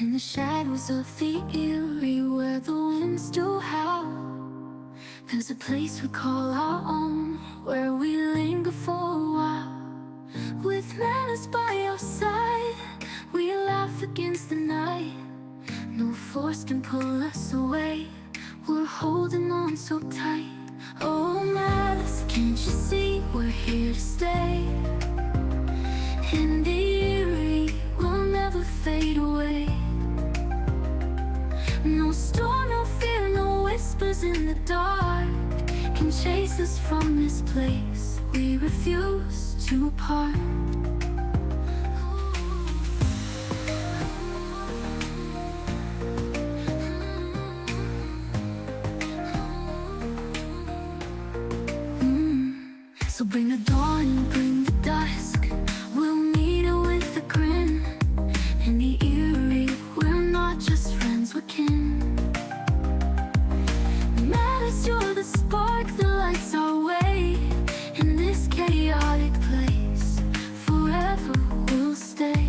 In the shadows of the eerie, where the winds do howl, there's a place we call our own, where we linger for a while. With manners by our side, we laugh against the night. No force can pull us away, we're holding on so tight. Oh, malice, can't you see we're here to stay? In the eerie, we'll never fade away. No storm, no fear, no whispers in the dark can chase us from this place. We refuse to part. So bring the dawn, bring the dusk, we'll meet her with a grin. In the eerie, we're not just friends, we're kin. Matters, you're the spark that lights our way. In this chaotic place, forever we'll stay.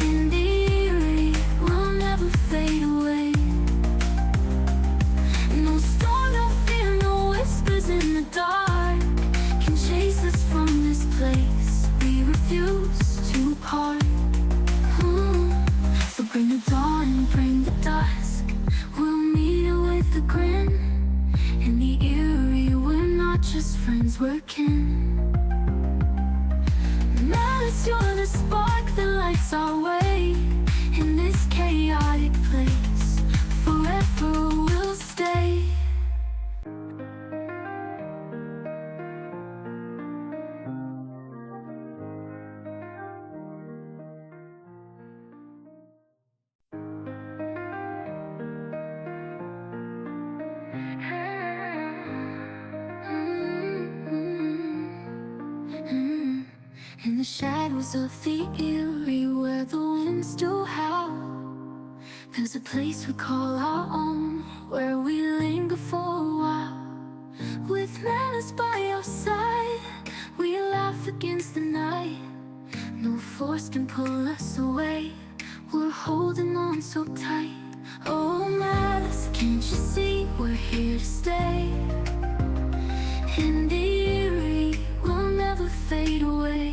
In the eerie, we'll never fade away. No storm, no fear, no whispers in the dark can chase us from this place. We refuse to part. So bring the dawn, bring the dusk, we'll meet her with a grin. In the eerie, we're not just friends, we're kin. Malice, you're the spark that lights our way. In this chaotic place, forever we'll stay. In the shadows of the eerie, where the winds do howl, there's a place we call our own, where we linger for a while. With manners by our side, we laugh against the night. No force can pull us away, we're holding on so tight. Oh, malice, can't you see we're here to stay? In the eerie, we'll never fade away.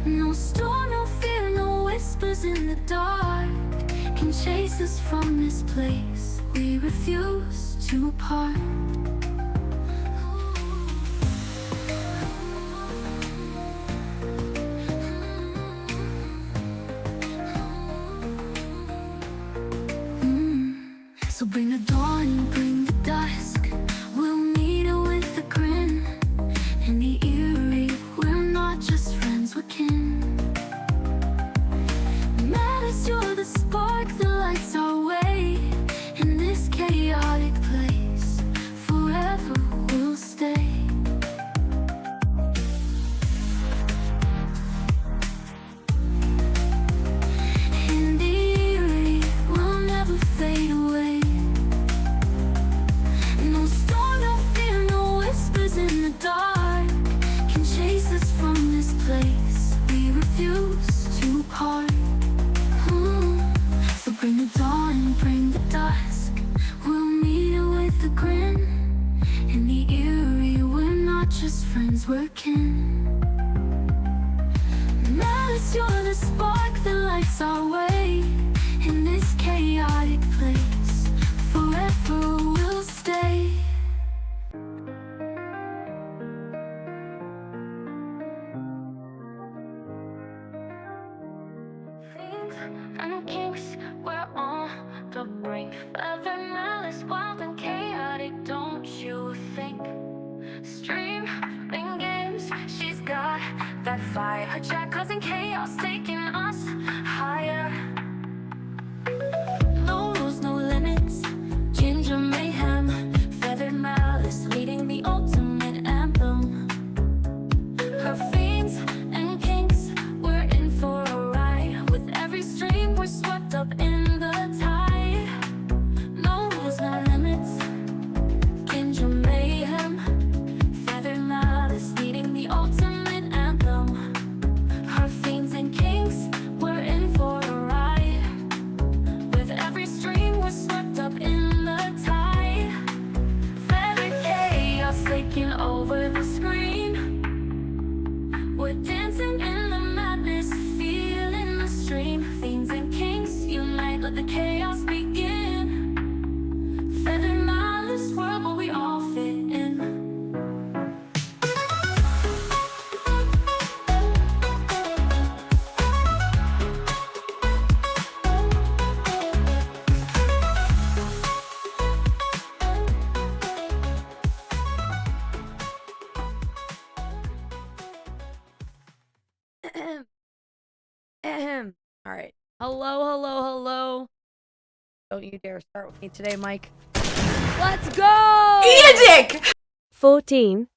No storm, no fear, no whispers in the dark can chase us from this place. We refuse to part. So bring the dawn, bring the dusk, we'll meet her with a grin. In the eerie, we're not just friends, we're kin. Matters, you're the spark that lights our way. In this chaotic place, forever we'll stay. In the eerie, we'll never fade away. No storm, no fear, no whispers in the dark can chase us from this place. We refuse to part. So bring the dawn, bring the dusk, we'll meet her with a grin. In the eerie, we're not just friends, we're kin. Malice, you're the spark that lights our way. In this chaotic place, forever we'll stay. Fiends and kings, we're on the brink. Feather, malice, wild and chaotic, don't you think? Streaming games, she's got that fire. Her jack causing chaos, taking us higher. No rules, no limits, ginger mayhem. Feathered malice, leading the ultimate anthem. Her fiends and kinks, we're in for a ride. With every stream, we're swept up in the tide. No rules, no limits, ginger mayhem. Feathered malice. All right. Hello. Don't you dare start with me today, Mike. Let's go! Eat a dick! 14.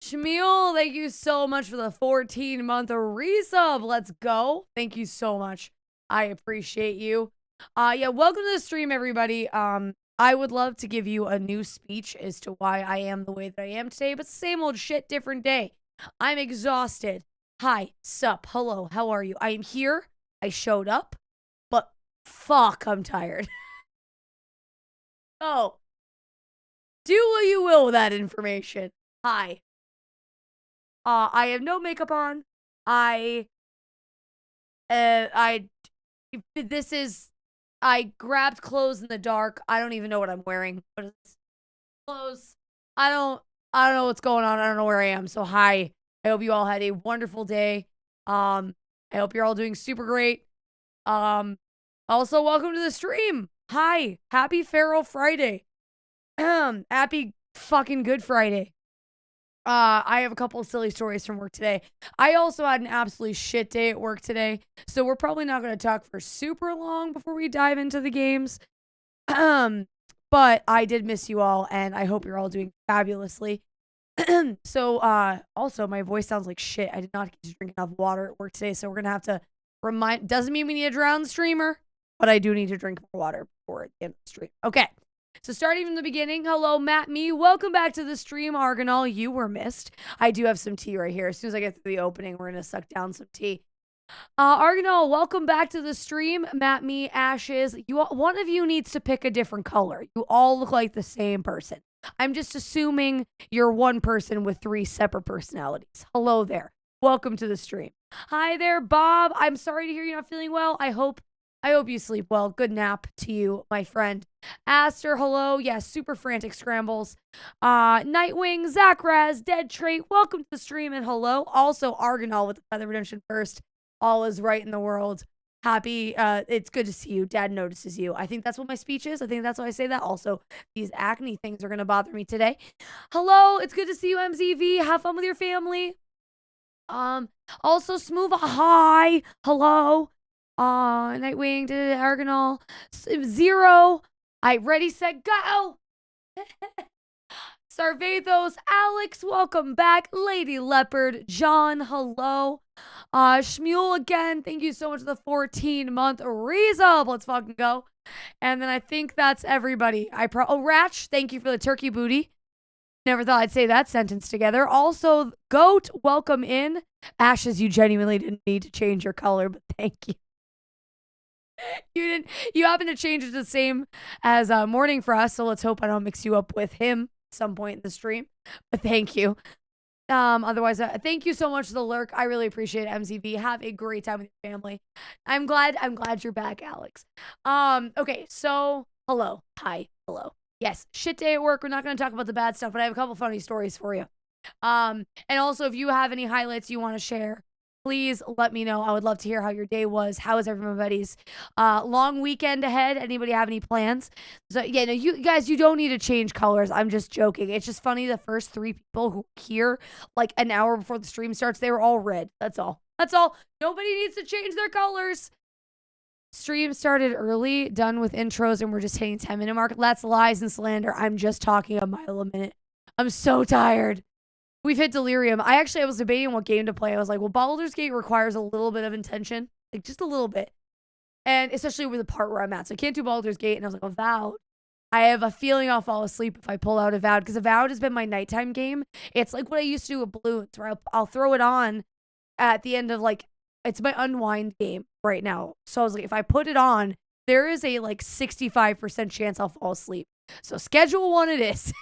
Shmuel, thank you so much for the 14-month resub. Let's go. Thank you so much. I appreciate you. Yeah, welcome to the stream, everybody. I would love to give you a new speech as to why I am the way that I am today, but same old shit, different day. I'm exhausted. Hi, sup, hello, how are you? I am here. I showed up, but fuck, I'm tired. Oh, do what you will with that information. Hi. I have no makeup on. I grabbed clothes in the dark. I don't even know what I'm wearing. But it's clothes. I don't know what's going on. I don't know where I am. So hi. I hope you all had a wonderful day. I hope you're all doing super great. Also welcome to the stream. Hi. Happy Feral Friday. Happy fucking Good Friday. I have a couple of silly stories from work today. I also had an absolutely shit day at work today, so we're probably not going to talk for super long before we dive into the games. But I did miss you all, and I hope you're all doing fabulously. So, also, my voice sounds like shit. I did not get to drink enough water at work today, so we're going to have to doesn't mean we need to drown the streamer, but I do need to drink more water before the end of the stream. Okay. So starting from the beginning, hello, Matt Me. Welcome back to the stream, Argonal. You were missed. I do have some tea right here. As soon as I get through the opening, we're going to suck down some tea. Argonal, welcome back to the stream. Matt Me, Ashes. One of you needs to pick a different color. You all look like the same person. I'm just assuming you're one person with 3 separate personalities. Hello there. Welcome to the stream. Hi there, Bob. I'm sorry to hear you're not feeling well. I hope you sleep well. Good nap to you, my friend. Aster, hello. Yes, super frantic scrambles. Nightwing, Zachraz, Dead Trait, welcome to the stream and hello. Also, Argonal with the Feather Redemption first. All is right in the world. Happy, it's good to see you. Dad notices you. I think that's what my speech is. I think that's why I say that. Also, these acne things are going to bother me today. Hello, it's good to see you, MZV. Have fun with your family. Also, Smooth, hi. Hello. Nightwing, Argonal, 0. Ready, set, go. Sarvathos, Alex, welcome back. Lady Leopard, John, hello. Shmuel again, thank you so much for the 14-month resub. Let's fucking go. And then I think that's everybody. Ratch, thank you for the turkey booty. Never thought I'd say that sentence together. Also, Goat, welcome in. Ashes, you genuinely didn't need to change your color, but thank you. You happen to change it the same as Morning for us, so let's hope I don't mix you up with him at some point in the stream. But thank you. Otherwise, thank you so much for the lurk. I really appreciate it, MZV. Have a great time with your family. I'm glad you're back, Alex. Okay, so hello. Hi. Hello. Yes, shit day at work. We're not going to talk about the bad stuff, but I have a couple funny stories for you. And also, if you have any highlights you want to share, please let me know. I would love to hear how your day was. How is everybody's long weekend ahead? Anybody have any plans? So yeah, no, you guys, you don't need to change colors. I'm just joking. It's just funny. The first 3 people who are here, like an hour before the stream starts, they were all red. That's all. Nobody needs to change their colors. Stream started early, done with intros, and we're just hitting 10-minute mark. That's lies and slander. I'm just talking a mile a minute. I'm so tired. We've hit delirium. I was debating what game to play. I was like, well, Baldur's Gate requires a little bit of intention. Like, just a little bit. And especially with the part where I'm at. So I can't do Baldur's Gate. And I was like, Avowed. I have a feeling I'll fall asleep if I pull out Avowed. Because Avowed has been my nighttime game. It's like what I used to do with Balloons. Where I'll throw it on at the end of, like, it's my unwind game right now. So I was like, if I put it on, there is a, like, 65% chance I'll fall asleep. So schedule 1 it is.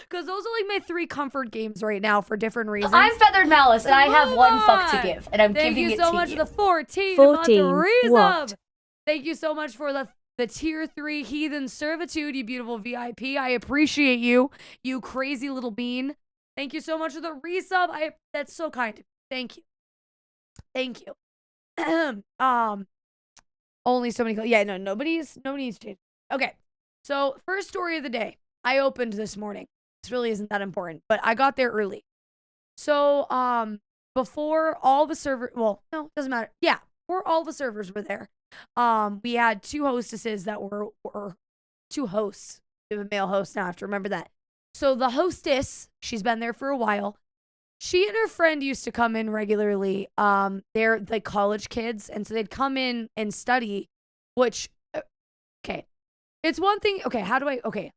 Because those are like my 3 comfort games right now for different reasons. I'm Feathered Malice, and I have 1 fuck to give, and I'm giving it to you. Thank you so much for the 14-month resub. Thank you so much for the tier 3 Heathen Servitude, you beautiful VIP. I appreciate you, you crazy little bean. Thank you so much for the resub. That's so kind. Thank you. Thank you. Only so many. Yeah, no, nobody's changed. Okay, so first story of the day. I opened this morning. This really isn't that important, but I got there early. So, before all the servers, well, no, doesn't matter. Yeah, before all the servers were there, we had two hostesses that were two hosts. We have a male host now. I have to remember that. So the hostess, she's been there for a while. She and her friend used to come in regularly. They're like college kids, and so they'd come in and study, which, okay. It's one thing, okay, how do I, okay.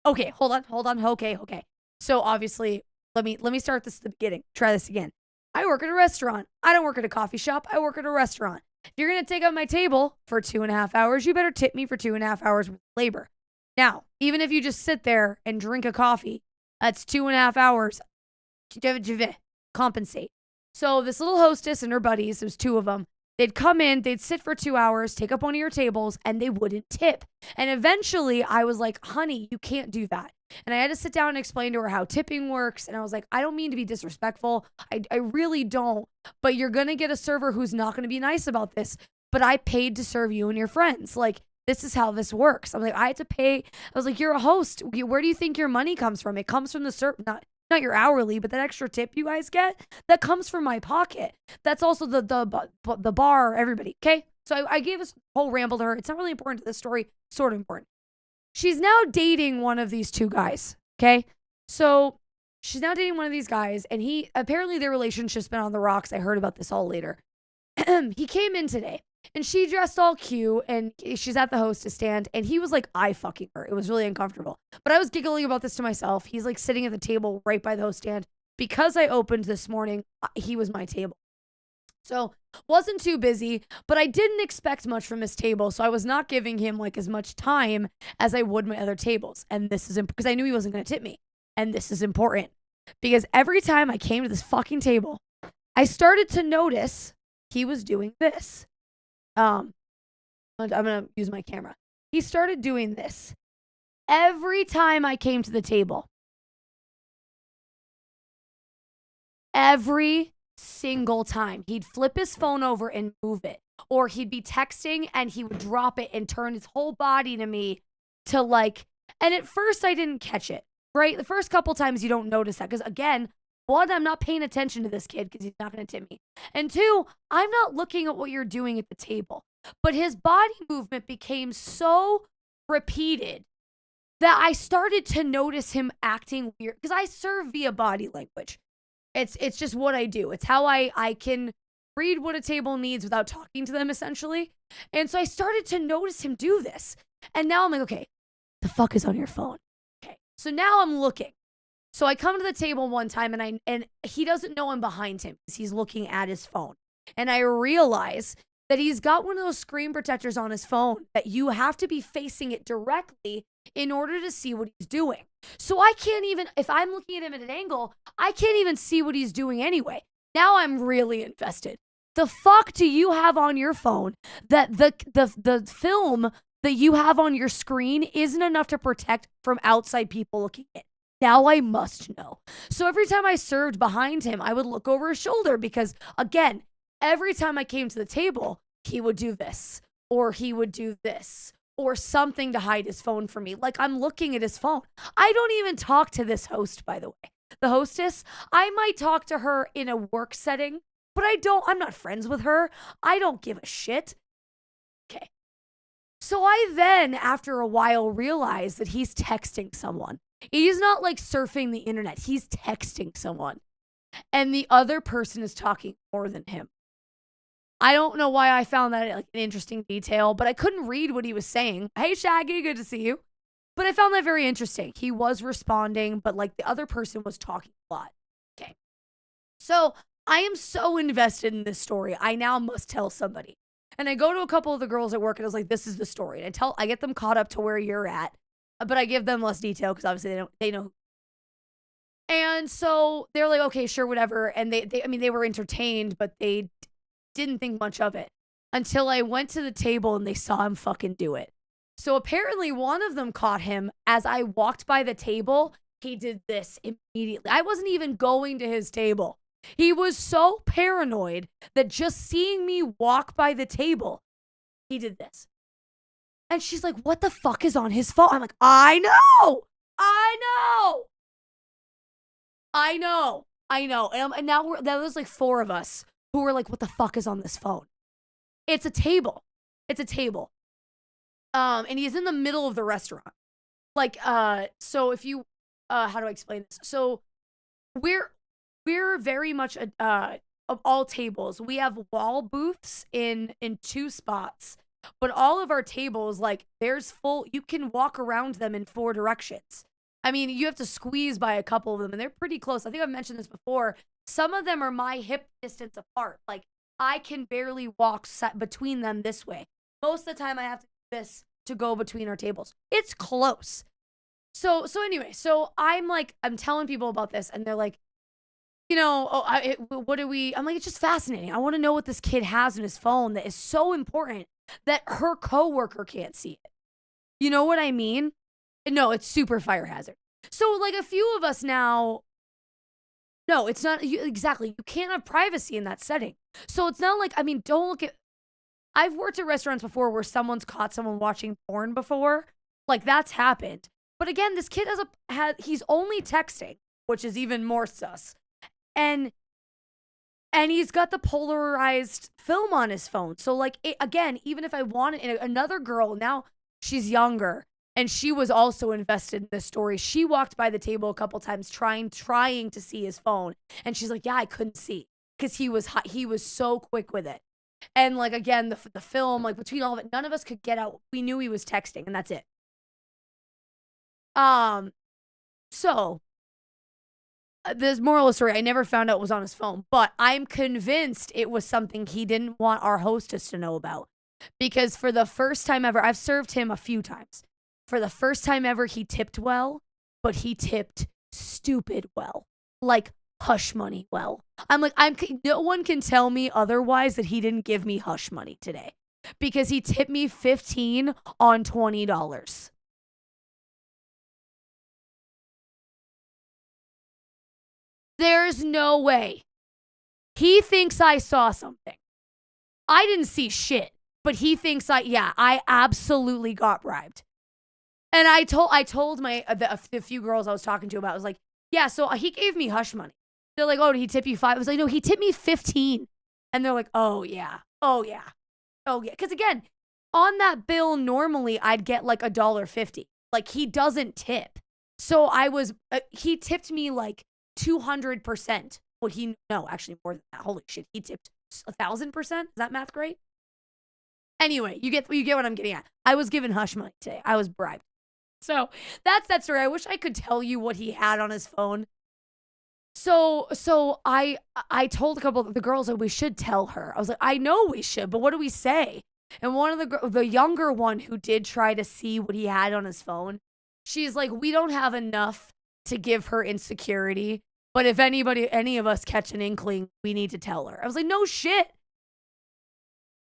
Okay, hold on, okay. So obviously, let me start this at the beginning. Try this again. I work at a restaurant. I don't work at a coffee shop. I work at a restaurant. If you're going to take up my table for 2.5 hours, you better tip me for 2.5 hours with labor. Now, even if you just sit there and drink a coffee, that's 2.5 hours. Compensate. So this little hostess and her buddies, there's two of them, they'd come in, they'd sit for 2 hours, take up one of your tables, and they wouldn't tip. And eventually I was like, honey, you can't do that. And I had to sit down and explain to her how tipping works. And I was like, I don't mean to be disrespectful. I really don't. But you're going to get a server who's not going to be nice about this. But I paid to serve you and your friends. Like, this is how this works. I'm like, I had to pay. I was like, you're a host. Where do you think your money comes from? It comes from the server, not your hourly, but that extra tip you guys get, that comes from my pocket. That's also the bar, everybody. Okay. So I gave this whole ramble to her. It's not really important to this story. Sort of important. She's now dating one of these two guys. Okay. So she's now dating one of these guys, and apparently their relationship's been on the rocks. I heard about this all later. He came in today, and she dressed all cute, and she's at the hostess stand, and he was like eye fucking her. It was really uncomfortable. But I was giggling about this to myself. He's like sitting at the table right by the host stand. Because I opened this morning, he was my table. So wasn't too busy, but I didn't expect much from his table. So I was not giving him like as much time as I would my other tables. And this is because I knew he wasn't going to tip me. And this is important because every time I came to this fucking table, I started to notice he was doing this. I'm going to use my camera. He started doing this every time I came to the table. Every single time. He'd flip his phone over and move it. Or he'd be texting and he would drop it and turn his whole body to me to like, and at first I didn't catch it, right? The first couple times you don't notice that because again, one, I'm not paying attention to this kid because he's not going to tip me. And two, I'm not looking at what you're doing at the table. But his body movement became so repeated that I started to notice him acting weird because I serve via body language. It's just what I do. It's how I can read what a table needs without talking to them, essentially. And so I started to notice him do this. And now I'm like, okay, the fuck is on your phone? Okay. So now I'm looking. So I come to the table one time and he doesn't know I'm behind him because he's looking at his phone. And I realize that he's got one of those screen protectors on his phone that you have to be facing it directly in order to see what he's doing. So I can't even, if I'm looking at him at an angle, I can't even see what he's doing anyway. Now I'm really invested. The fuck do you have on your phone that the film that you have on your screen isn't enough to protect from outside people looking in? Now I must know. So every time I served behind him, I would look over his shoulder because, again, every time I came to the table, he would do this or he would do this or something to hide his phone from me. Like I'm looking at his phone. I don't even talk to this host, by the way. The hostess, I might talk to her in a work setting, but I'm not friends with her. I don't give a shit. Okay. So I then, after a while, realized that he's texting someone. He's not like surfing the internet. He's texting someone. And the other person is talking more than him. I don't know why I found that like an interesting detail, but I couldn't read what he was saying. Hey, Shaggy, good to see you. But I found that very interesting. He was responding, but like the other person was talking a lot. Okay. So I am so invested in this story. I now must tell somebody. And I go to a couple of the girls at work and I was like, this is the story. And I get them caught up to where you're at, but I give them less detail because obviously they know. And so they're like, okay, sure, whatever. And they were entertained, but they didn't think much of it until I went to the table and they saw him fucking do it. So apparently one of them caught him as I walked by the table. He did this immediately. I wasn't even going to his table. He was so paranoid that just seeing me walk by the table, he did this. And she's like, what the fuck is on his phone? I'm like, I know. I know. And now there was like 4 of us who were like, what the fuck is on this phone? It's a table. It's a table. And he's in the middle of the restaurant. Like, so if you, how do I explain this? So we're very much, of all tables, we have wall booths in 2 spots, but all of our tables, like, there's you can walk around them in 4 directions. I mean, you have to squeeze by a couple of them, and they're pretty close. I think I've mentioned this before. Some of them are my hip distance apart. Like, I can barely walk between them this way. Most of the time, I have to do this to go between our tables. It's close. So anyway, so I'm telling people about this, and they're like, you know, what do we? I'm like, it's just fascinating. I want to know what this kid has on his phone that is so important that her coworker can't see it. You know what I mean? No, it's super fire hazard. So like a few of us now, no, it's not exactly. You can't have privacy in that setting. So it's not like, I mean, don't look at, I've worked at restaurants before where someone's caught someone watching porn before. Like that's happened. But again, this kid he's only texting, which is even more sus. And he's got the polarized film on his phone. So like, again, even if I wanted another girl, now she's younger and she was also invested in this story. She walked by the table a couple times trying to see his phone. And she's like, yeah, I couldn't see because he was so quick with it. And like, again, the film, like between all of it, none of us could get out. We knew he was texting and that's it. So this moral of the story, I never found out it was on his phone, but I'm convinced it was something he didn't want our hostess to know about. Because for the first time ever, I've served him a few times. For the first time ever, he tipped well, but he tipped stupid well. Like hush money well. I'm like, no one can tell me otherwise that he didn't give me hush money today. Because he tipped me $15 on $20. There's no way. He thinks I saw something. I didn't see shit, but he thinks I absolutely got bribed. And I told the few girls I was talking to about, I was like, yeah, so he gave me hush money. They're like, oh, did he tip you $5? I was like, no, he tipped me $15. And they're like, oh yeah. Because again, on that bill, normally I'd get like $1.50. Like he doesn't tip. So he tipped me like 200%. No, actually more than that. Holy shit, he tipped 1,000%. Is that math great? Anyway, you get what I'm getting at. I was given hush money today. I was bribed. So that's that story. I wish I could tell you what he had on his phone. So I told a couple of the girls that we should tell her. I was like, I know we should, but what do we say? And one of the younger one who did try to see what he had on his phone, she's like, we don't have enough to give her insecurity. But if any of us catch an inkling, we need to tell her. I was like, no shit.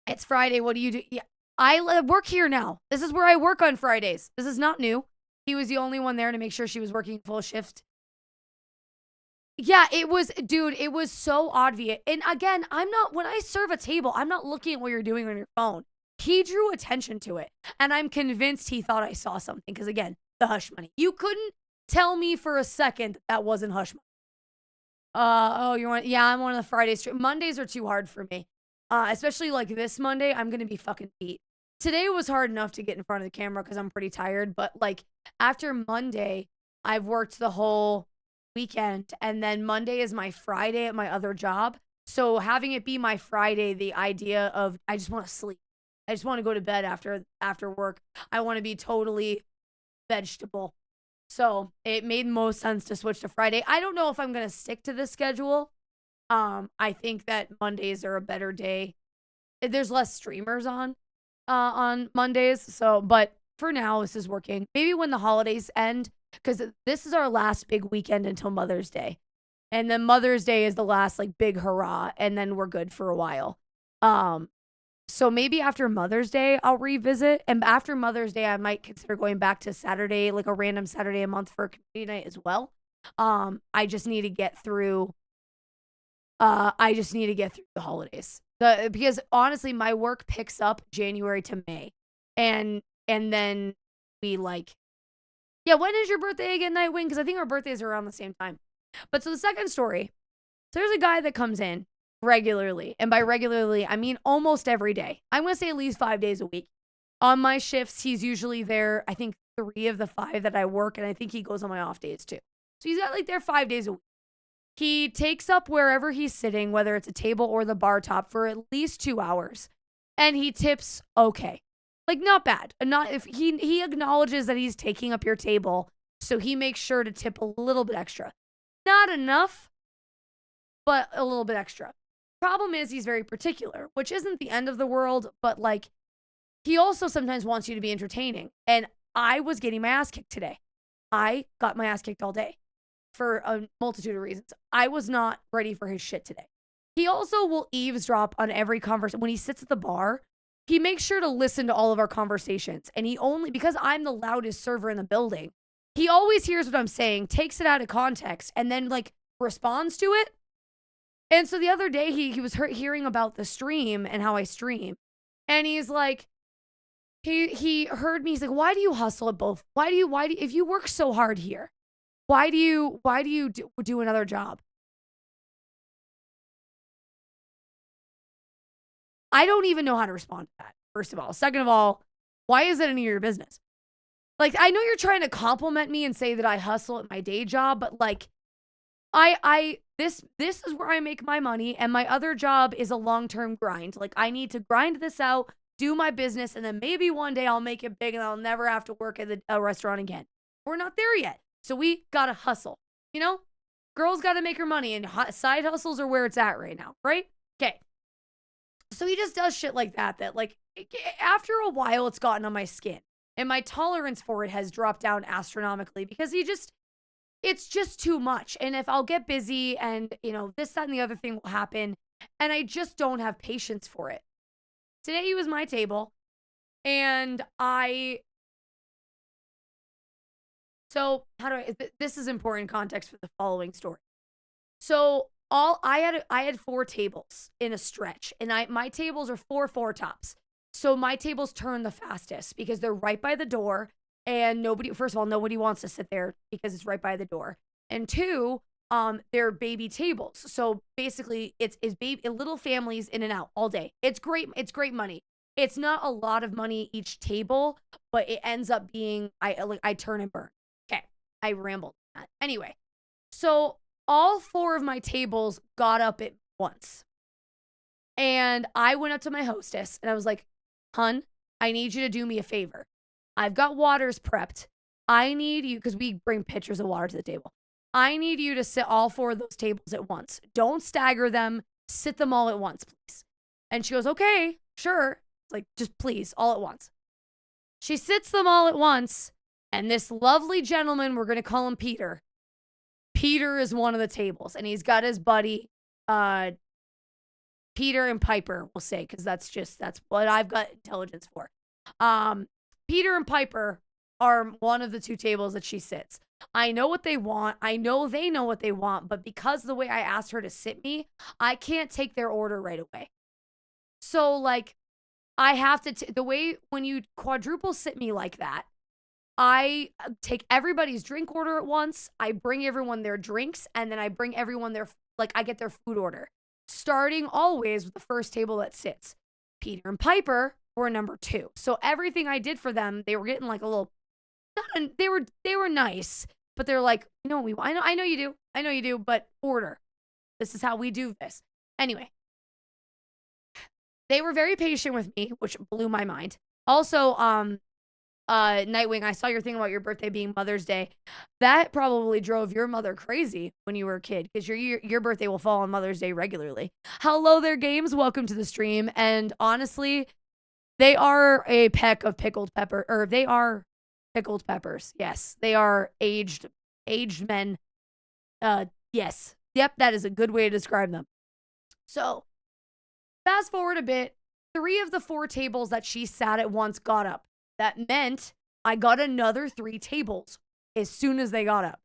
It's Friday. What do you do? Yeah, I work here now. This is where I work on Fridays. This is not new. He was the only one there to make sure she was working full shift. Yeah, it was so obvious. And again, when I serve a table, I'm not looking at what you're doing on your phone. He drew attention to it. And I'm convinced he thought I saw something. Because again, the hush money. You couldn't tell me for a second that wasn't hush money. I'm one of the Fridays. Mondays are too hard for me. Especially like this Monday, I'm going to be fucking beat. Today was hard enough to get in front of the camera because I'm pretty tired. But like after Monday, I've worked the whole weekend. And then Monday is my Friday at my other job. So having it be my Friday, the idea of I just want to sleep. I just want to go to bed after work. I want to be totally vegetable. So it made most sense to switch to Friday. I don't know if I'm going to stick to this schedule. I think that Mondays are a better day. There's less streamers on Mondays. So, but for now, this is working. Maybe when the holidays end, because this is our last big weekend until Mother's Day. And then Mother's Day is the last like big hurrah. And then we're good for a while. So maybe after Mother's Day, I'll revisit. And after Mother's Day, I might consider going back to Saturday, like a random Saturday a month for a community night as well. I just need to get through the holidays. Because honestly, my work picks up January to May. And then we like, yeah, when is your birthday again, Nightwing? Because I think our birthdays are around the same time. But so the second story So there's a guy that comes in regularly. And by regularly, I mean almost every day. I'm going to say at least 5 days a week. On my shifts, he's usually there, I think 3 of the 5 that I work. And I think he goes on my off days too. So he's got like there 5 days a week. He takes up wherever he's sitting, whether it's a table or the bar top, for at least 2 hours. And he tips okay. Like, not bad. Not if he acknowledges that he's taking up your table, so he makes sure to tip a little bit extra. Not enough, but a little bit extra. Problem is he's very particular, which isn't the end of the world, but like he also sometimes wants you to be entertaining. And I was getting my ass kicked today. I got my ass kicked all day for a multitude of reasons. I was not ready for his shit today. He also will eavesdrop on every conversation. When he sits at the bar, he makes sure to listen to all of our conversations. And he only, because I'm the loudest server in the building, he always hears what I'm saying, takes it out of context, and then like responds to it. And so the other day he was hearing about the stream and how I stream. And he's like, he heard me. He's like, why do you hustle at both? Why do you, if you work so hard here, why do you do another job? I don't even know how to respond to that, first of all. Second of all, why is it any of your business? Like, I know you're trying to compliment me and say that I hustle at my day job, but like, this is where I make my money, and my other job is a long-term grind. Like, I need to grind this out, do my business, and then maybe one day I'll make it big and I'll never have to work at a restaurant again. We're not there yet. So we gotta hustle, you know? Girls gotta make her money, and side hustles are where it's at right now, right? Okay. So he just does shit like that, like, after a while, it's gotten on my skin. And my tolerance for it has dropped down astronomically because it's just too much. And if I'll get busy and, you know, this, that, and the other thing will happen, and I just don't have patience for it. Today he was my table, and this is important context for the following story. So I had 4 tables in a stretch, and my tables are 4 tops. So my tables turn the fastest because they're right by the door, and first of all, nobody wants to sit there because it's right by the door. And 2, they're baby tables. So basically it's little families in and out all day. It's great. It's great money. It's not a lot of money each table, but it ends up being, I turn and burn. Okay. I rambled on that. Anyway, so all 4 of my tables got up at once. And I went up to my hostess and I was like, hun, I need you to do me a favor. I've got waters prepped. I need you, because we bring pitchers of water to the table. I need you to sit all 4 of those tables at once. Don't stagger them. Sit them all at once, please. And she goes, okay, sure. It's like, just please, all at once. She sits them all at once. And this lovely gentleman, we're going to call him Peter. Peter is one of the tables. And he's got his buddy, Peter and Piper, we'll say, because that's what I've got intelligence for. Peter and Piper are one of the 2 tables that she sits. I know what they want. I know they know what they want, but because of the way I asked her to sit me, I can't take their order right away. So like, I have to, the way when you quadruple sit me like that, I take everybody's drink order at once. I bring everyone their drinks, and then I bring everyone I get their food order. Starting always with the first table that sits. Peter and Piper were number 2. So everything I did for them, they were getting like a little, they were nice, but they're like, you know what we want? I know you do, but order. This is how we do this. Anyway, they were very patient with me, which blew my mind. Also, Nightwing, I saw your thing about your birthday being Mother's Day. That probably drove your mother crazy when you were a kid, because your birthday will fall on Mother's Day regularly. Hello there, games. Welcome to the stream. And honestly, they are a peck of pickled pepper, or they are pickled peppers. Yes, they are aged men. Yes. Yep, that is a good way to describe them. So, fast forward a bit. 3 of the 4 tables that she sat at once got up. That meant I got another 3 tables as soon as they got up.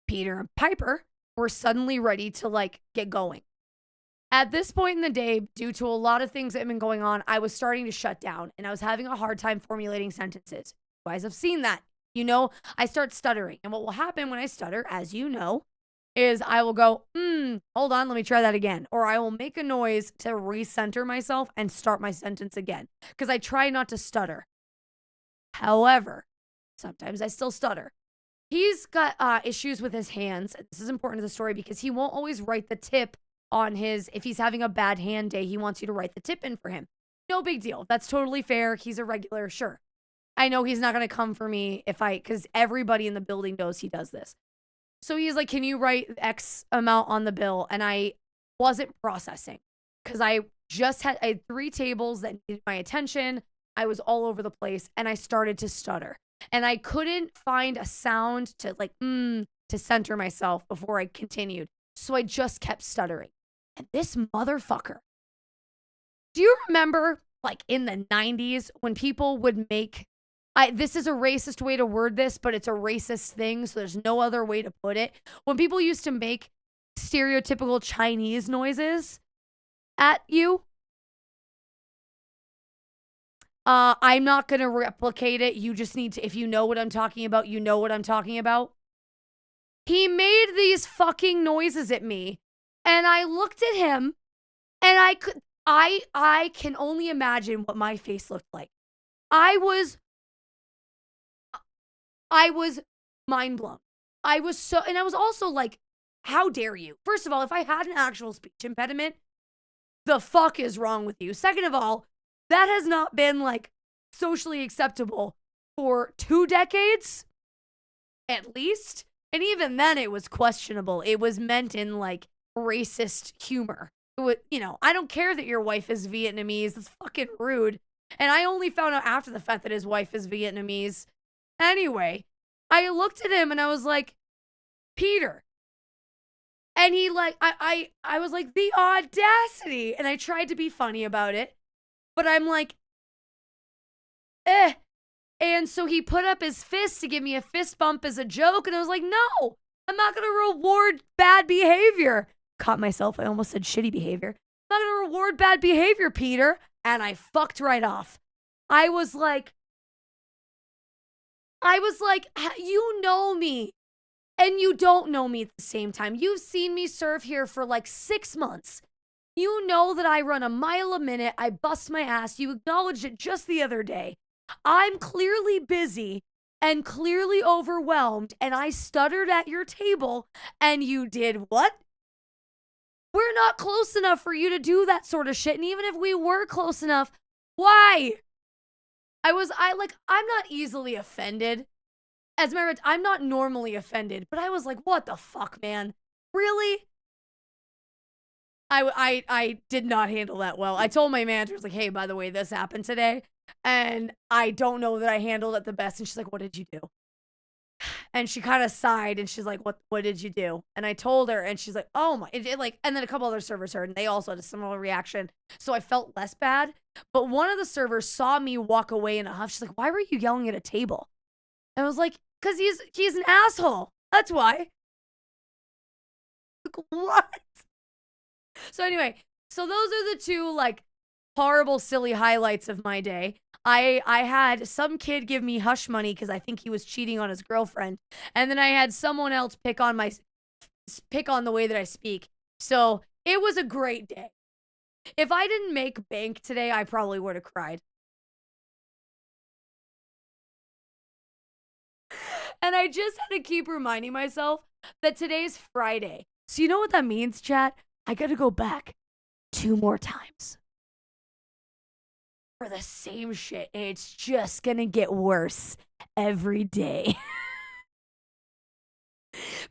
Peter and Piper were suddenly ready to get going. At this point in the day, due to a lot of things that have been going on, I was starting to shut down, and I was having a hard time formulating sentences. You guys have seen that. You know, I start stuttering. And what will happen when I stutter, as you know, is I will go, hold on, let me try that again. Or I will make a noise to recenter myself and start my sentence again. Because I try not to stutter. However, sometimes I still stutter. He's got issues with his hands. This is important to the story because he won't always write the tip on his, if he's having a bad hand day, he wants you to write the tip in for him. No big deal. That's totally fair. He's a regular, sure. I know he's not going to come for me because everybody in the building knows he does this. So he's like, can you write X amount on the bill? And I wasn't processing because I had 3 tables that needed my attention. I was all over the place and I started to stutter. And I couldn't find a sound to to center myself before I continued. So I just kept stuttering. And this motherfucker. Do you remember like in the 90s when people would make, this is a racist way to word this, but it's a racist thing. So there's no other way to put it. When people used to make stereotypical Chinese noises at you. I'm not going to replicate it. You just need to, if you know what I'm talking about, you know what I'm talking about. He made these fucking noises at me and I looked at him and I can only imagine what my face looked like. I was mind blown. I was also like, how dare you? First of all, if I had an actual speech impediment, the fuck is wrong with you? Second of all, that has not been like socially acceptable for 2 decades, at least. And even then it was questionable. It was meant in like racist humor. It would, I don't care that your wife is Vietnamese. It's fucking rude. And I only found out after the fact that his wife is Vietnamese. Anyway, I looked at him and I was like, Peter. And he like, I was like, the audacity. And I tried to be funny about it. But I'm like, And so he put up his fist to give me a fist bump as a joke. And I was like, no, I'm not going to reward bad behavior. Caught myself. I almost said shitty behavior. I'm not going to reward bad behavior, Peter. And I fucked right off. I was like, you know me. And you don't know me at the same time. You've seen me serve here for like 6 months. You know that I run a mile a minute. I bust my ass. You acknowledged it just the other day. I'm clearly busy and clearly overwhelmed, and I stuttered at your table, and you did what? We're not close enough for you to do that sort of shit, and even if we were close enough, why? I'm not easily offended. As a matter of fact, I'm not normally offended, but I was like, what the fuck, man? Really? I did not handle that well. I told my manager, I was like, hey, by the way, this happened today. And I don't know that I handled it the best. And she's like, what did you do? And she kind of sighed and she's like, what did you do? And I told her and she's like, oh my, and then a couple other servers heard and they also had a similar reaction. So I felt less bad. But one of the servers saw me walk away in a huff. She's like, why were you yelling at a table? And I was like, because he's an asshole. That's why. Like, what? So anyway, so those are the 2 like horrible, silly highlights of my day. I had some kid give me hush money because I think he was cheating on his girlfriend. And then I had someone else pick on the way that I speak. So it was a great day. If I didn't make bank today, I probably would have cried. And I just had to keep reminding myself that today's Friday. So you know what that means, chat? I got to go back 2 more times for the same shit. And it's just going to get worse every day.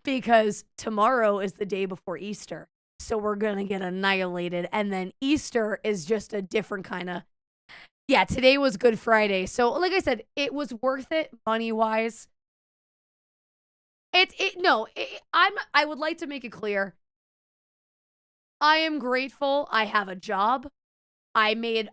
Because tomorrow is the day before Easter. So we're going to get annihilated. And then Easter is just a different kind of... Yeah, today was Good Friday. So like I said, it was worth it money-wise. I would like to make it clear. I am grateful I have a job. Okay,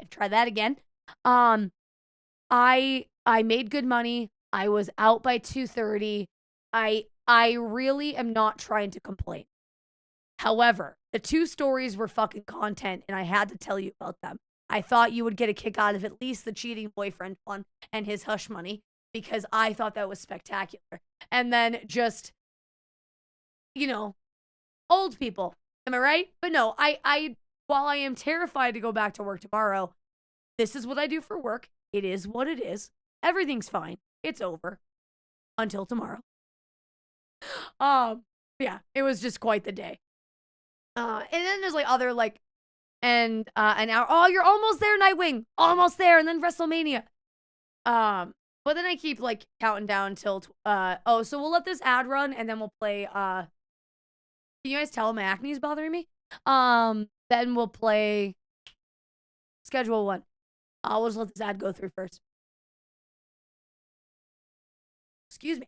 try that again. I made good money. I was out by 2:30. I really am not trying to complain. However, the 2 stories were fucking content and I had to tell you about them. I thought you would get a kick out of at least the cheating boyfriend one and his hush money. because I thought that was spectacular. And then just, you know, old people. Am I right? But no, while I am terrified to go back to work tomorrow, this is what I do for work. It is what it is. Everything's fine. It's over until tomorrow. Yeah, it was just quite the day. And then there's like other like, and an hour. Oh, you're almost there, Nightwing. Almost there, and then WrestleMania. But then I keep like counting down till so we'll let this ad run and then we'll play. Can you guys tell my acne is bothering me? Then we'll play schedule 1. We'll just let this ad go through first. Excuse me.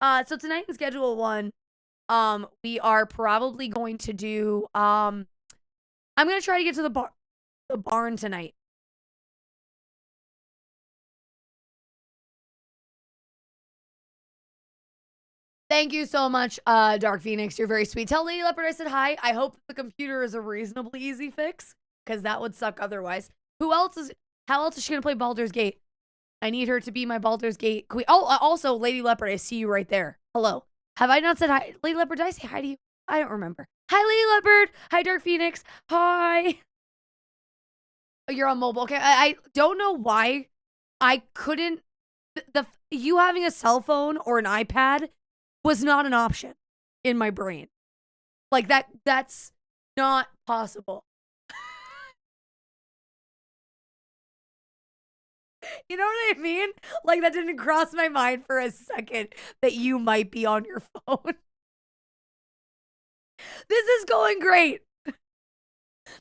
So tonight in schedule 1, we are probably going to do I'm gonna try to get to the barn tonight. Thank you so much, Dark Phoenix. You're very sweet. Tell Lady Leopard I said hi. I hope the computer is a reasonably easy fix, because that would suck otherwise. How else is she gonna play Baldur's Gate? I need her to be my Baldur's Gate queen. Oh, also, Lady Leopard, I see you right there. Hello. Have I not said hi? Lady Leopard, did I say hi to you? I don't remember. Hi, Lady Leopard. Hi, Dark Phoenix. Hi. Oh, you're on mobile. Okay, I don't know why I couldn't. You having a cell phone or an iPad was not an option in my brain. Like that's not possible. You know what I mean? Like that didn't cross my mind for a second that you might be on your phone. This is going great.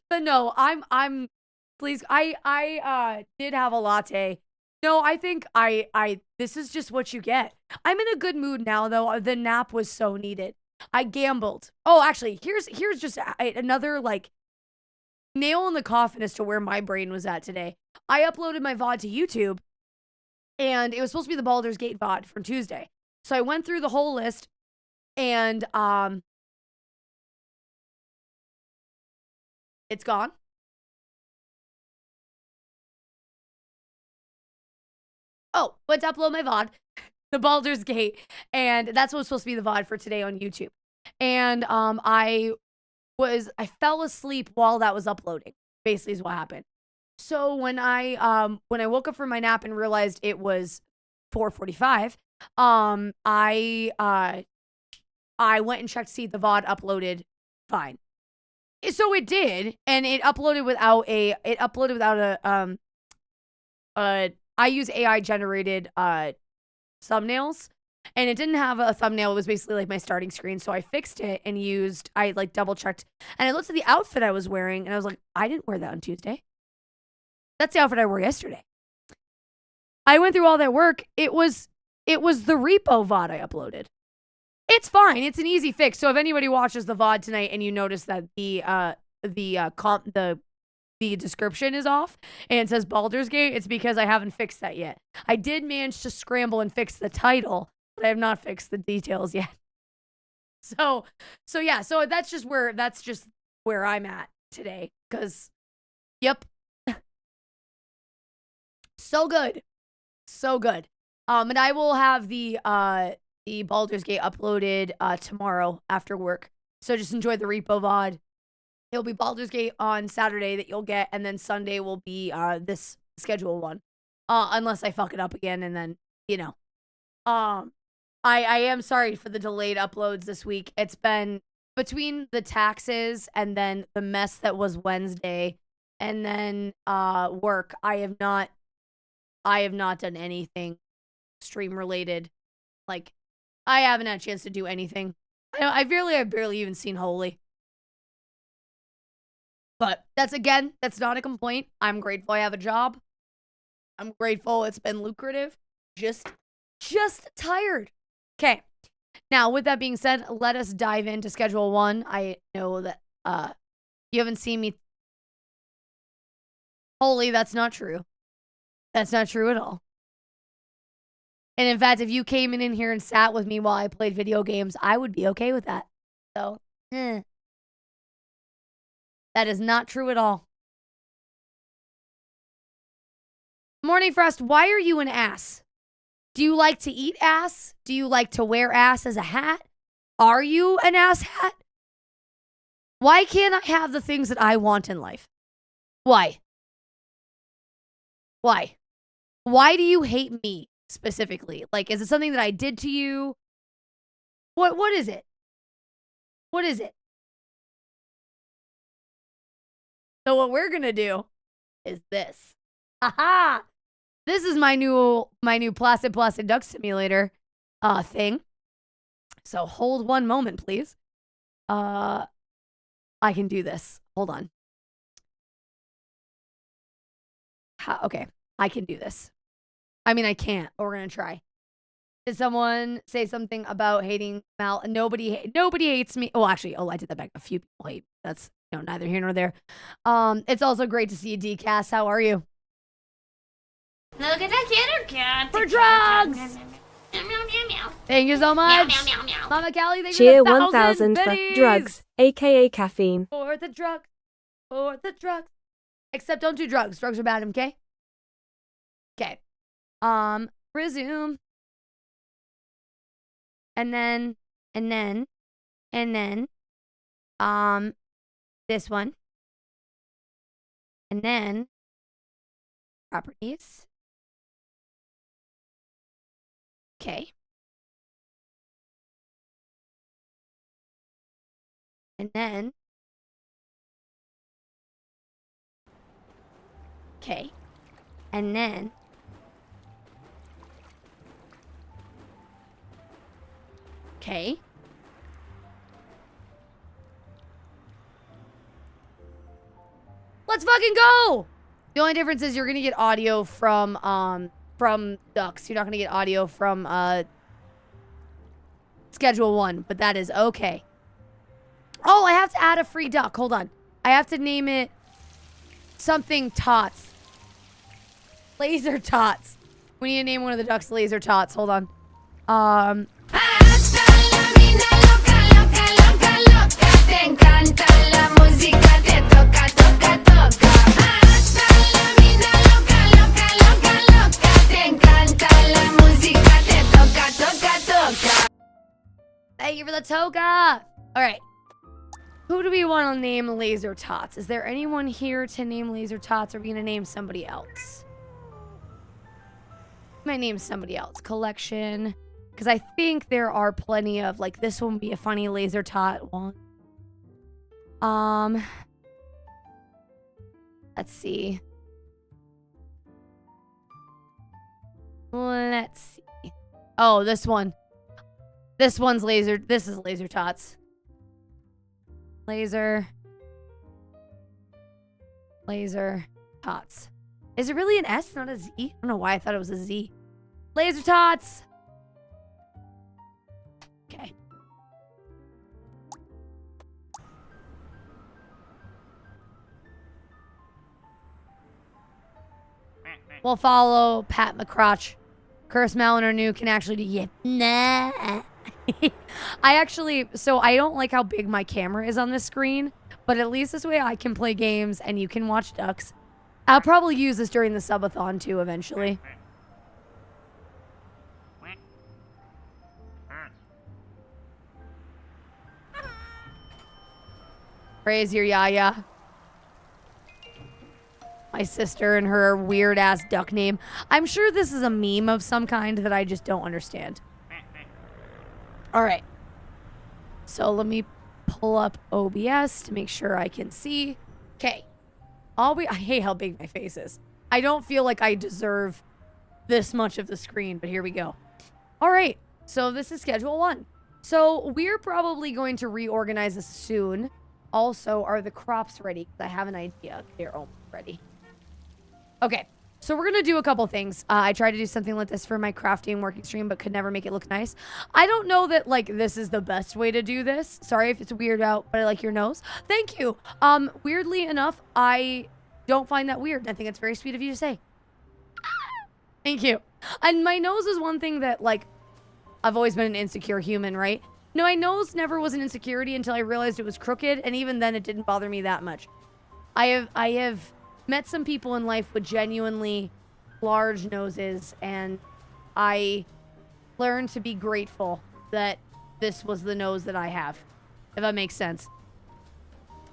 But no, I'm please I did have a latte. No, I think this is just what you get. I'm in a good mood now though. The nap was so needed. I gambled. Oh, actually, here's just another like nail in the coffin as to where my brain was at today. I uploaded my VOD to YouTube, and it was supposed to be the Baldur's Gate VOD from Tuesday. So I went through the whole list, and it's gone. Oh, went to upload my VOD, the Baldur's Gate, and that's what was supposed to be the VOD for today on YouTube. And I fell asleep while that was uploading. Basically, is what happened. So when I woke up from my nap and realized it was 4:45, I went and checked to see if the VOD uploaded fine. So it did, and it uploaded without a I use AI generated thumbnails, and it didn't have a thumbnail. It was basically like my starting screen. So I fixed it and I like double checked, and I looked at the outfit I was wearing, and I was like, I didn't wear that on Tuesday. That's the outfit I wore yesterday. I went through all that work. It was the repo VOD I uploaded. It's fine. It's an easy fix. So if anybody watches the VOD tonight and you notice that the description is off and it says Baldur's Gate, it's because I haven't fixed that yet. I did manage to scramble and fix the title, but I have not fixed the details yet. So yeah, so that's just where I'm at today. Cause yep. So good. So good. And I will have the Baldur's Gate uploaded tomorrow after work. So just enjoy the repo VOD. It'll be Baldur's Gate on Saturday that you'll get, and then Sunday will be this schedule 1. Unless I fuck it up again, and then, you know. I am sorry for the delayed uploads this week. It's been between the taxes and then the mess that was Wednesday and then work. I have not done anything stream related. Like, I haven't had a chance to do anything. I've barely even seen Holy. But that's not a complaint. I'm grateful I have a job. I'm grateful it's been lucrative. Just tired. Okay. Now, with that being said, let us dive into schedule 1. I know that you haven't seen me. Holy, that's not true. That's not true at all. And in fact, if you came in here and sat with me while I played video games, I would be okay with that. So, that is not true at all. Morning Frost, why are you an ass? Do you like to eat ass? Do you like to wear ass as a hat? Are you an ass hat? Why can't I have the things that I want in life? Why? Why? Why do you hate me specifically? Like, is it something that I did to you? What is it? What is it? So what we're gonna do is this. Haha! This is my new Placid Duck Simulator thing. So hold one moment, please. I can do this. Hold on. Okay, I can do this. I mean, I can't, but we're gonna try. Did someone say something about hating Mal? Nobody hates me. Oh, actually, I did that back. A few people hate. That's neither here nor there. It's also great to see you, DCast. How are you? Look at that kid cat. For drugs. Thank you so much. Mama Callie, thank you Cheer for the 1,000 for drugs, aka caffeine. For the drugs. For the drugs. Except don't do drugs. Drugs are bad, okay? Okay. Resume. And then, this one. And then, properties. Okay. And then, okay. And then, okay. Let's fucking go! The only difference is you're gonna get audio from ducks. You're not gonna get audio from schedule 1, but that is okay. Oh, I have to add a free duck. Hold on. I have to name it something tots. Laser tots. We need to name one of the ducks Laser tots. Hold on. Thank you for the toga. All right. Who do we want to name Laser Tots? Is there anyone here to name Laser Tots, or are we going to name somebody else? I might name somebody else. Collection. Because I think there are plenty of, like, this one would be a funny Laser Tot one. Let's see. Let's see. Oh, this one. This one's Laser. This is Laser Tots. Laser Tots. Is it really an S, not a Z? I don't know why I thought it was a Z. Laser Tots. Okay. We'll follow Pat McCrotch. Curse Malin or New can actually do yeah. Nah. So I don't like how big my camera is on this screen, but at least this way I can play games and you can watch ducks. I'll probably use this during the subathon too eventually. Praise your yaya. My sister and her weird ass duck name. I'm sure this is a meme of some kind that I just don't understand. All right. So let me pull up OBS to make sure I can see. Okay. I hate how big my face is. I don't feel like I deserve this much of the screen, but here we go. All right. So this is schedule 1. So we're probably going to reorganize this soon. Also, are the crops ready? I have an idea. They're almost ready. Okay. So we're going to do a couple things. I tried to do something like this for my crafting working stream, but could never make it look nice. I don't know that, like, this is the best way to do this. Sorry if it's weird out, but I like your nose. Thank you. Weirdly enough, I don't find that weird. I think it's very sweet of you to say. Thank you. And my nose is one thing that, like, I've always been an insecure human, right? No, my nose never was an insecurity until I realized it was crooked, and even then it didn't bother me that much. I have met some people in life with genuinely large noses, and I learned to be grateful that this was the nose that I have, if that makes sense.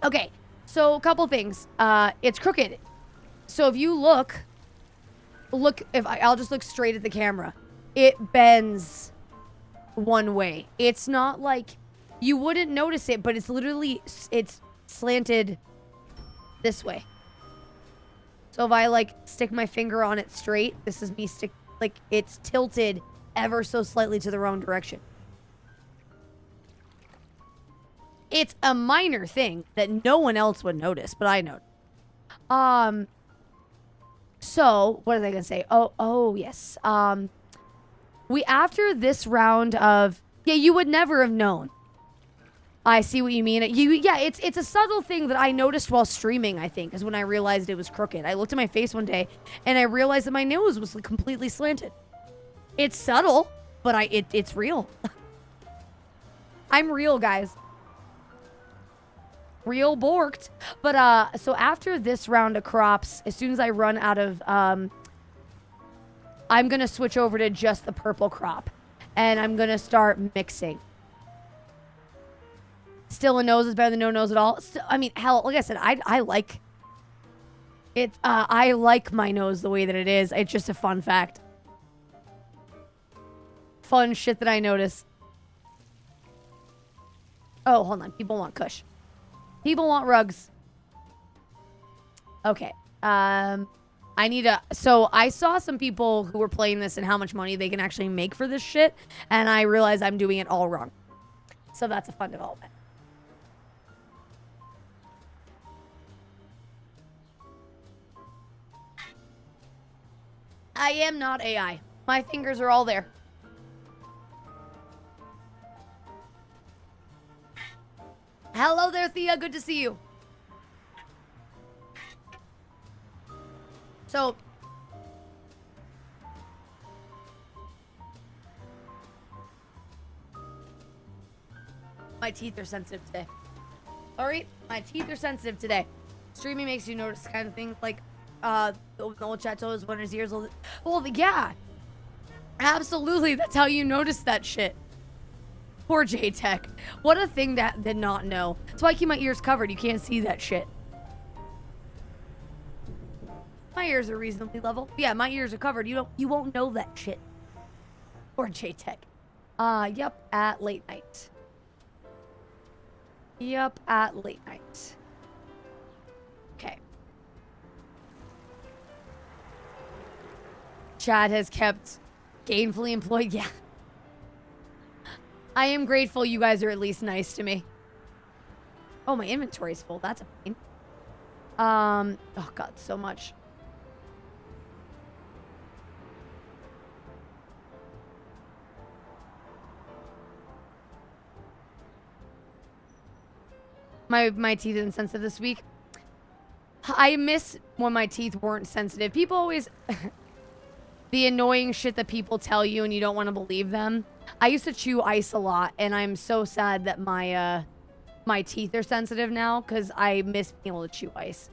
Okay, so a couple things. It's crooked. So if you look, I'll just look straight at the camera. It bends one way. It's not like, you wouldn't notice it, but it's literally, it's slanted this way. So if I like stick my finger on it straight, this is me like it's tilted ever so slightly to the wrong direction. It's a minor thing that no one else would notice, but I noticed. So what was I gonna say? Oh yes. After this round of, yeah, you would never have known. I see what you mean. Yeah, it's a subtle thing that I noticed while streaming, I think, is when I realized it was crooked. I looked at my face one day and I realized that my nose was completely slanted. It's subtle, but it's real. I'm real, guys. Real borked. But so after this round of crops, as soon as I run out of I'm gonna switch over to just the purple crop and I'm gonna start mixing. Still, a nose is better than no nose at all. Still, I mean, hell, like I said, I like it. I like my nose the way that it is. It's just a fun fact. Fun shit that I notice. Oh, hold on. People want kush. People want rugs. Okay. So I saw some people who were playing this and how much money they can actually make for this shit, and I realized I'm doing it all wrong. So that's a fun development. I am not AI. My fingers are all there. Hello there, Thea. Good to see you. So, my teeth are sensitive today. All right, my teeth are sensitive today. Streaming makes you notice kind of things like the old chateaus, one his ears. Well, yeah, absolutely. That's how you notice that shit. Poor J-Tech. What a thing that did not know. That's why I keep my ears covered. You can't see that shit. My ears are reasonably level. Yeah, my ears are covered. You won't know that shit. Poor J-Tech. Yep, at late night. Yep, at late night. Okay. Chad has kept gainfully employed. Yeah. I am grateful you guys are at least nice to me. Oh, my inventory's full. That's a pain. Oh god, so much. My teeth isn't sensitive this week. I miss when my teeth weren't sensitive. People always the annoying shit that people tell you and you don't want to believe them. I used to chew ice a lot, and I'm so sad that my my teeth are sensitive now because I miss being able to chew ice.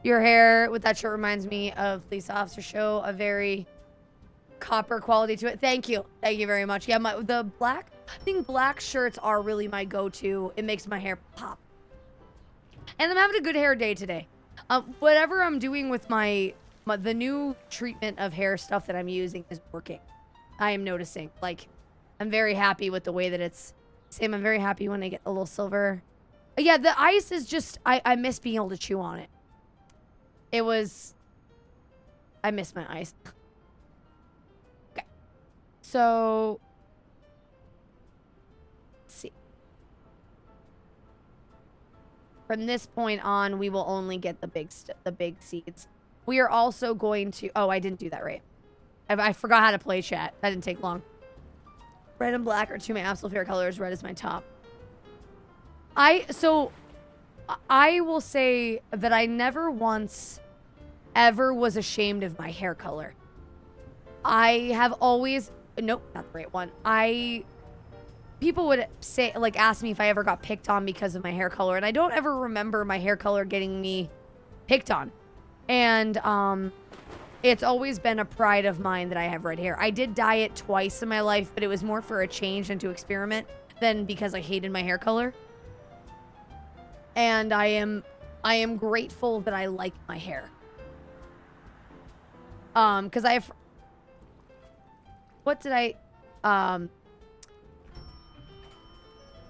Your hair with that shirt reminds me of Police Officer Show, a very copper quality to it. Thank you. Thank you very much. Yeah, the black, I think black shirts are really my go-to. It makes my hair pop. And I'm having a good hair day today. Whatever I'm doing with the new treatment of hair stuff that I'm using is working. I am noticing. Like, I'm very happy with the way that it's. Same, I'm very happy when I get a little silver. Yeah, the ice is just, I miss being able to chew on it. It was, I miss my ice. Okay. So, let's see. From this point on, we will only get the big seeds. We are also going to, oh, I didn't do that right. I forgot how to play chat. That didn't take long. Red and black are two of my absolute favorite colors. Red is my top. So I will say that I never once ever was ashamed of my hair color. I have always, nope, not the right one. people would say, like, ask me if I ever got picked on because of my hair color, and I don't ever remember my hair color getting me picked on. And it's always been a pride of mine that I have red hair. I did dye it twice in my life, but it was more for a change and to experiment than because I hated my hair color. And I am grateful that I like my hair. Because I have... What did I...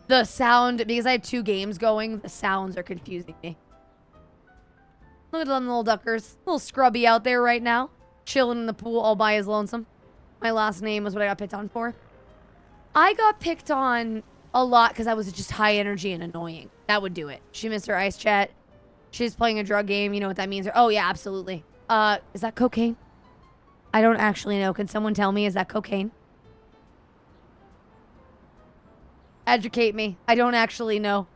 The sound... Because I had 2 games going, the sounds are confusing me. Look at them little duckers. A little scrubby out there right now. Chilling in the pool all by his lonesome. My last name was what I got picked on for. I got picked on a lot because I was just high energy and annoying. That would do it. She missed her ice chat. She's playing a drug game. You know what that means? Oh, yeah, absolutely. Is that cocaine? I don't actually know. Can someone tell me? Is that cocaine? Educate me. I don't actually know.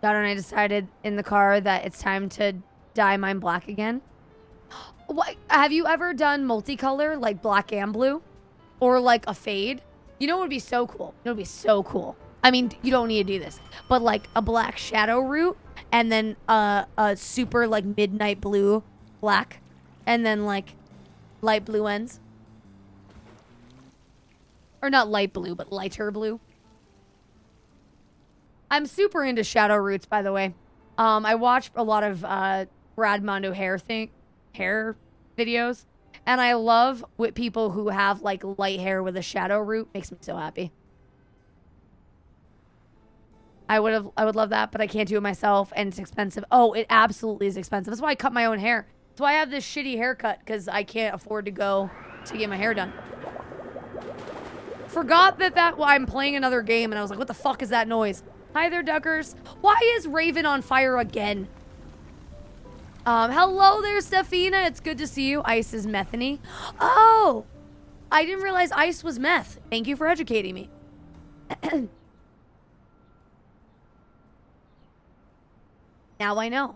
Daughter and I decided in the car that it's time to dye mine black again. What? Have you ever done multicolor, like black and blue? Or like a fade? You know what would be so cool? It would be so cool. I mean, you don't need to do this. But like a black shadow root and then a super like midnight blue black. And then like light blue ends. Or not light blue, but lighter blue. I'm super into shadow roots, by the way. I watch a lot of Brad Mondo hair videos, and I love with people who have like light hair with a shadow root. Makes me so happy. I would love that, but I can't do it myself, and it's expensive. Oh, it absolutely is expensive. That's why I cut my own hair. That's why I have this shitty haircut, because I can't afford to go to get my hair done. Forgot that I'm playing another game, and I was like, what the fuck is that noise? Hi there, duckers. Why is Raven on fire again? Hello there, Stefina. It's good to see you. Ice is methany. Oh, I didn't realize ice was meth. Thank you for educating me. Now I know.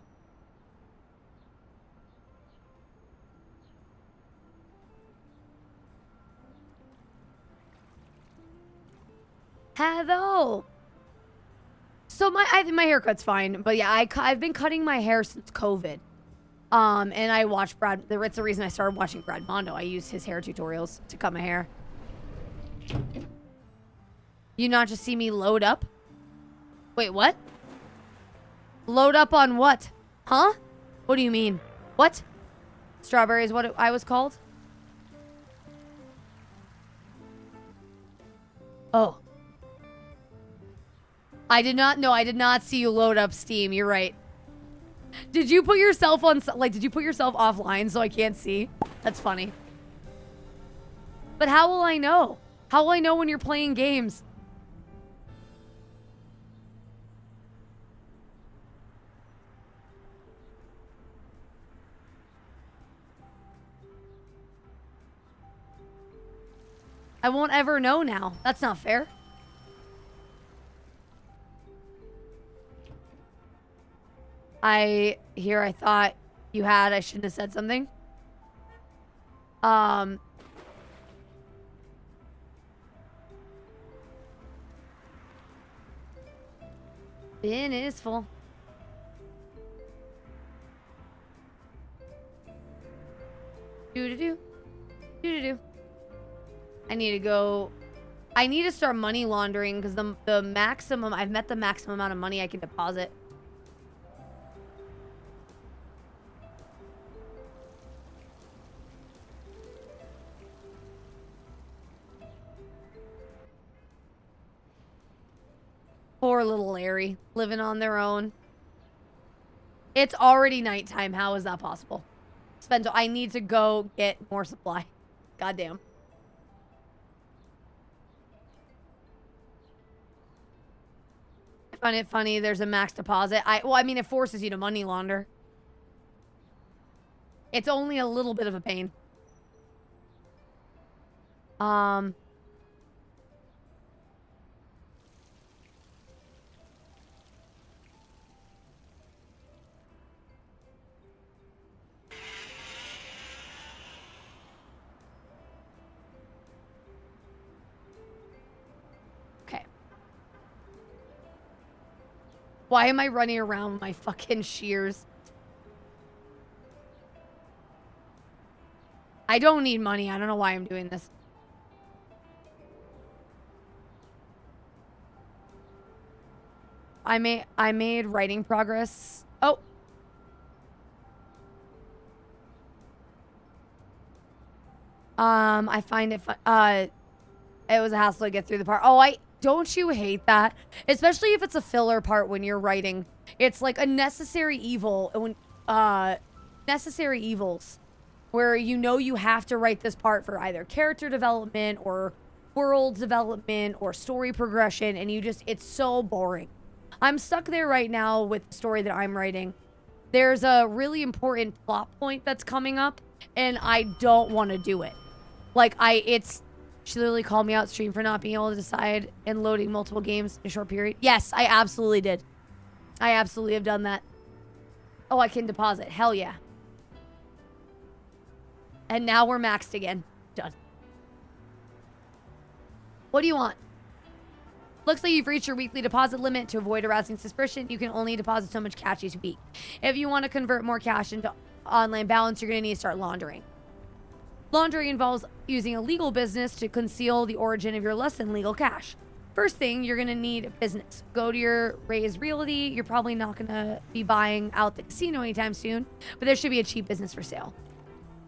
Hello. So I think my haircut's fine, but yeah, I've been cutting my hair since COVID. And I watched Brad. It's the reason I started watching Brad Mondo. I use his hair tutorials to cut my hair. You not just see me load up? Wait, what? Load up on what? Huh? What do you mean? What? Strawberry is what I was called? Oh. I did not see you load up Steam. You're right. Did you put yourself on, like, did you put yourself offline so I can't see? That's funny. But how will I know? How will I know when you're playing games? I won't ever know now. That's not fair. I thought you had. I shouldn't have said something. Bin is full. Do-do-do. Do-do-do. I need to go. I need to start money laundering because the maximum, I've met the maximum amount of money I can deposit. Poor little Larry, living on their own. It's already nighttime. How is that possible? I need to go get more supply. Goddamn. I find it funny there's a max deposit. Well, I mean, it forces you to money launder. It's only a little bit of a pain. Why am I running around with my fucking shears? I don't need money. I don't know why I'm doing this. I made writing progress. Oh. I find it fun. It was a hassle to get through the part. Oh, don't you hate that? Especially if it's a filler part when you're writing. It's like a necessary evil when necessary evils where you know you have to write this part for either character development or world development or story progression, and it's so boring. I'm stuck there right now with the story that I'm writing. There's a really important plot point that's coming up, and I don't want to do it. Like, she literally called me out stream for not being able to decide and loading multiple games in a short period. Yes, I absolutely did. I absolutely have done that. Oh, I can deposit. Hell yeah. And now we're maxed again. Done. What do you want? Looks like you've reached your weekly deposit limit. To avoid arousing suspicion, you can only deposit so much cash each week. If you want to convert more cash into online balance, you're going to need to start laundering. Laundering involves using a legal business to conceal the origin of your less than legal cash. First thing, you're going to need a business. Go to your Raise Realty. You're probably not going to be buying out the casino anytime soon, but there should be a cheap business for sale.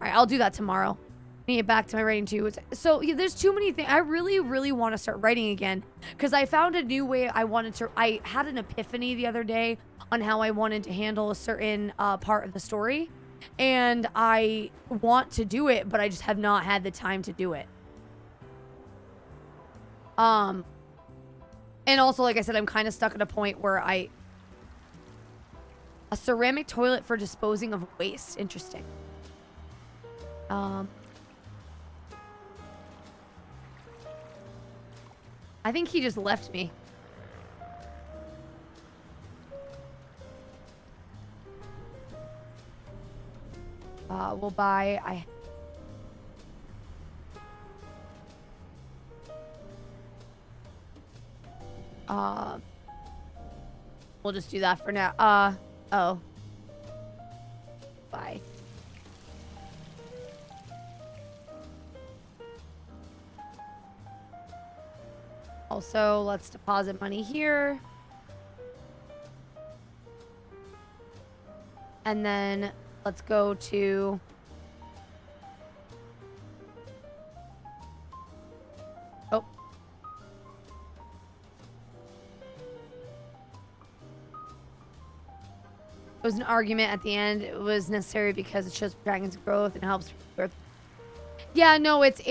All right, I'll do that tomorrow. I need to get back to my writing too. So yeah, there's too many things. I really, really want to start writing again because I found a new way I had an epiphany the other day on how I wanted to handle a certain part of the story. And I want to do it, but I just have not had the time to do it. And also, like I said, I'm kind of stuck at a point where a ceramic toilet for disposing of waste. Interesting. I think he just left me. We'll buy... we'll just do that for now. Oh. Bye. Also, let's deposit money here. And then let's go to... Oh. It was an argument at the end. It was necessary because it shows dragon's growth and helps growth. Yeah, no, it's...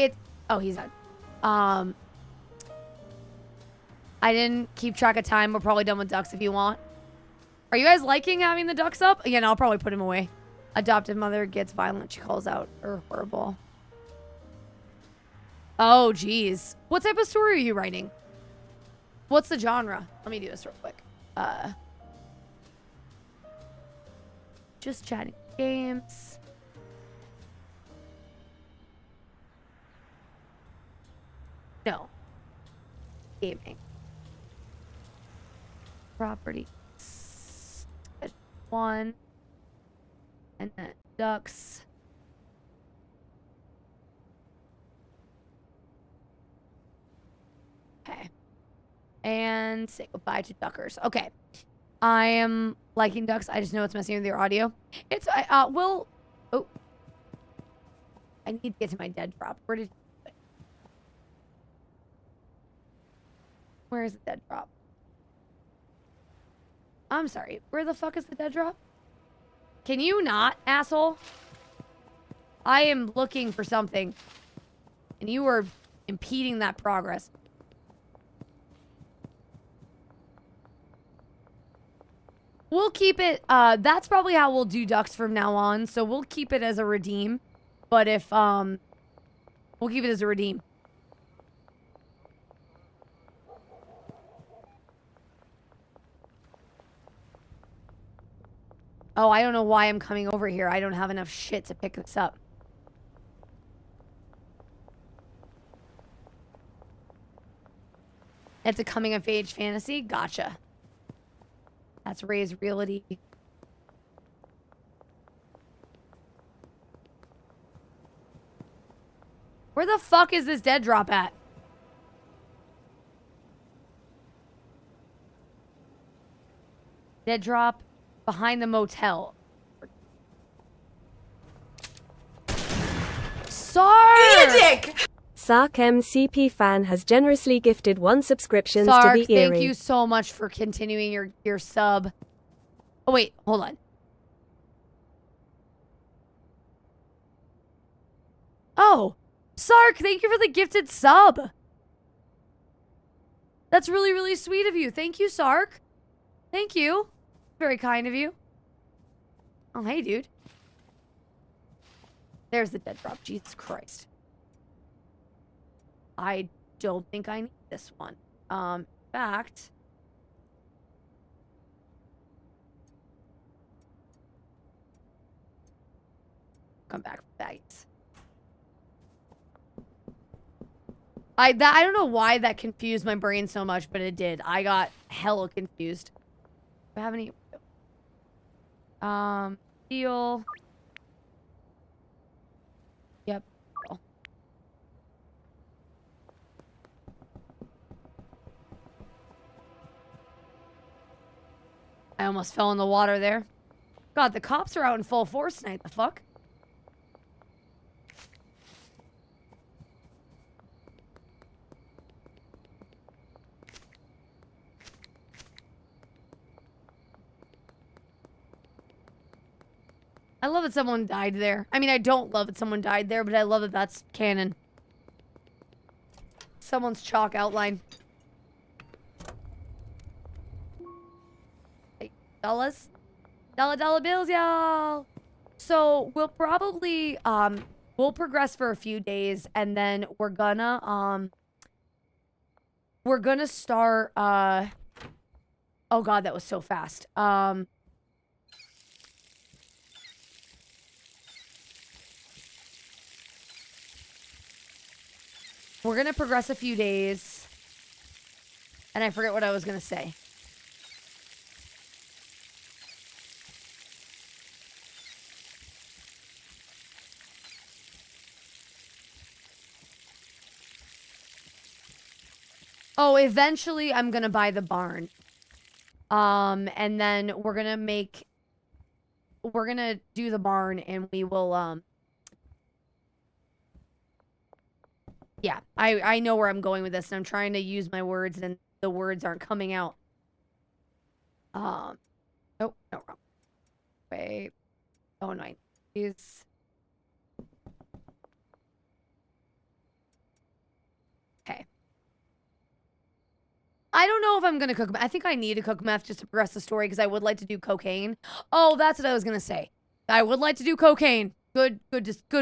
Oh, he's done. I didn't keep track of time. We're probably done with ducks if you want. Are you guys liking having the ducks up? Again, I'll probably put him away. Adoptive mother gets violent. She calls out her horrible. Oh, geez. What type of story are you writing? What's the genre? Let me do this real quick. Just chatting games. No. Gaming. Properties. One. And then ducks. Okay. And say goodbye to duckers. Okay. I am liking ducks. I just know it's messing with your audio. It's, well, oh. I need to get to my dead drop. Where did you put it? Where is the dead drop? I'm sorry. Where the fuck is the dead drop? Can you not, asshole? I am looking for something. And you are impeding that progress. We'll keep it, that's probably how we'll do ducks from now on. So we'll keep it as a redeem. But if, we'll keep it as a redeem. Oh, I don't know why I'm coming over here. I don't have enough shit to pick this up. It's a coming-of-age fantasy? Gotcha. That's Ray's realty. Where the fuck is this dead drop at? Dead drop behind the motel. Sark! Eat a dick! Sark MCP fan has generously gifted 1 subscriptions Sark, to the Eerie. thank you so much for continuing your sub. Oh, wait. Hold on. Oh. Sark, thank you for the gifted sub. That's really, really sweet of you. Thank you, Sark. Thank you. Very kind of you. Oh, hey, dude. There's the dead drop. Jesus Christ. I don't think I need this one. In fact... Come back for baggies. I don't know why that confused my brain so much, but it did. I got hella confused. Do I have any... Steel. Yep. Oh. I almost fell in the water there. God, the cops are out in full force tonight. The fuck? I love that someone died there. I mean, I don't love that someone died there, but I love that that's canon. Someone's chalk outline. Hey, dollars? Dollar bills, y'all! So, we'll probably, we'll progress for a few days, and then we're gonna start, oh god, that was so fast. We're gonna progress a few days. And I forget what I was gonna say. Oh, eventually I'm gonna buy the barn. And then we're gonna do the barn and we will, yeah, I know where I'm going with this, and I'm trying to use my words, and the words aren't coming out. Oh, no, wrong. Wait. Oh, no, is... Okay. I don't know if I'm gonna cook. I think I need to cook meth just to progress the story, because I would like to do cocaine. Oh, that's what I was gonna say. I would like to do cocaine. Good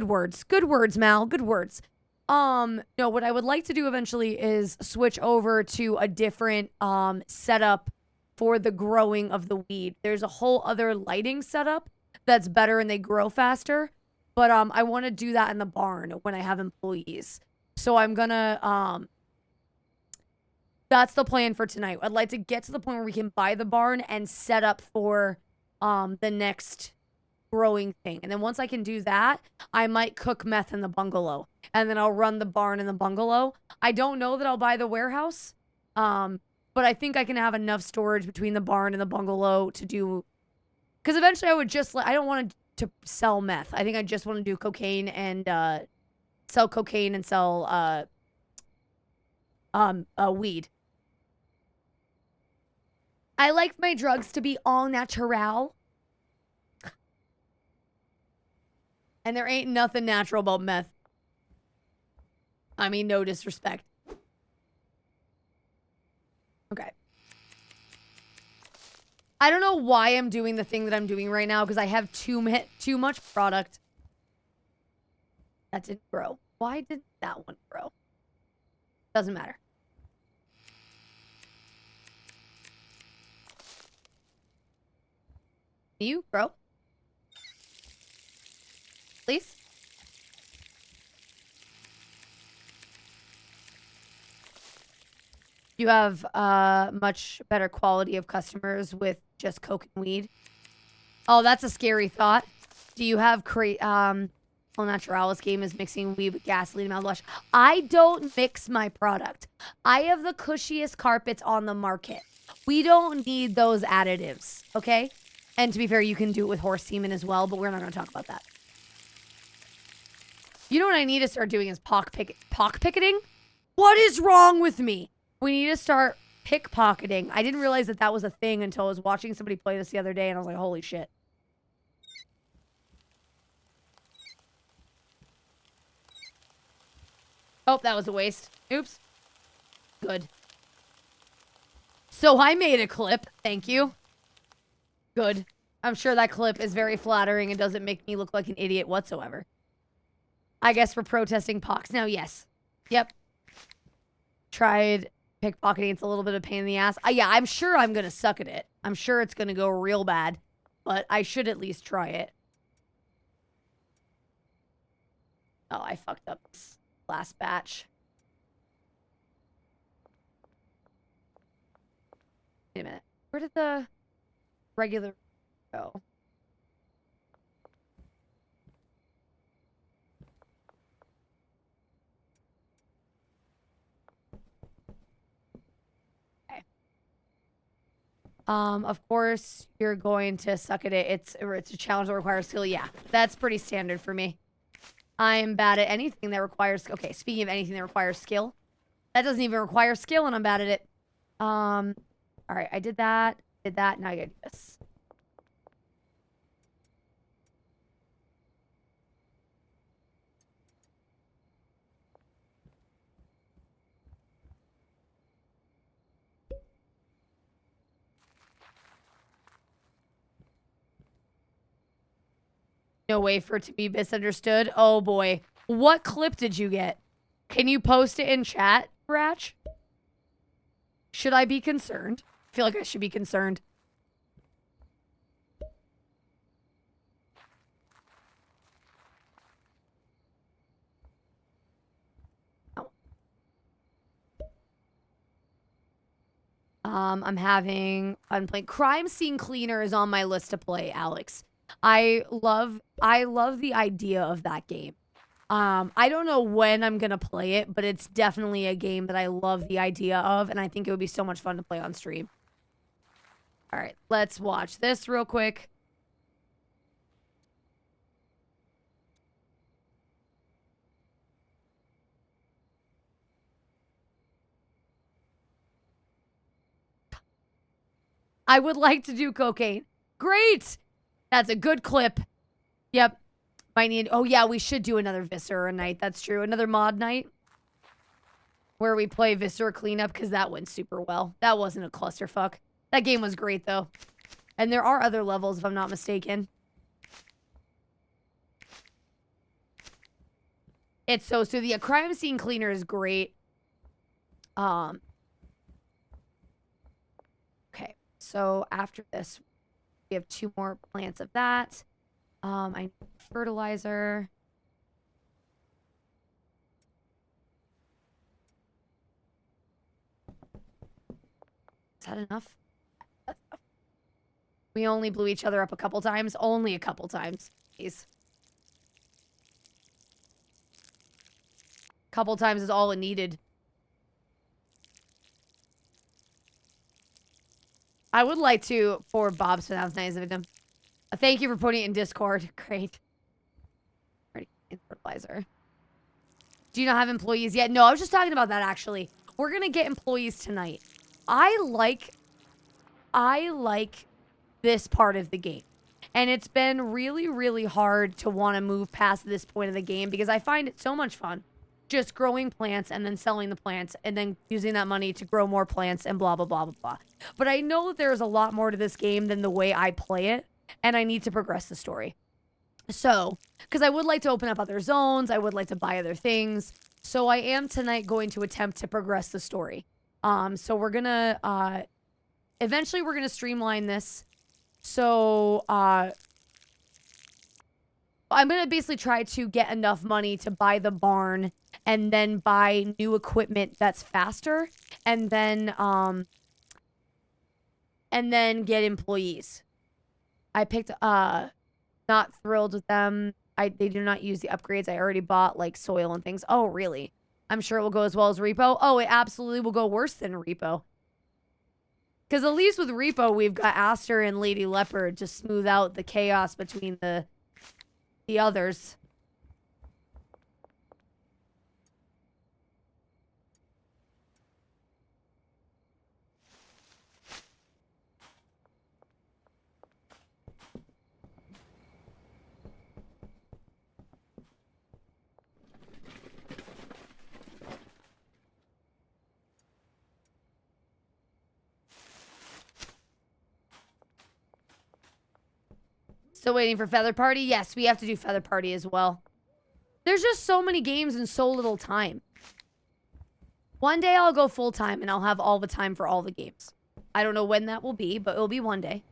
words. Good words, Mal. Good words. No, what I would like to do eventually is switch over to a different, setup for the growing of the weed. There's a whole other lighting setup that's better and they grow faster. But, I want to do that in the barn when I have employees. So I'm gonna, that's the plan for tonight. I'd like to get to the point where we can buy the barn and set up for, the next growing thing. And then once I can do that, I might cook meth in the bungalow. And then I'll run the barn in the bungalow. I don't know that I'll buy the warehouse. But I think I can have enough storage between the barn and the bungalow to do... Because eventually I would just... I don't want to sell meth. I think I just want to do cocaine and... sell cocaine and sell... weed. I like my drugs to be all natural. And there ain't nothing natural about meth. I mean, no disrespect. Okay. I don't know why I'm doing the thing that I'm doing right now, because I have too much product. That didn't grow. Why did that one grow? Doesn't matter. Can you grow? Please? You have much better quality of customers with just coke and weed. Oh, that's a scary thought. Do you have Well, Naturalis game is mixing weed with gasoline and mouthwash. I don't mix my product. I have the cushiest carpets on the market. We don't need those additives, okay? And to be fair, you can do it with horse semen as well, but we're not going to talk about that. You know what I need to start doing is pickpocketing? What is wrong with me? We need to start pickpocketing. I didn't realize that that was a thing until I was watching somebody play this the other day, and I was like, holy shit. Oh, that was a waste. Oops. Good. So I made a clip. Thank you. Good. I'm sure that clip is very flattering and doesn't make me look like an idiot whatsoever. I guess we're protesting pox now. Yes. Yep. Tried pickpocketing. It's a little bit of a pain in the ass. Yeah, I'm sure I'm going to suck at it. I'm sure it's going to go real bad. But I should at least try it. Oh, I fucked up this last batch. Wait a minute. Where did the regular go? Okay. Of course, you're going to suck at it. It's a challenge that requires skill. Yeah, that's pretty standard for me. I'm bad at anything that requires... Okay, speaking of anything that requires skill. That doesn't even require skill, and I'm bad at it. Alright, I did that. Now I gotta do this. No way for it to be misunderstood. Oh boy. What clip did you get? Can you post it in chat, Ratch? Should I be concerned? I feel like I should be concerned. Oh. I'm playing Crime Scene Cleaner is on my list to play, Alex. I love the idea of that game. I don't know when I'm gonna play it, but it's definitely a game that I love the idea of, and I think it would be so much fun to play on stream. All right, let's watch this real quick. I would like to do cocaine. Great! That's a good clip. Yep. Might need... Oh, yeah, we should do another Viscera night. That's true. Another mod night. Where we play Viscera Cleanup, because that went super well. That wasn't a clusterfuck. That game was great, though. And there are other levels, if I'm not mistaken. It's so the Crime Scene Cleaner is great. Okay. So, after this, we have 2 more plants of that. I need fertilizer. Is that enough? That's enough. We only blew each other up a couple times. Only a couple times. Please. Couple times is all it needed. I would like to for Bob's pronounced nice victim. Thank you for putting it in Discord. Great. Ready. Fertilizer. Do you not have employees yet? No, I was just talking about that actually. We're gonna get employees tonight. I like this part of the game. And it's been really, really hard to want to move past this point of the game because I find it so much fun. Just growing plants and then selling the plants and then using that money to grow more plants and blah, blah, blah, blah, blah. But I know there's a lot more to this game than the way I play it. And I need to progress the story. So, because I would like to open up other zones. I would like to buy other things. So I am tonight going to attempt to progress the story. So we're going to, eventually we're going to streamline this. So, I'm going to basically try to get enough money to buy the barn and then buy new equipment that's faster, and then get employees. I picked not thrilled with them. They do not use the upgrades. I already bought like soil and things. Oh, really? I'm sure it will go as well as Repo. Oh, it absolutely will go worse than Repo. Because at least with Repo, we've got Aster and Lady Leopard to smooth out the chaos between the others. Still waiting for Feather Party? Yes, we have to do Feather Party as well. There's just so many games and so little time. One day I'll go full time and I'll have all the time for all the games. I don't know when that will be, but it'll be one day.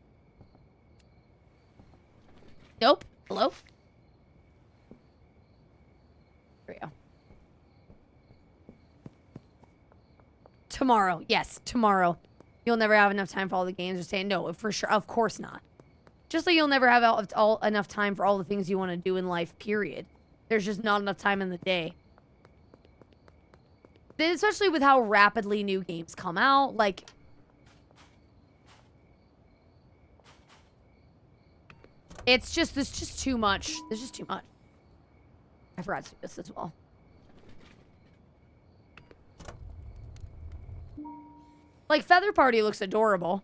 Nope. Hello? There we go. Tomorrow. Yes, tomorrow. You'll never have enough time for all the games. You're saying no, for sure. Of course not. Just like you'll never have enough time for all the things you want to do in life, period. There's just not enough time in the day. Especially with how rapidly new games come out. Like, there's just too much. There's just too much. I forgot to do this as well. Like, Feather Party looks adorable.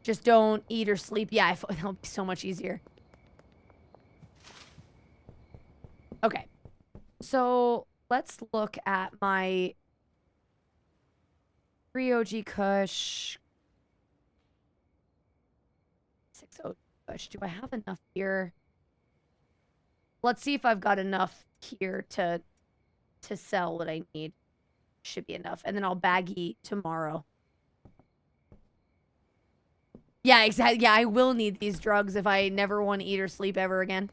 Just don't eat or sleep. Yeah, that'll be so much easier. Okay. So, let's look at my 3 OG Kush. 6 OG Kush. Do I have enough here? Let's see if I've got enough here to sell what I need. Should be enough. And then I'll baggy tomorrow. Yeah, exactly. Yeah, I will need these drugs if I never want to eat or sleep ever again.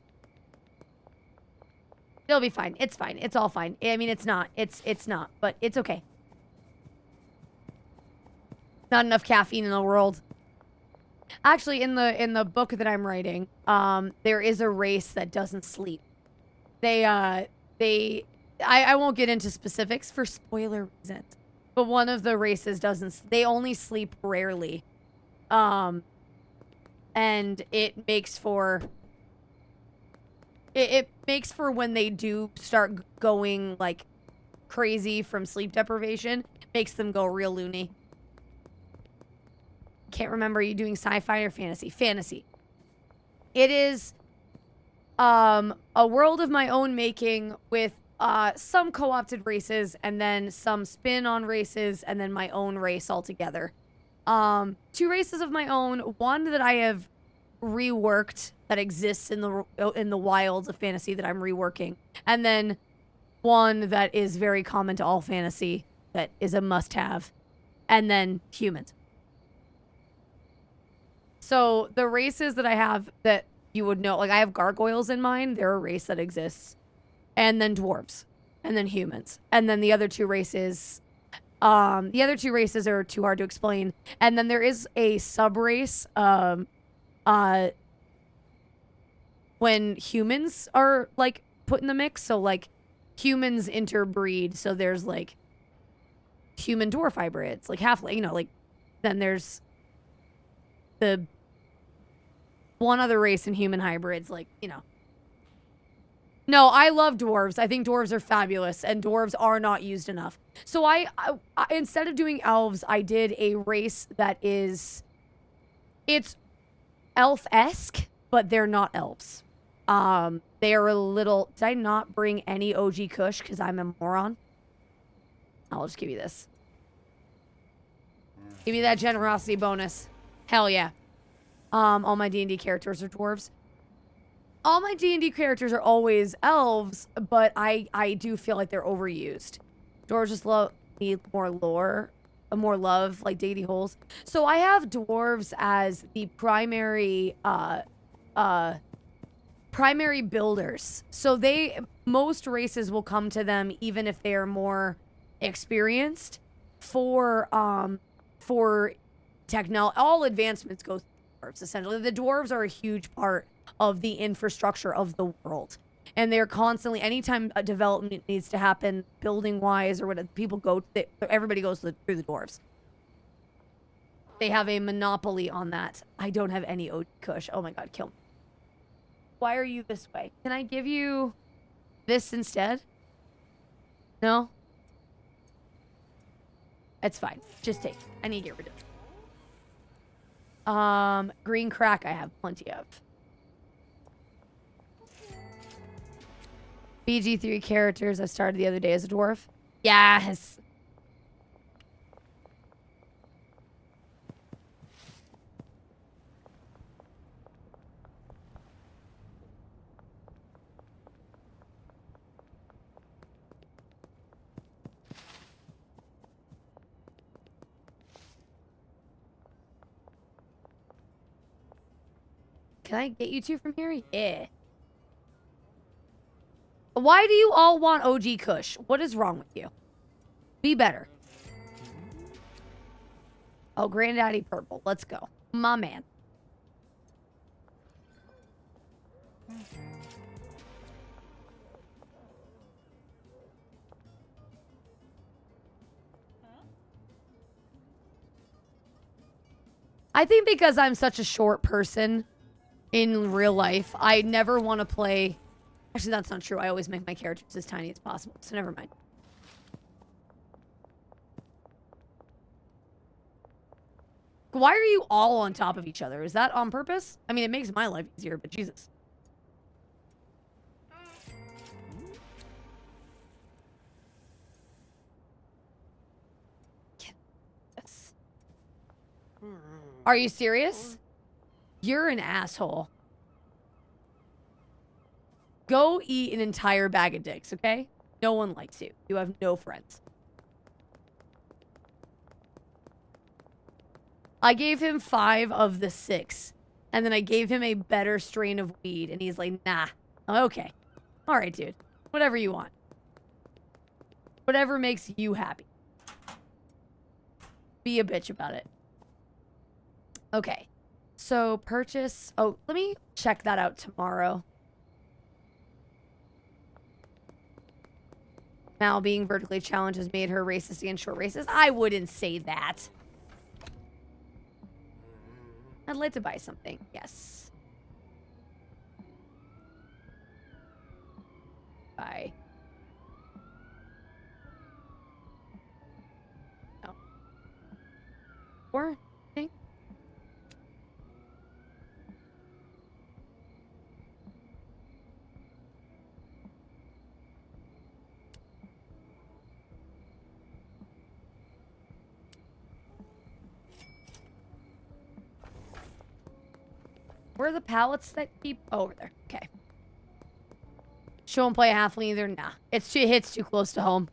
It'll be fine. It's fine. It's all fine. I mean, it's not. It's not, but it's okay. Not enough caffeine in the world. Actually, in the book that I'm writing, there is a race that doesn't sleep. I won't get into specifics for spoiler reasons, but one of the races they only sleep rarely. And it makes for it makes for when they do start going like crazy from sleep deprivation, makes them go real loony. Can't remember, are you doing sci-fi or fantasy? Fantasy. It is a world of my own making with some co-opted races and then some spin-on races and then my own race altogether. 2 races of my own, one that I have reworked that exists in the wilds of fantasy that I'm reworking, and then one that is very common to all fantasy that is a must-have, and then humans. So the races that I have that you would know, like I have gargoyles in mind, they're a race that exists, and then dwarves, and then humans, and then the other 2 races. The other 2 races are too hard to explain. And then there is a sub-race, when humans are, like, put in the mix. So, like, humans interbreed. So there's, like, human dwarf hybrids, like, halfling, you know, like, then there's the one other race in human hybrids, like, you know. No, I love dwarves. I think dwarves are fabulous, and dwarves are not used enough. So I instead of doing elves, I did a race that it's elf-esque, but they're not elves. They are a little... Did I not bring any OG Kush because I'm a moron? I'll just give you this. Give me that generosity bonus. Hell yeah. All my D&D characters are dwarves. All my D&D characters are always elves, but I do feel like they're overused. Dwarves just need more lore, more love, like diggity holes. So I have dwarves as the primary primary builders. So most races will come to them even if they are more experienced for technology. All advancements go through dwarves, essentially. The dwarves are a huge part of the infrastructure of the world. And they're constantly, anytime a development needs to happen, building-wise or whatever, everybody goes through the dwarves. They have a monopoly on that. I don't have any OG Kush. Oh my god, kill me. Why are you this way? Can I give you this instead? No? It's fine. Just take it. I need to get rid of it. Green crack I have plenty of. BG3 characters I started the other day as a dwarf. Yes! Can I get you two from here? Yeah. Why do you all want OG Kush? What is wrong with you? Be better. Oh, Granddaddy Purple. Let's go. My man. I think because I'm such a short person in real life, I never want to play... Actually, that's not true. I always make my characters as tiny as possible, so never mind. Why are you all on top of each other? Is that on purpose? I mean, it makes my life easier, but Jesus. Yes. Are you serious? You're an asshole. Go eat an entire bag of dicks, okay? No one likes you. You have no friends. I gave him 5 of the 6. And then I gave him a better strain of weed. And he's like, nah. Okay. All right, dude. Whatever you want. Whatever makes you happy. Be a bitch about it. Okay. So, purchase... Oh, let me check that out tomorrow. Mal being vertically challenged has made her racist against short races. I wouldn't say that. I'd like to buy something. Yes. Buy. No. Or thing. Where are the pallets that keep... Oh, over there. Okay. Show and play a halfling either? Nah. It hits too close to home.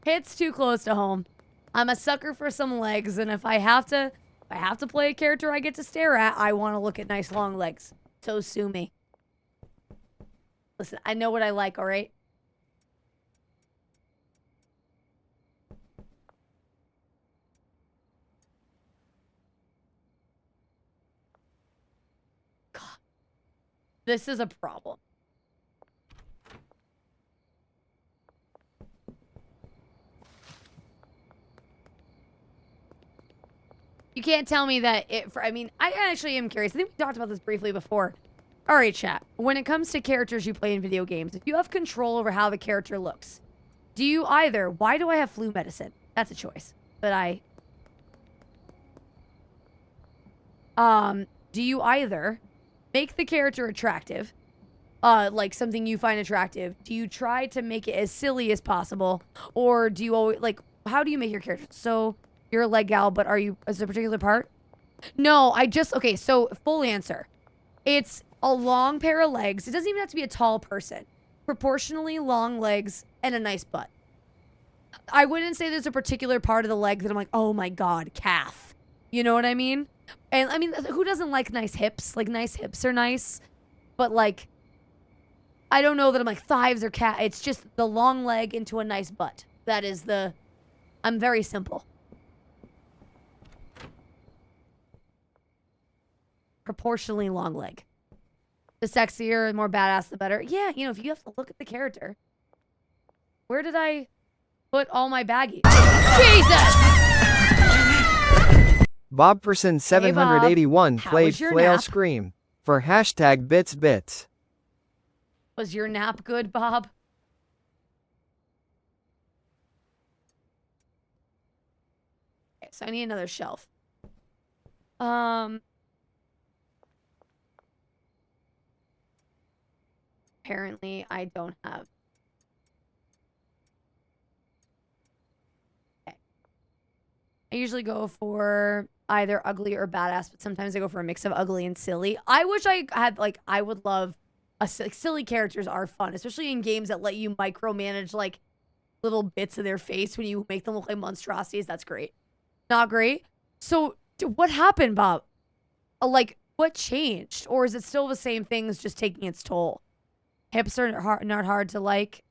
Hits too close to home. I'm a sucker for some legs, and if I have to play a character I get to stare at, I want to look at nice long legs. So sue me. Listen, I know what I like, alright? This is a problem. You can't tell me that I mean, I actually am curious. I think we talked about this briefly before. All right, chat. When it comes to characters you play in video games, if you have control over how the character looks, do you either... Why do I have flu medicine? That's a choice. But do you either... make the character attractive, like something you find attractive? Do you try to make it as silly as possible? Or do you always, like, how do you make your character? So, you're a leg gal, but is there a particular part? No, okay, so, full answer. It's a long pair of legs. It doesn't even have to be a tall person. Proportionally long legs and a nice butt. I wouldn't say there's a particular part of the leg that I'm like, oh my god, calf. You know what I mean? And I mean, who doesn't like nice hips? Like, nice hips are nice. but like, I don't know that I'm like thighs or cat. It's just the long leg into a nice butt. That is the, I'm very simple. Proportionally long leg. The sexier and more badass, the better. Yeah, you know, if you have to look at the character. Where did I put all my baggies? Jesus! Bobperson 781 How played was your Flail nap? Scream for hashtag bits. Was your nap good, Bob? Okay, so I need another shelf. Apparently I don't have. Okay. I usually go for either ugly or badass, but sometimes I go for a mix of ugly and silly. I wish I had, like, I would love like, silly characters are fun, especially in games that let you micromanage like little bits of their face when you make them look like monstrosities. That's great. Not great. So what happened, Bob? Like, what changed? Or is it still the same things just taking its toll? Hips are not hard to like.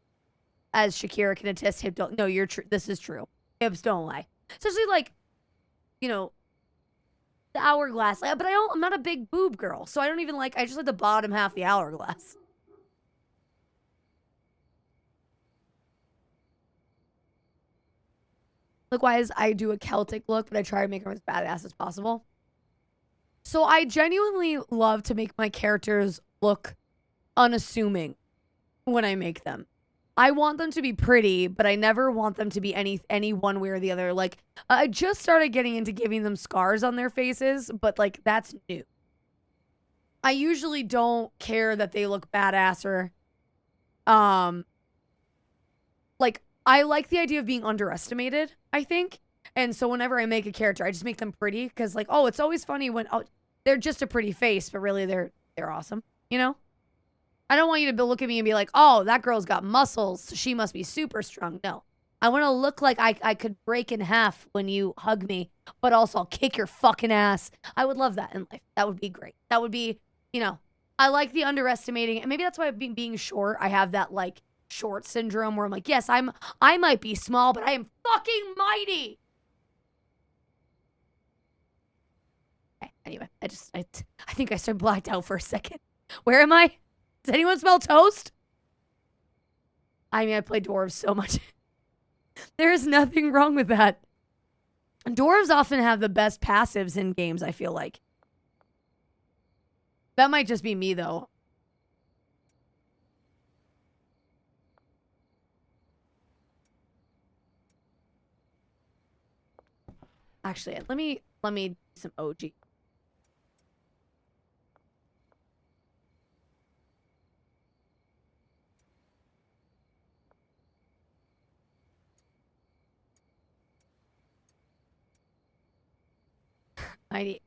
As Shakira can attest, hip don't. No, you're true. This is true. Hips don't lie. Especially like, you know, the hourglass. But I'm not a big boob girl, so I don't even like. I just like the bottom half of the hourglass. Look-wise, I do a Celtic look, but I try to make them as badass as possible. So I genuinely love to make my characters look unassuming when I make them. I want them to be pretty, but I never want them to be any one way or the other. Like, I just started getting into giving them scars on their faces, but like, that's new. I usually don't care that they look badass or, like, I like the idea of being underestimated, I think. And so whenever I make a character, I just make them pretty because, like, oh, it's always funny when they're just a pretty face, but really they're awesome, you know? I don't want you to look at me and be like, oh, that girl's got muscles, so she must be super strong. No. I want to look like I could break in half when you hug me, but also I'll kick your fucking ass. I would love that in life. That would be great. That would be, you know, I like the underestimating. And maybe that's why being short, I have that, like, short syndrome where I'm like, yes, I might be small, but I am fucking mighty. Okay, anyway, I think I started blacked out for a second. Where am I? Does anyone smell toast? I mean, I play dwarves so much. There is nothing wrong with that. Dwarves often have the best passives in games, I feel like. That might just be me, though. Actually, let me do some OG. I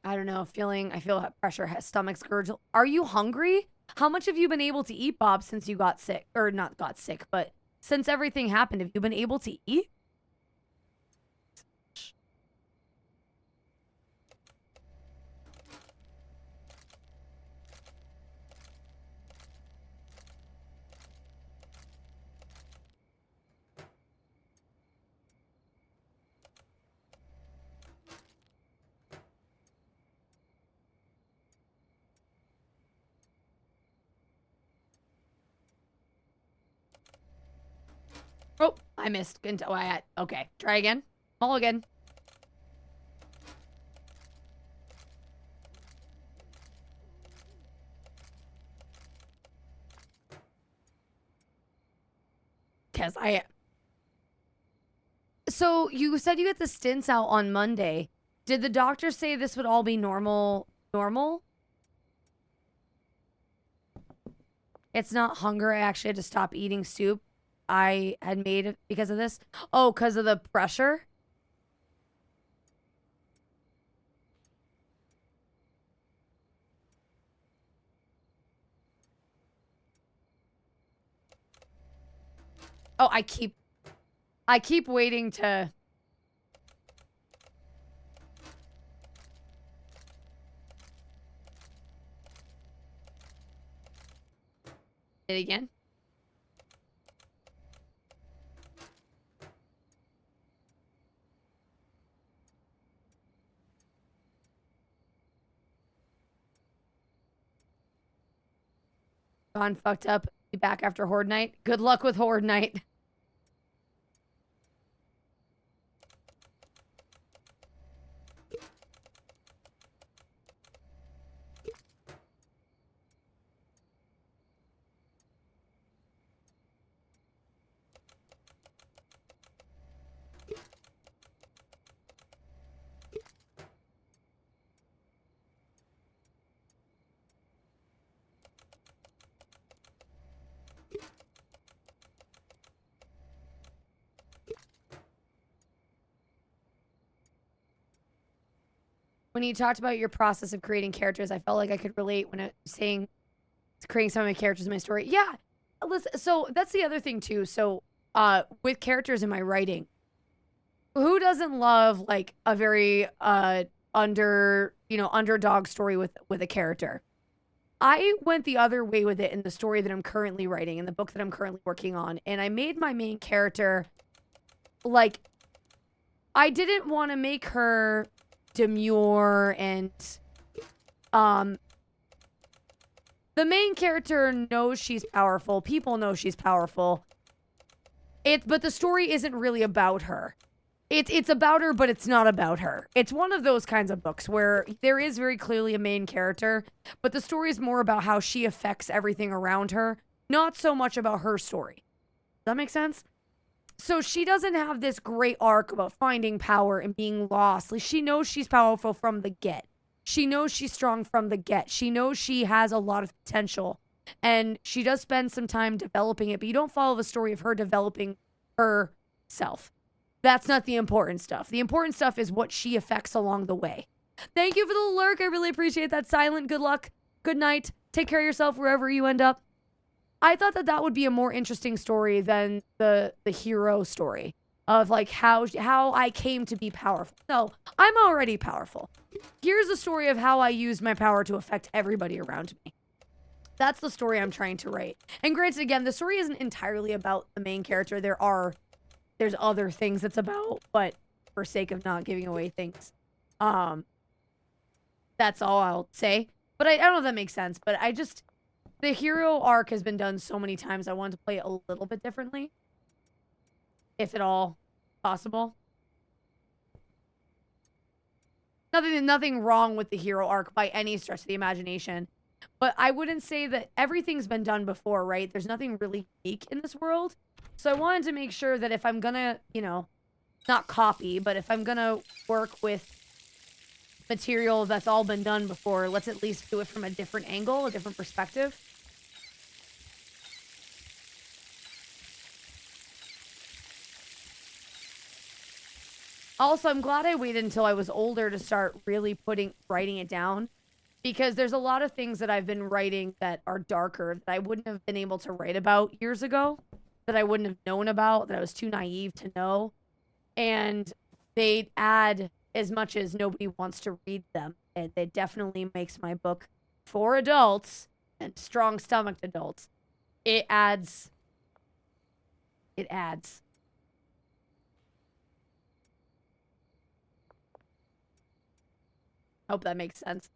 don't know, I feel that pressure, stomach's gurgle. Are you hungry? How much have you been able to eat, Bob, since you got sick? Or not got sick, but since everything happened, have you been able to eat? Oh, I missed. Okay, try again. Mulligan. Because So you said you get the stints out on Monday. Did the doctor say this would all be normal? It's not hunger. I actually had to stop eating soup I had made because of this. Oh, because of the pressure? Oh, I keep waiting to... it again. Gone fucked up. Be back after Horde Night. Good luck with Horde Night. When you talked about your process of creating characters, I felt like I could relate when I was saying creating some of my characters in my story. Yeah. Listen, so that's the other thing too. So with characters in my writing, who doesn't love like a very underdog story with a character? I went the other way with it in the story that I'm currently writing, in the book that I'm currently working on, and I made my main character like I didn't want to make her demure and the main character knows she's powerful. People know she's powerful. But the story isn't really about her. It's about her, but it's not about her. It's one of those kinds of books where there is very clearly a main character, but the story is more about how she affects everything around her, not so much about her story. Does that make sense? So she doesn't have this great arc about finding power and being lost. Like, she knows she's powerful from the get. She knows she's strong from the get. She knows she has a lot of potential. And she does spend some time developing it, but you don't follow the story of her developing herself. That's not the important stuff. The important stuff is what she affects along the way. Thank you for the lurk. I really appreciate that. Silent, good luck. Good night. Take care of yourself wherever you end up. I thought that that would be a more interesting story than the hero story of like how I came to be powerful. No, I'm already powerful. Here's a story of how I used my power to affect everybody around me. That's the story I'm trying to write. And granted, again, the story isn't entirely about the main character. There's other things it's about, but for sake of not giving away things, that's all I'll say. But I don't know if that makes sense, but the hero arc has been done so many times, I wanted to play it a little bit differently. If at all possible. Nothing wrong with the hero arc by any stretch of the imagination. But I wouldn't say that everything's been done before, right? There's nothing really unique in this world. So I wanted to make sure that if I'm gonna, not copy, but if I'm gonna work with material that's all been done before, let's at least do it from a different angle, a different perspective. Also, I'm glad I waited until I was older to start really writing it down, because there's a lot of things that I've been writing that are darker that I wouldn't have been able to write about years ago, that I wouldn't have known about, that I was too naive to know. And they add as much as nobody wants to read them. And it definitely makes my book for adults and strong-stomached adults. It adds. Hope that makes sense.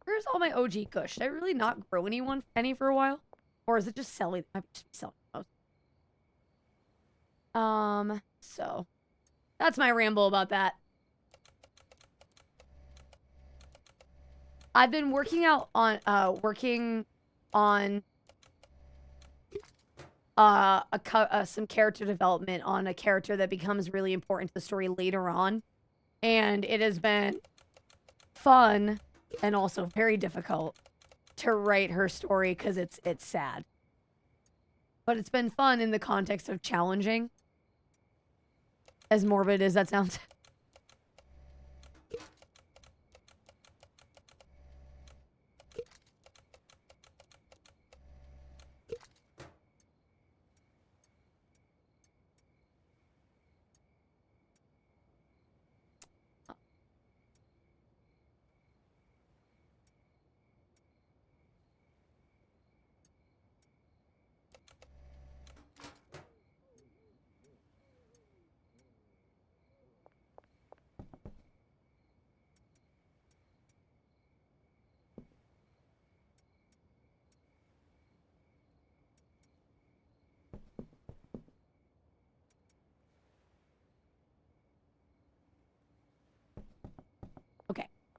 Where's all my OG kush? Did I really not grow any for a while? Or is it just selling? I might just be selling most. So that's my ramble about that. I've been working on some character development on a character that becomes really important to the story later on. And it has been fun and also very difficult to write her story because it's sad. But it's been fun in the context of challenging. As morbid as that sounds.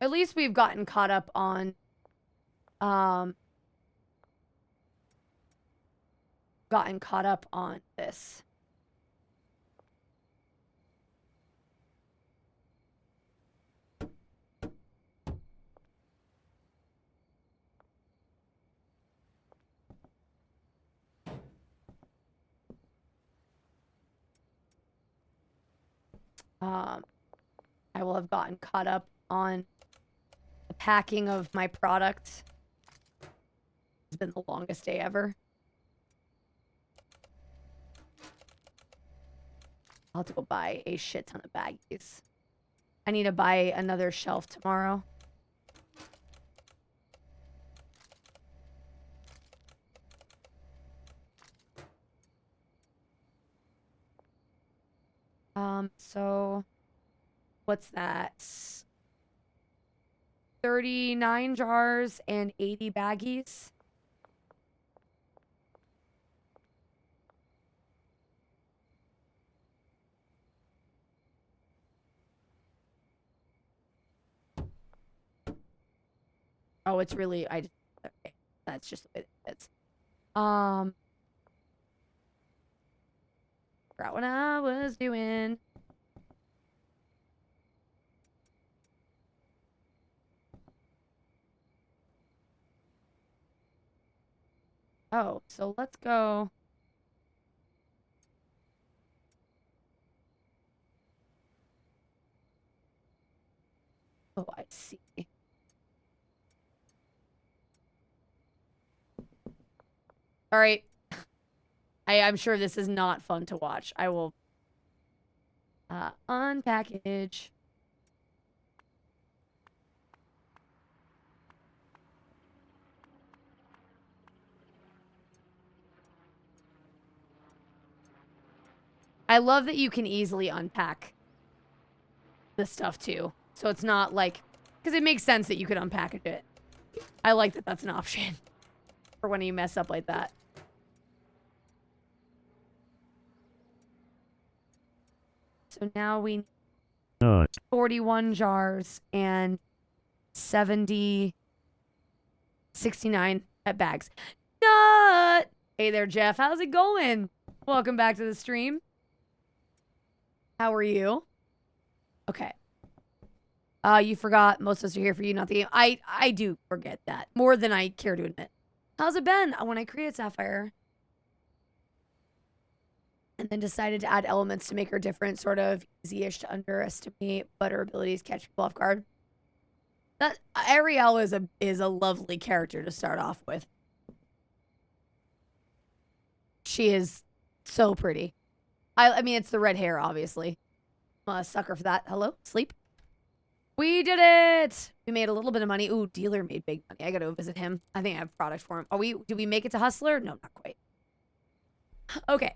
At least we've gotten caught up on this. I will have gotten caught up on the packing of my product. It's been the longest day ever. I'll have to go buy a shit ton of baggies. I need to buy another shelf tomorrow. So what's that? 39 jars and 80 baggies. Oh, it's really, okay. That's just the way it is. Forgot what I was doing. Oh, so let's go. Oh, I see. All right. I'm sure this is not fun to watch. I will unpackage. I love that you can easily unpack this stuff too. So it's not like, because it makes sense that you could unpackage it. I like that that's an option for when you mess up like that. So now we need 41 jars and 69 bags. Nut! Hey there, Jeff. How's it going? Welcome back to the stream. How are you? Okay. You forgot most of us are here for you, not the game. I do forget that. More than I care to admit. How's it been? When I created Sapphire and then decided to add elements to make her different, sort of easy-ish to underestimate, but her abilities catch people off guard. That Ariel is a lovely character to start off with. She is so pretty. I mean, it's the red hair, obviously. I'm a sucker for that. Hello? Sleep? We did it! We made a little bit of money. Ooh, dealer made big money. I gotta go visit him. I think I have product for him. Did we make it to Hustler? No, not quite. Okay.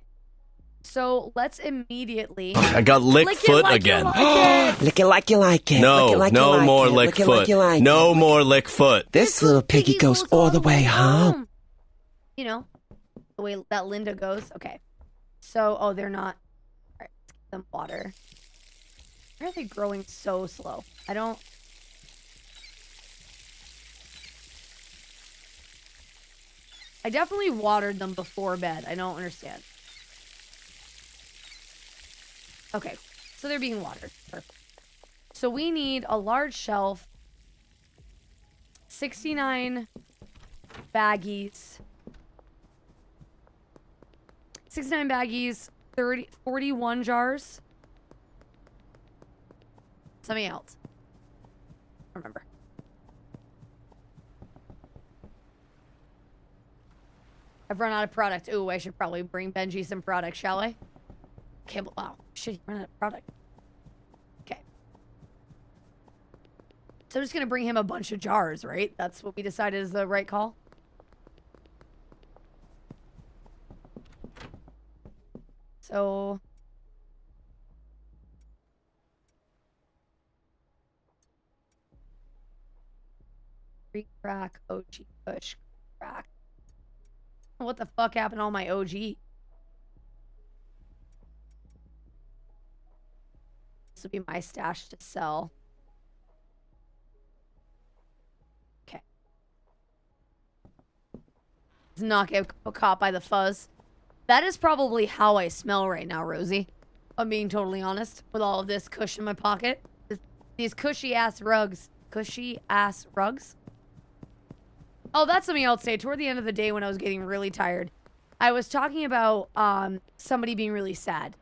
So let's immediately... I got lick foot again. Lick it like you like it. No, lick it like no you like more it. lick Lick it foot. like you like No it. more lick foot. This little piggy goes all the way home. You know, the way that Linda goes. Okay. So, oh, they're not... All right, let's give them water. Why are they growing so slow? I don't... I definitely watered them before bed. I don't understand. Okay, so they're being watered. Perfect. So we need a large shelf, 69 baggies, 41 jars. Something else. I don't remember. I've run out of product. Ooh, I should probably bring Benji some product, shall I? Campbell. Wow. Shit, he ran out of product. Okay. So I'm just gonna bring him a bunch of jars, right? That's what we decided is the right call. So... Free crack, OG push, crack. What the fuck happened to all my OG? This would be my stash to sell. not get caught by the fuzz. That is probably how I smell right now, Rosie. I'm being totally honest with all of this cush in my pocket. These cushy-ass rugs. Cushy-ass rugs? Oh, that's something else to say. Toward the end of the day when I was getting really tired, I was talking about somebody being really sad.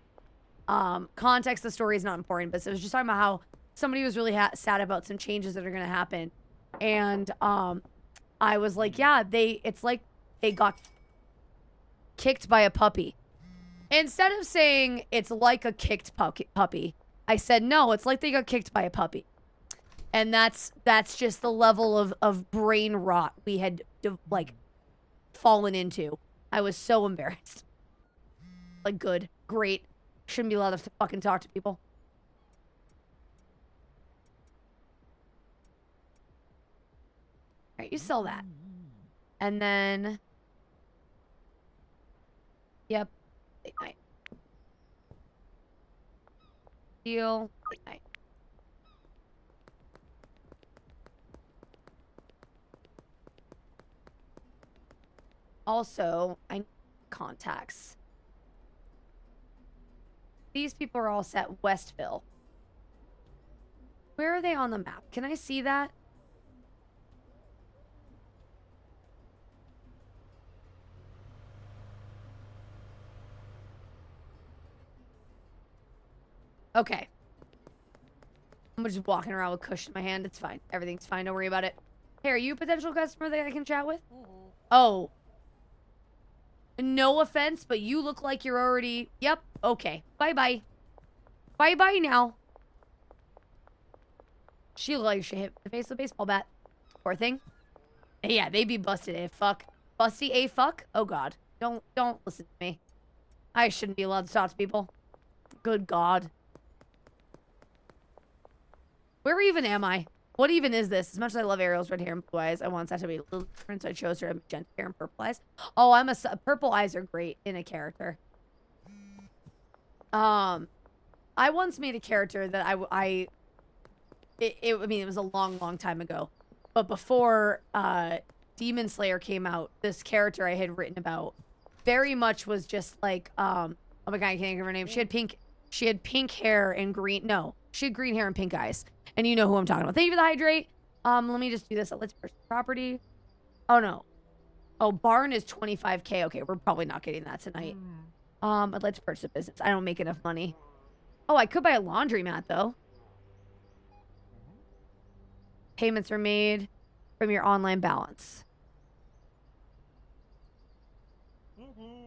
Context of the story is not important, but I was just talking about how somebody was really sad about some changes that are going to happen. And I was like, yeah, it's like they got kicked by a puppy. Instead of saying it's like a kicked puppy, I said, no, it's like they got kicked by a puppy. And that's just the level of brain rot we had, like, fallen into. I was so embarrassed. Like, good. Great. Shouldn't be allowed to fucking talk to people. Alright, you sell that. And then... Yep. Late night. Deal. Late night. Also, I need contacts. These people are all set Westville. Where are they on the map? Can I see that? Okay. I'm just walking around with cushion in my hand. It's fine. Everything's fine. Don't worry about it. Hey, are you a potential customer that I can chat with? Oh. No offense, but you look like you're already... Yep. Okay. Bye-bye. Bye-bye now. She looked like she hit the face with a baseball bat. Poor thing. Yeah, they be busted a fuck. Busty a fuck? Oh, God. Don't listen to me. I shouldn't be allowed to talk to people. Good God. Where even am I? What even is this? As much as I love Ariel's red hair and blue eyes, I want that to be a little different, so I chose her to have magenta hair and purple eyes. Oh, purple eyes are great in a character. I once made a character that I mean, it was a long time ago. But before Demon Slayer came out, this character I had written about very much was just like, oh my God, I can't think of her name. She had pink hair and green, no, she had green hair and pink eyes. And you know who I'm talking about. Thank you for the hydrate. Let me just do this. Let's purchase property. Oh, no. Oh, barn is 25K. Okay, we're probably not getting that tonight. I'd like to purchase a business. I don't make enough money. Oh, I could buy a laundromat, though. Payments are made from your online balance.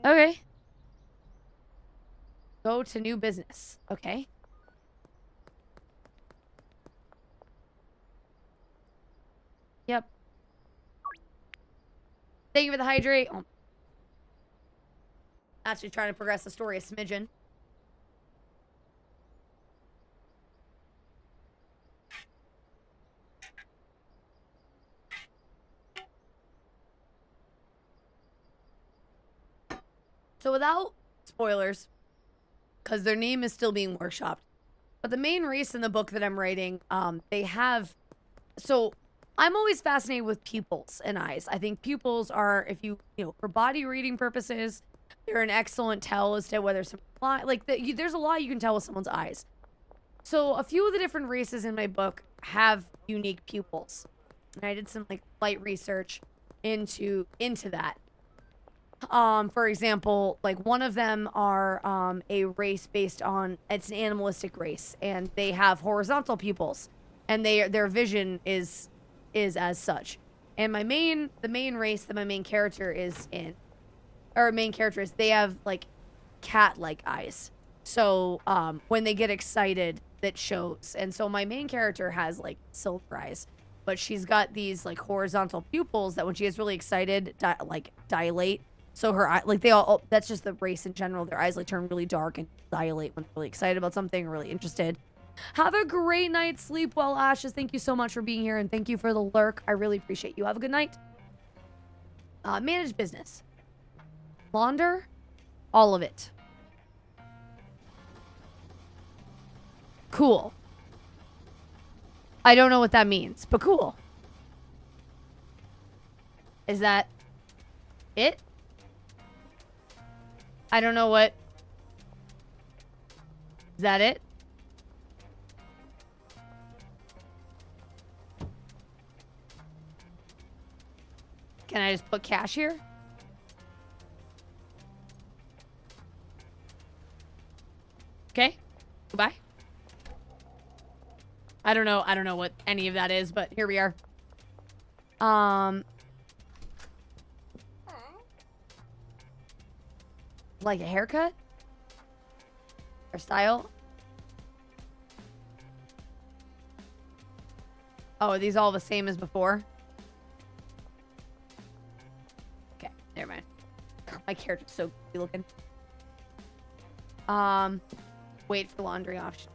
Okay. Go to new business. Okay. Yep. Thank you for the hydrate. Oh. Actually trying to progress the story a smidgen. So without spoilers, because their name is still being workshopped, but the main race in the book that I'm writing, they have... So... I'm always fascinated with pupils and eyes. I think pupils are, if you know, for body reading purposes, they're an excellent tell as to whether some, like, there's a lot you can tell with someone's eyes. So a few of the different races in my book have unique pupils. And I did some, like, light research into that. For example, like, one of them are a race based on, it's an animalistic race, and they have horizontal pupils, and their vision is as such. And the main race that my main character is in, or main character is, they have like cat-like eyes. So when they get excited, that shows. And so my main character has like silver eyes, but she's got these like horizontal pupils that when she gets really excited, dilate. So her eye, like, they all, that's just the race in general. Their eyes like turn really dark and dilate when they're really excited about something, really interested. Have a great night. Sleep well, Ashes. Thank you so much for being here, and thank you for the lurk. I really appreciate you. Have a good night. Manage business. Launder. All of it. Cool. I don't know what that means, but cool. Is that it? I don't know what. Is that it? Can I just put cash here? Okay. Goodbye. I don't know what any of that is, but here we are. Like a haircut? Or style? Oh, are these all the same as before? Okay, never mind. My character's so goofy looking. Wait for laundry option.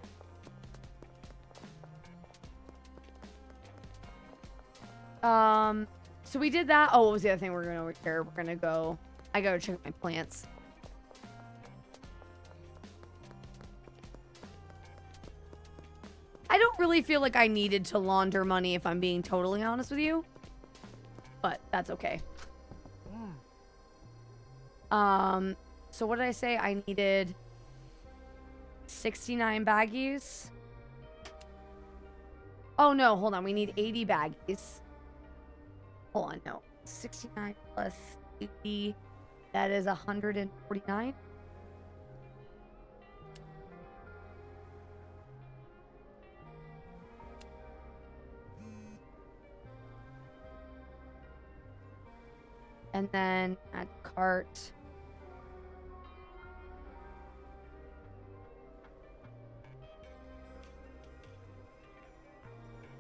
So we did that. Oh, what was the other thing we're gonna over here? We're gonna go. I gotta check my plants. I don't really feel like I needed to launder money, if I'm being totally honest with you. But that's okay. So what did I say? I needed 69 baggies. Oh no, hold on. We need 80 baggies. Hold on, no. 69 plus 80. That is 149. And then add cart.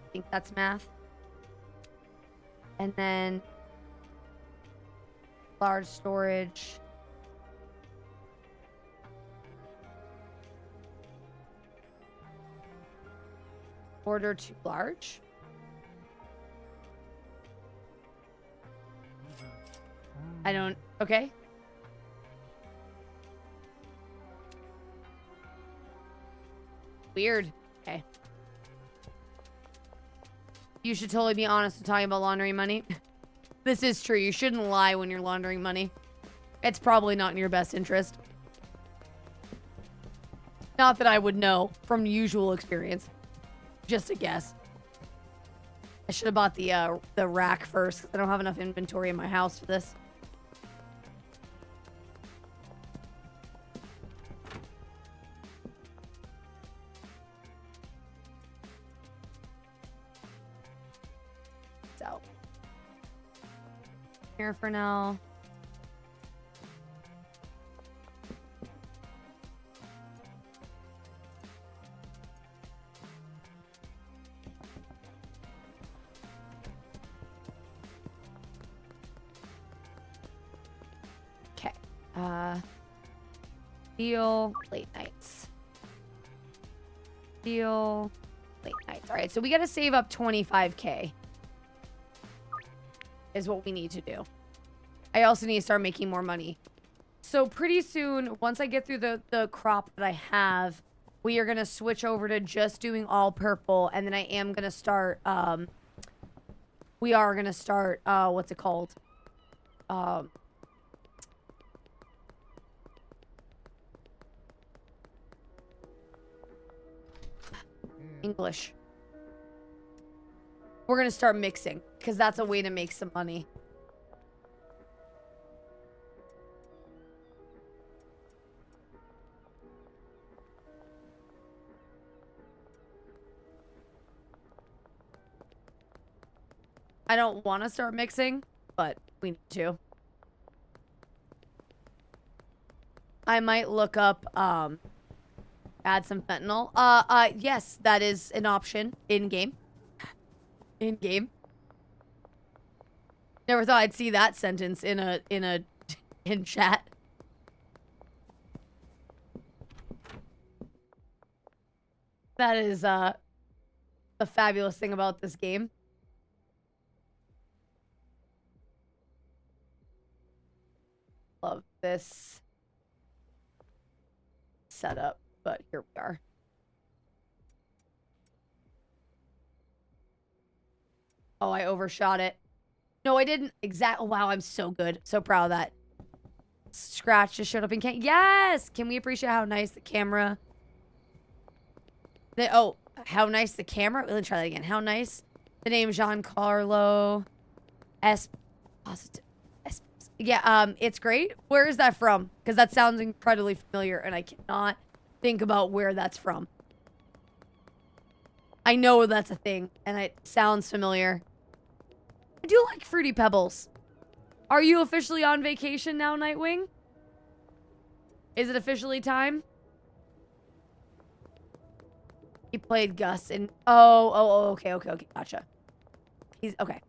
I think that's math. And then large storage. Order too large. I don't. Okay. Weird. Okay. You should totally be honest with talking about laundering money. This is true. You shouldn't lie when you're laundering money. It's probably not in your best interest. Not that I would know from usual experience. Just a guess. I should have bought the rack first, 'cause I don't have enough inventory in my house for this. So here for now. Okay. Deal late nights. Deal late nights. All right, so we got to save up 25K. Is what we need to do. I also need to start making more money. So pretty soon, once I get through the crop that I have, we are going to switch over to just doing all purple. And then I am going to start, we are going to start, what's it called? English. We're going to start mixing, because that's a way to make some money. I don't want to start mixing, but we need to. I might look up, add some fentanyl. Yes, that is an option in-game. In-game. Never thought I'd see that sentence in chat. That is, a fabulous thing about this game. Love this setup, but here we are. Oh, I overshot it. No, I didn't. Exactly. Wow, I'm so good. So proud of that. Scratch just showed up in can. Yes! Can we appreciate how nice the camera... Oh, how nice the camera... Let me try that again. How nice the name Giancarlo S... Yeah, it's great. Where is that from? Because that sounds incredibly familiar, and I cannot think about where that's from. I know that's a thing, and it sounds familiar. I do like Fruity Pebbles. Are you officially on vacation now, Nightwing? Is it officially time? He played Gus and... Oh, okay, gotcha. He's... Okay.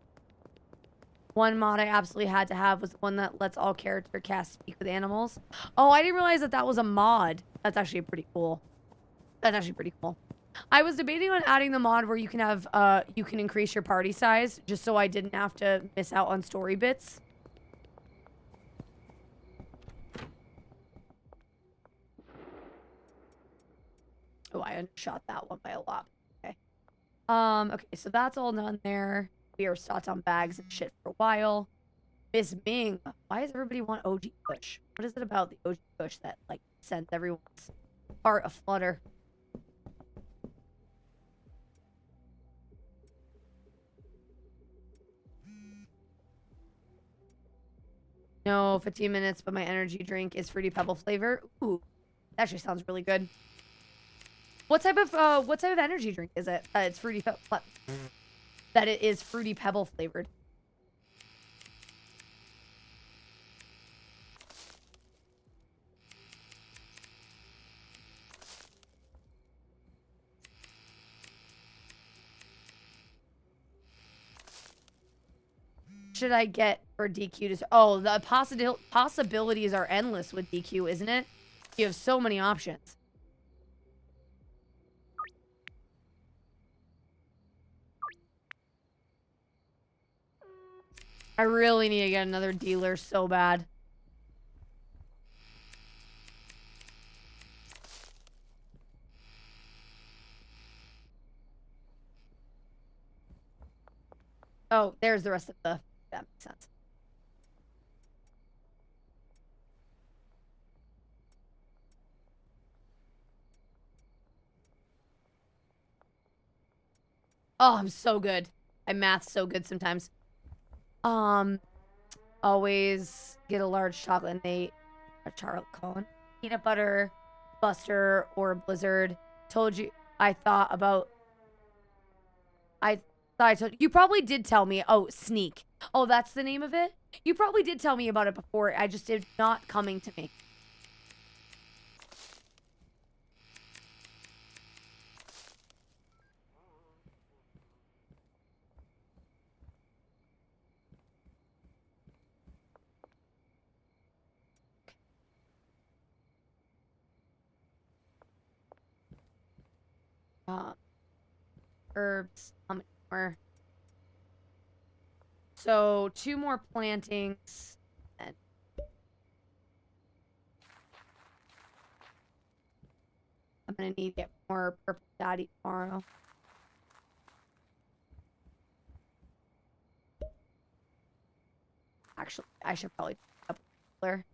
One mod I absolutely had to have was the one that lets all character casts speak with animals. Oh, I didn't realize that that was a mod. That's actually pretty cool. That's actually pretty cool. I was debating on adding the mod where you can have, you can increase your party size, just so I didn't have to miss out on story bits. Oh, I undershot that one by a lot. Okay. Okay, so that's all done there. We are stocked on bags and shit for a while. Miss Ming, why does everybody want OG Kush? What is it about the OG Kush that, like, sends everyone's heart aflutter? No, 15 minutes, but my energy drink is Fruity Pebble flavor. Ooh, that actually sounds really good. What type of energy drink is it? It's Fruity Pebble. That it is Fruity Pebble flavored. Should I get for DQ to... Oh, the possibilities are endless with DQ, isn't it? You have so many options. I really need to get another dealer so bad. Oh, there's the rest of the... That makes sense. Oh, I'm so good. I math so good sometimes. Always get a large chocolate and a Charlotte cone. Peanut butter, Buster, or Blizzard. Told you I thought about... I thought I told you probably did tell me. Oh, Sneak. Oh, that's the name of it? You probably did tell me about it before. I just did not coming to me. Herbs. How many more? So 2 more plantings. And I'm gonna need to get more purple daddy tomorrow. Actually, I should probably pick up a cooler.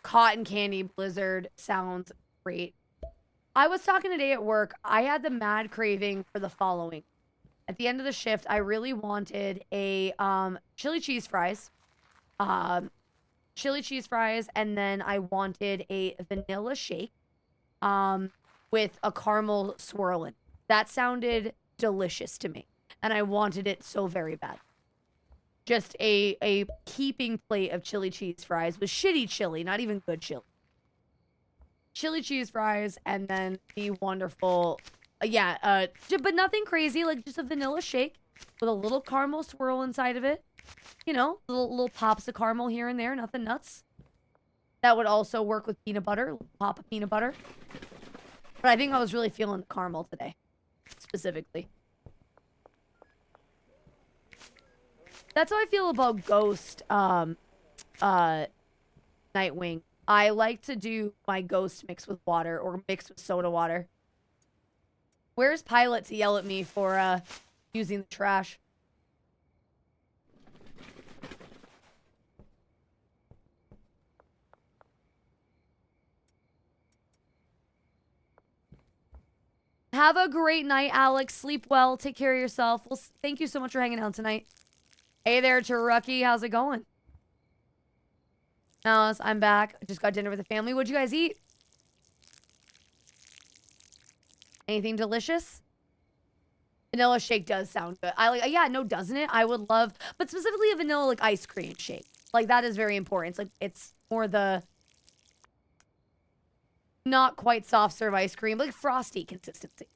Cotton candy blizzard sounds great. I was talking today at work. I had the mad craving for the following. At the end of the shift, I really wanted a chili cheese fries. Chili cheese fries, and then I wanted a vanilla shake with a caramel swirl in. That sounded delicious to me, and I wanted it so very bad. Just a heaping plate of chili cheese fries with shitty chili, not even good chili. Chili cheese fries, and then the wonderful, but nothing crazy, like just a vanilla shake with a little caramel swirl inside of it. You know, little pops of caramel here and there, nothing nuts. That would also work with peanut butter, pop of peanut butter. But I think I was really feeling the caramel today, specifically. That's how I feel about Ghost, Nightwing. I like to do my ghost mix with water or mix with soda water. Where's Pilot to yell at me for using the trash? Have a great night, Alex. Sleep well. Take care of yourself. Well, thank you so much for hanging out tonight. Hey there, Cherokee. How's it going? No, I'm back. I just got dinner with the family. What'd you guys eat? Anything delicious? Vanilla shake does sound good. I like, yeah, no, doesn't it? I would love, but specifically a vanilla like ice cream shake. Like that is very important. It's like, it's more the not quite soft serve ice cream, like frosty consistency.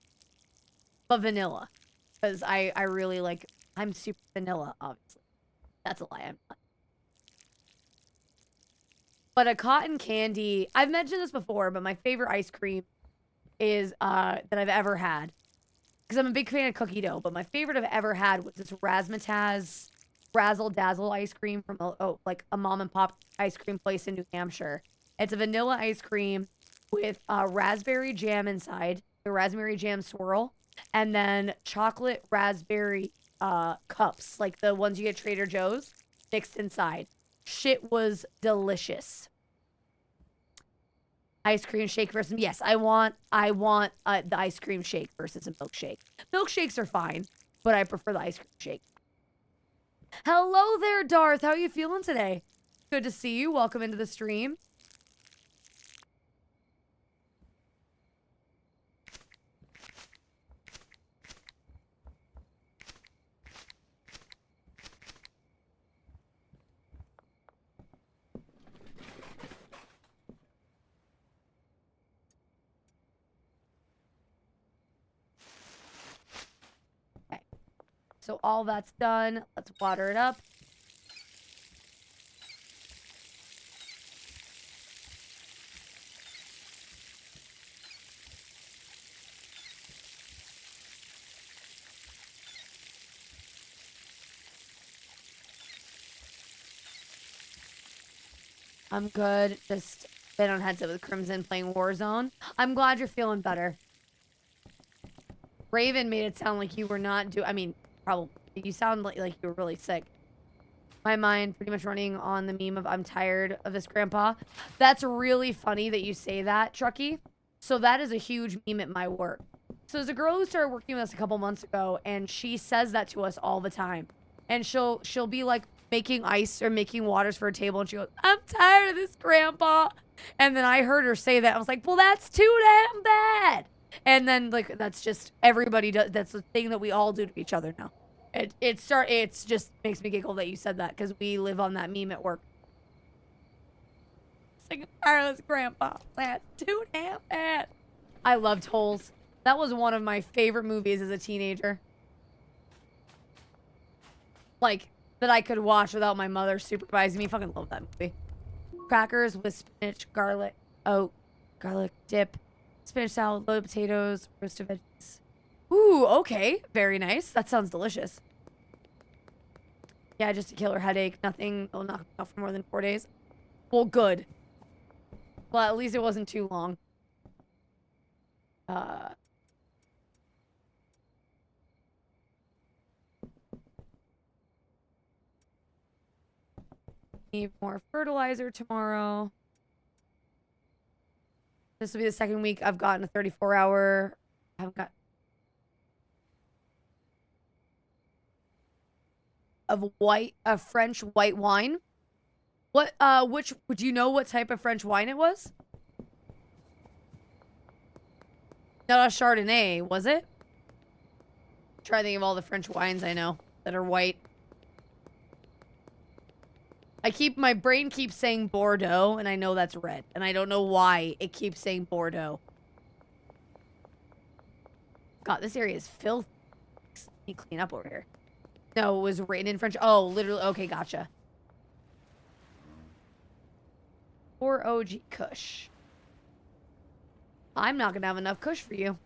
But vanilla. Because I really like, I'm super vanilla, obviously. That's a lie, I'm not. But a cotton candy, I've mentioned this before, but my favorite ice cream is, that I've ever had. Because I'm a big fan of cookie dough, but my favorite I've ever had was this Razzmatazz Razzle Dazzle ice cream from, like a mom and pop ice cream place in New Hampshire. It's a vanilla ice cream with raspberry jam inside, the raspberry jam swirl, and then chocolate raspberry cups, like the ones you get at Trader Joe's, mixed inside. Shit was delicious. Ice cream shake versus, yes, I want the ice cream shake versus a milkshake. Milkshakes are fine, but I prefer the ice cream shake. Hello there, Darth. How are you feeling today? Good to see you. Welcome into the stream. So all that's done. Let's water it up. I'm good. Just been on headset with Crimson playing Warzone. I'm glad you're feeling better. Raven made it sound like you were not I mean, probably. You sound like you were really sick. My mind pretty much running on the meme of I'm tired of this grandpa. That's really funny that you say that, Truckee. So that is a huge meme at my work. So there's a girl who started working with us a couple months ago, and she says that to us all the time. And she'll be like making ice or making waters for a table, and she goes, I'm tired of this grandpa. And then I heard her say that. I was like, well, that's too damn bad. And then like that's just everybody does. That's the thing that we all do to each other now. It's just makes me giggle that you said that because we live on that meme at work. It's like tireless grandpa. That's too damn bad. I loved Holes. That was one of my favorite movies as a teenager. Like that I could watch without my mother supervising me. Fucking love that movie. Crackers with spinach, garlic, garlic dip, spinach salad, loaded potatoes, roasted veggies. Ooh, okay. Very nice. That sounds delicious. Yeah, just a killer headache. Nothing will knock me out for more than 4 days. Well, good. Well, at least it wasn't too long. Need more fertilizer tomorrow. This will be the second week I've gotten a 34-hour. I haven't got of French white wine. What which would you know what type of French wine it was? Not a Chardonnay, was it? Try to think of all the French wines I know that are white. My brain keeps saying Bordeaux, and I know that's red. And I don't know why it keeps saying Bordeaux. God, this area is filthy. Let me clean up over here. No, it was written in French. Oh, literally. Okay, gotcha. Or OG Kush. I'm not going to have enough Kush for you.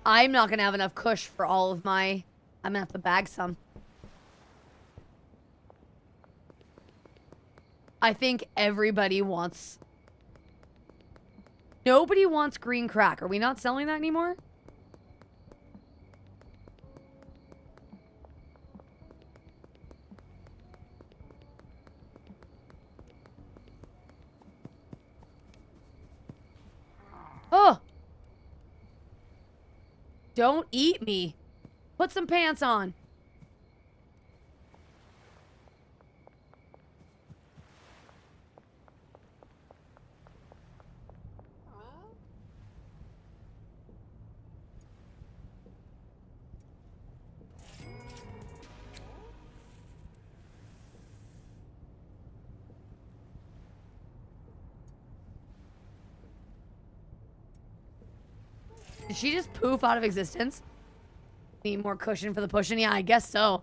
I'm not going to have enough Kush for all of my I'm gonna have to bag some. I think everybody wants... Nobody wants green crack. Are we not selling that anymore? Oh! Don't eat me. Put some pants on. Did she just poof out of existence? Need more cushion for the pushing? Yeah, I guess so.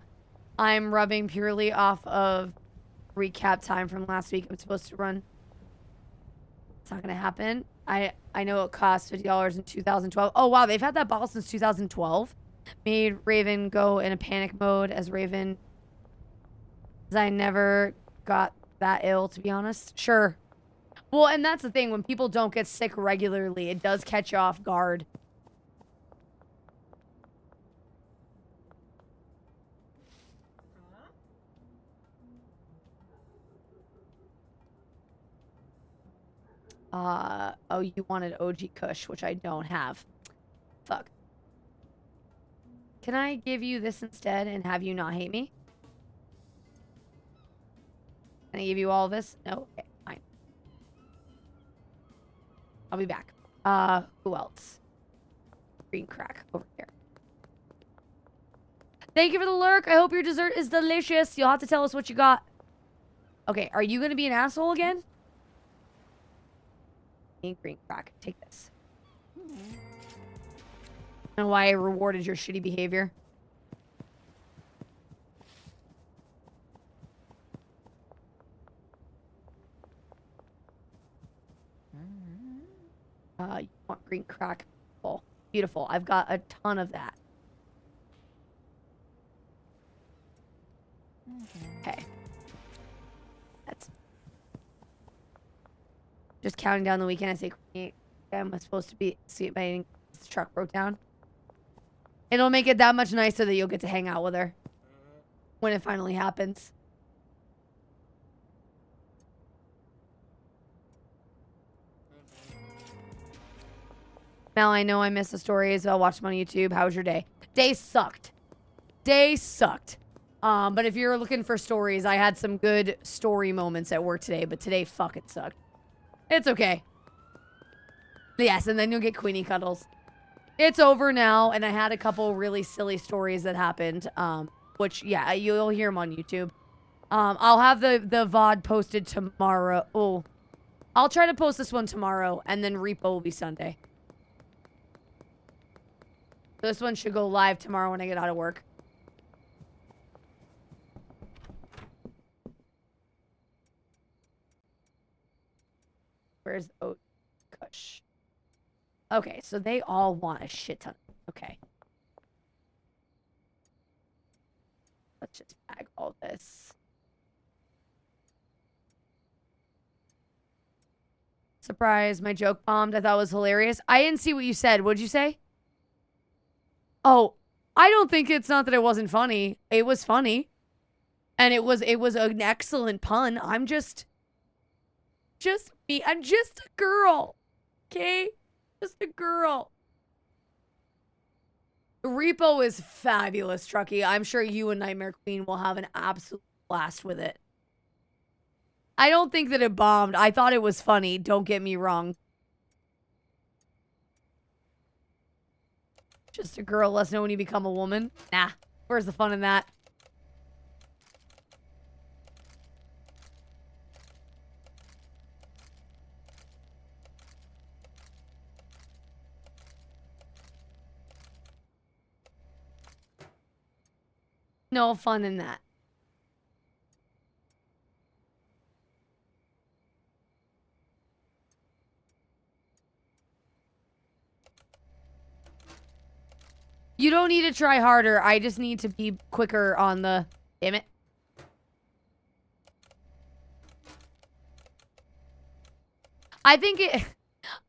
I'm rubbing purely off of recap time from last week. I'm supposed to run. It's not gonna happen. I know it cost $50 in 2012. Oh wow, they've had that bottle since 2012. Made Raven go in a panic mode as Raven. Cause I never got that ill, to be honest. Sure. Well, and that's the thing. When people don't get sick regularly, it does catch you off guard. Oh, you wanted OG Kush, which I don't have. Fuck. Can I give you this instead and have you not hate me? Can I give you all this? No? Okay, fine. I'll be back. Who else? Green crack over here. Thank you for the lurk. I hope your dessert is delicious. You'll have to tell us what you got. Okay, are you gonna be an asshole again? Green crack. Take this. I don't know why I rewarded your shitty behavior. You want green crack? Oh, beautiful. I've got a ton of that. Okay. That's just counting down the weekend. I say, I'm supposed to be see my truck broke down. It'll make it that much nicer that you'll get to hang out with her when it finally happens. Mel, I know I missed the stories. I'll watch them on YouTube. How was your day? Day sucked. Day sucked. But if you're looking for stories, I had some good story moments at work today, but today fucking sucked. It's okay. Yes, and then you'll get Queenie cuddles. It's over now, and I had a couple really silly stories that happened, which, yeah, you'll hear them on YouTube. I'll have the VOD posted tomorrow. Oh, I'll try to post this one tomorrow, and then repo will be Sunday. This one should go live tomorrow when I get out of work. Where's the oat kush? Okay, so they all want a shit ton. Okay. Let's just bag all this. Surprise, my joke bombed. I thought it was hilarious. I didn't see what you said. What'd you say? Oh, I don't think it's not that it wasn't funny. It was funny. And it was an excellent pun. I'm just me. I'm just a girl. Okay? Just a girl. Repo is fabulous, Truckee. I'm sure you and Nightmare Queen will have an absolute blast with it. I don't think that it bombed. I thought it was funny. Don't get me wrong. Just a girl. Let's know when you become a woman. Nah. Where's the fun in that? No fun in that. You don't need to try harder. I just need to be quicker on the... Damn it. I think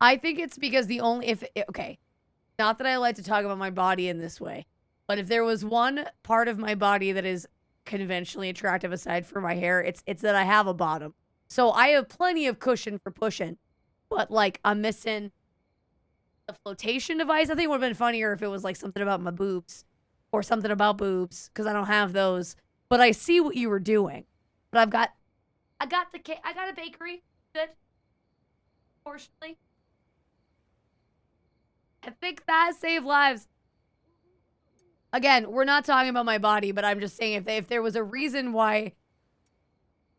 it's because the only... Okay. Not that I like to talk about my body in this way. But if there was one part of my body that is conventionally attractive aside from my hair, it's that I have a bottom. So I have plenty of cushion for pushing. But, like, I'm missing the flotation device. I think it would have been funnier if it was, like, something about my boobs. Or something about boobs. Because I don't have those. But I see what you were doing. But I got a bakery. Good. Fortunately. I think that saved lives. Again, we're not talking about my body, but I'm just saying if there was a reason why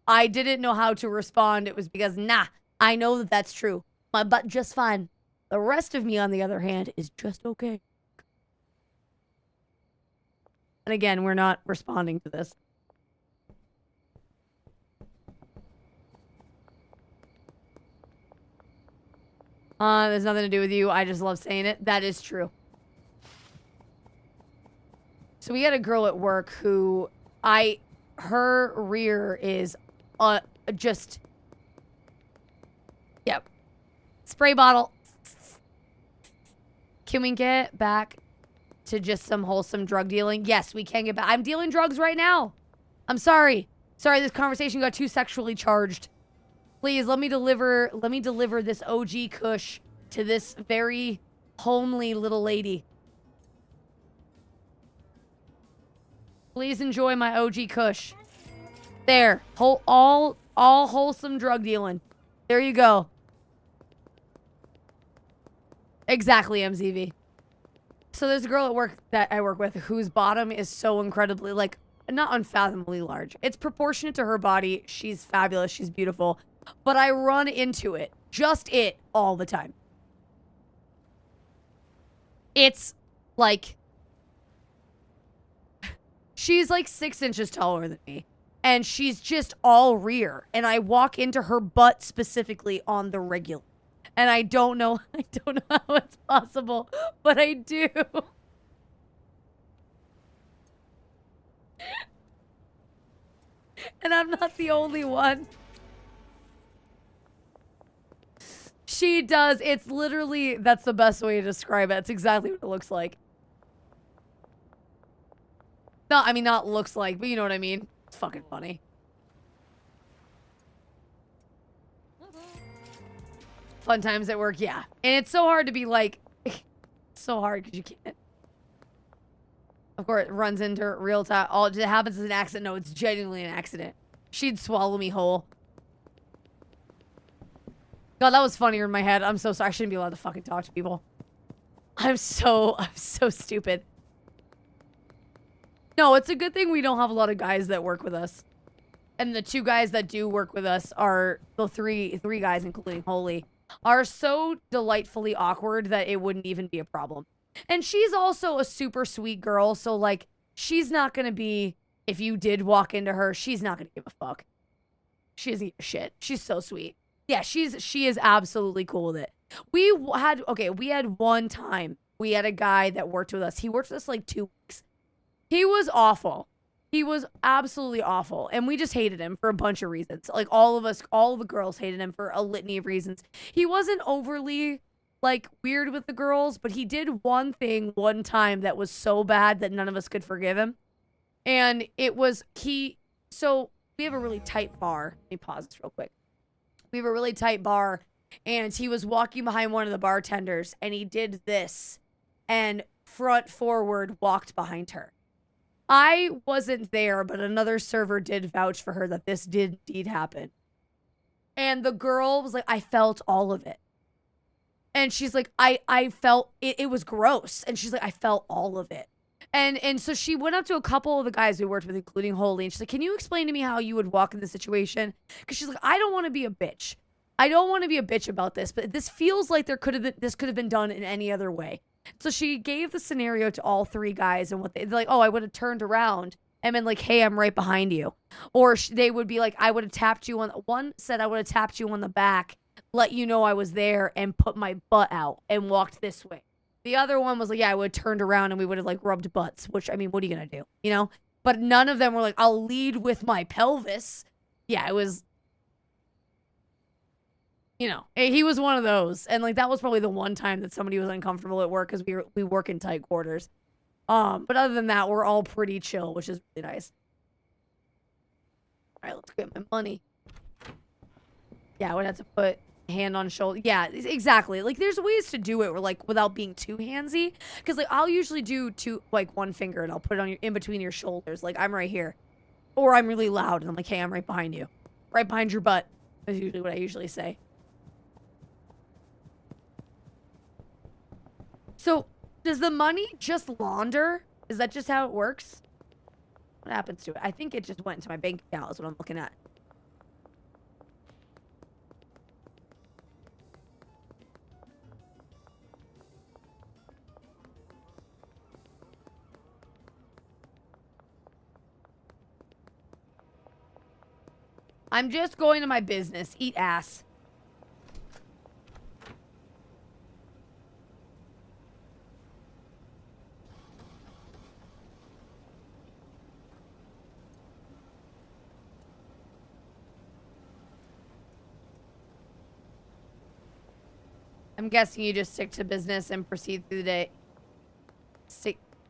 I didn't know how to respond, it was because, nah, I know that that's true. My butt just fine. The rest of me, on the other hand, is just okay. And again, we're not responding to this. There's nothing to do with you. I just love saying it. That is true. So we had a girl at work who her rear is just, yep. Spray bottle. Can we get back to just some wholesome drug dealing? Yes, we can get back. I'm dealing drugs right now. I'm sorry. Sorry, this conversation got too sexually charged. Please, let me deliver this OG Kush to this very homely little lady. Please enjoy my OG Kush. There. All wholesome drug dealing. There you go. Exactly, MZV. So there's a girl at work that I work with whose bottom is so incredibly, like, not unfathomably large. It's proportionate to her body. She's fabulous. She's beautiful. But I run into it. Just it all the time. It's like... She's like 6 inches taller than me. And she's just all rear. And I walk into her butt specifically on the regular. And I don't know how it's possible, but I do. And I'm not the only one. She does. It's literally, that's the best way to describe it. It's exactly what it looks like. No, I mean, not looks like, but you know what I mean. It's fucking funny. Fun times at work, yeah. And it's so hard to be like, so hard because you can't. Of course, it runs into real time. All it happens is an accident. No, it's genuinely an accident. She'd swallow me whole. God, that was funnier in my head. I'm so sorry. I shouldn't be allowed to fucking talk to people. I'm so stupid. No, it's a good thing we don't have a lot of guys that work with us. And the 2 guys that do work with us are, the three guys, including Holy, are so delightfully awkward that it wouldn't even be a problem. And she's also a super sweet girl, so, like, she's not gonna be, if you did walk into her, she's not gonna give a fuck. She doesn't give a shit. She's so sweet. Yeah, she is absolutely cool with it. We had one time, we had a guy that worked with us. He worked with us like 2 weeks. He was awful. He was absolutely awful. And we just hated him for a bunch of reasons. Like, all of the girls hated him for a litany of reasons. He wasn't overly, like, weird with the girls, but he did one thing one time that was so bad that none of us could forgive him. And it was, so we have a really tight bar. Let me pause this real quick. We have a really tight bar, and he was walking behind one of the bartenders, and he did this, and front forward walked behind her. I wasn't there, but another server did vouch for her that this did indeed happen. And the girl was like, I felt all of it. And she's like, I felt, it was gross. And she's like, I felt all of it. And so she went up to a couple of the guys we worked with, including Holy, and she's like, can you explain to me how you would walk in this situation? Because she's like, I don't want to be a bitch. I don't want to be a bitch about this, but this feels like this could have been done in any other way. So she gave the scenario to all 3 guys, and they're like, oh, I would have turned around and been like, hey, I'm right behind you. Or they would be like, I would have tapped you on, one said I would have tapped you on the back, let you know I was there, and put my butt out and walked this way. The other one was like, yeah, I would have turned around and we would have like rubbed butts, which I mean, what are you going to do? You know? But none of them were like, I'll lead with my pelvis. Yeah, it was, you know, he was one of those. And like, that was probably the one time that somebody was uncomfortable at work because we work in tight quarters. But other than that, we're all pretty chill, which is really nice. All right, let's get my money. Yeah, I would have to put hand on shoulder. Yeah, exactly. Like, there's ways to do it where, like, without being too handsy. Because, like, I'll usually do one finger and I'll put it on in between your shoulders. Like, I'm right here. Or I'm really loud and I'm like, hey, I'm right behind you. Right behind your butt. That's usually what I usually say. So, does the money just launder? Is that just how it works? What happens to it? I think it just went into my bank account is what I'm looking at. I'm just going to my business. Eat ass. I'm guessing you just stick to business and proceed through the day.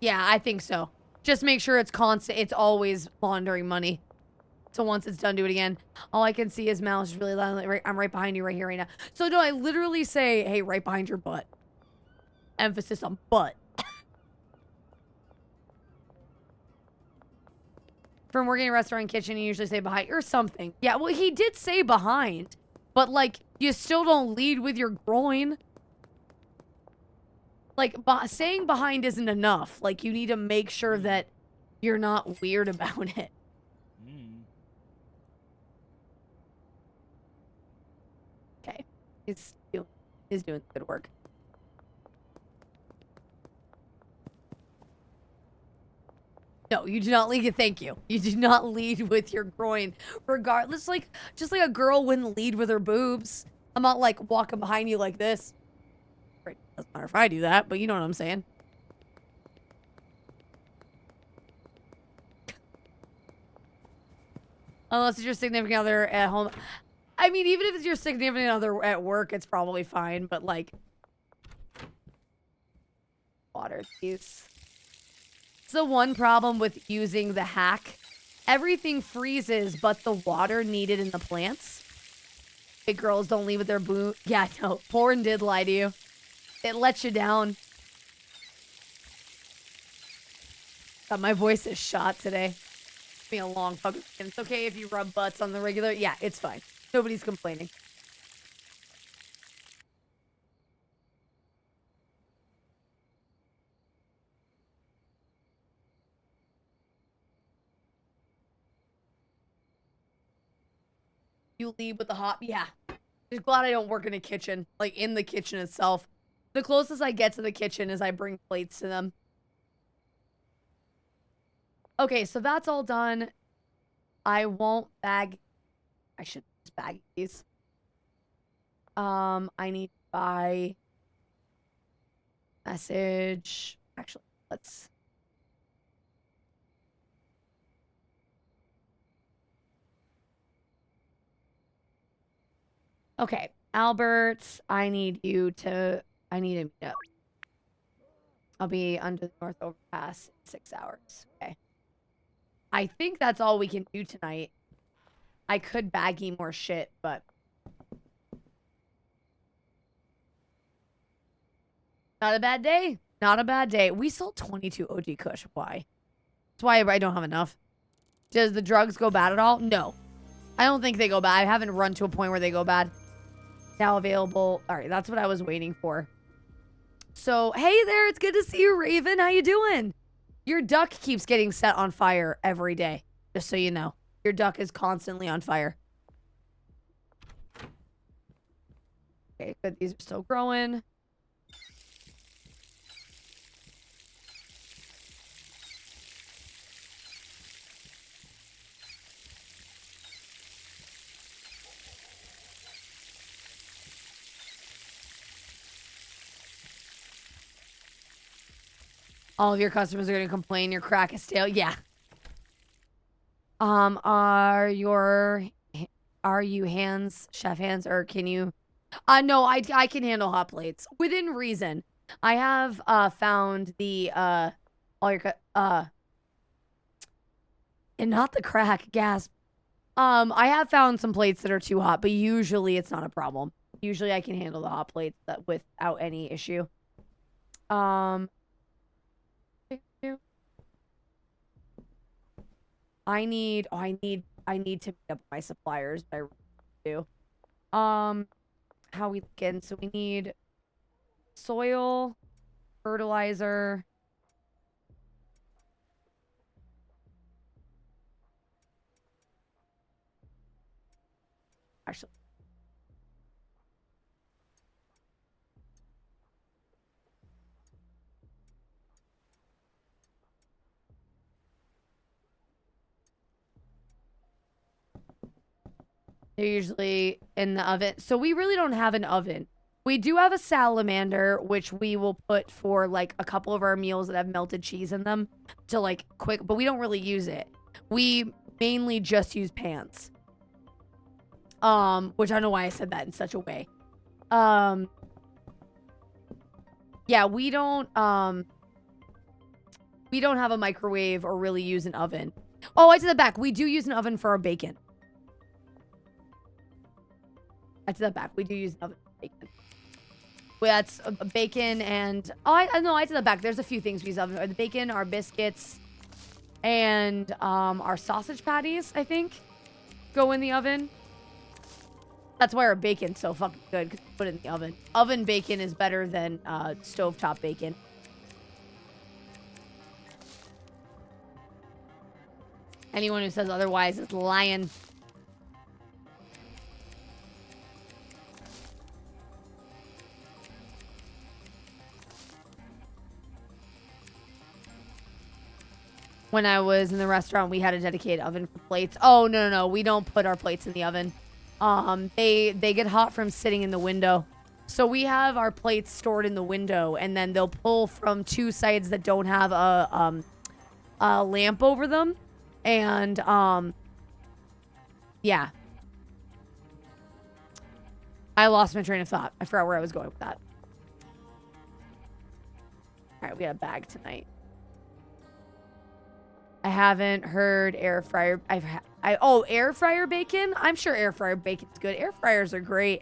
Yeah, I think so. Just make sure it's constant. It's always laundering money. So once it's done, do it again. All I can see is mouse is really loud. I'm right behind you right here right now. So no, I literally say, hey, right behind your butt. Emphasis on butt. From working in a restaurant kitchen, you usually say behind or something. Yeah, well, he did say behind. But, like, you still don't lead with your groin. Like, saying behind isn't enough. Like, you need to make sure that you're not weird about it. Okay. He's doing good work. No, you do not lead. Thank you. You do not lead with your groin. Regardless, like, just like a girl wouldn't lead with her boobs. I'm not, like, walking behind you like this. Right. Doesn't matter if I do that, but you know what I'm saying. Unless it's your significant other at home. I mean, even if it's your significant other at work, it's probably fine, but, like... Water, please. It's the one problem with using the hack. Everything freezes, but the water needed in the plants. Big girls don't leave with their boo. Yeah, no. Porn did lie to you. It lets you down. God, my voice is shot today. It's been a long fucking... It's okay if you rub butts on the regular. Yeah, it's fine. Nobody's complaining. You leave with the hot... Yeah. Just glad I don't work in a kitchen. Like, in the kitchen itself. The closest I get to the kitchen is I bring plates to them. Okay, so that's all done. I won't bag... I should just bag these. I need to buy... Message... Actually, let's... Okay, Albert, I need you to... I need to meet up. I'll be under the North Overpass in 6 hours. Okay. I think that's all we can do tonight. I could baggy more shit, but... Not a bad day. Not a bad day. We sold 22 OG Kush. Why? That's why I don't have enough. Does the drugs go bad at all? No. I don't think they go bad. I haven't run to a point where they go bad. Now available. All right, that's what I was waiting for. So, hey there. It's good to see you, Raven. How you doing? Your duck keeps getting set on fire every day. Just so you know. Your duck is constantly on fire. Okay, good. These are still growing. All of your customers are gonna complain your crack is stale. Yeah. Are you hands, chef hands, or can you? No, I can handle hot plates within reason. I have found the all your and not the crack gasp. I have found some plates that are too hot, but usually it's not a problem. Usually I can handle the hot plates without any issue. I need to meet up with my suppliers, but I really do. How we looking? So we need soil, fertilizer. Actually, they're usually in the oven. So we really don't have an oven. We do have a salamander, which we will put for like a couple of our meals that have melted cheese in them to like quick, but we don't really use it. We mainly just use pans. Which I don't know why I said that in such a way. Yeah, we don't have a microwave or really use an oven. Oh, I take that back. We do use an oven for our bacon. I take that back. We do use an oven for bacon. Well, that's bacon and... Oh, I take that back. There's a few things we use oven. The bacon, our biscuits, and our sausage patties, I think, go in the oven. That's why our bacon's so fucking good, because we put it in the oven. Oven bacon is better than stovetop bacon. Anyone who says otherwise is lying. When I was in the restaurant, we had a dedicated oven for plates. Oh, no. We don't put our plates in the oven. They get hot from sitting in the window. So we have our plates stored in the window, and then they'll pull from two sides that don't have a lamp over them. And, yeah. I lost my train of thought. I forgot where I was going with that. All right, we got a bag tonight. I haven't heard air fryer. Air fryer bacon? I'm sure air fryer bacon's good. Air fryers are great.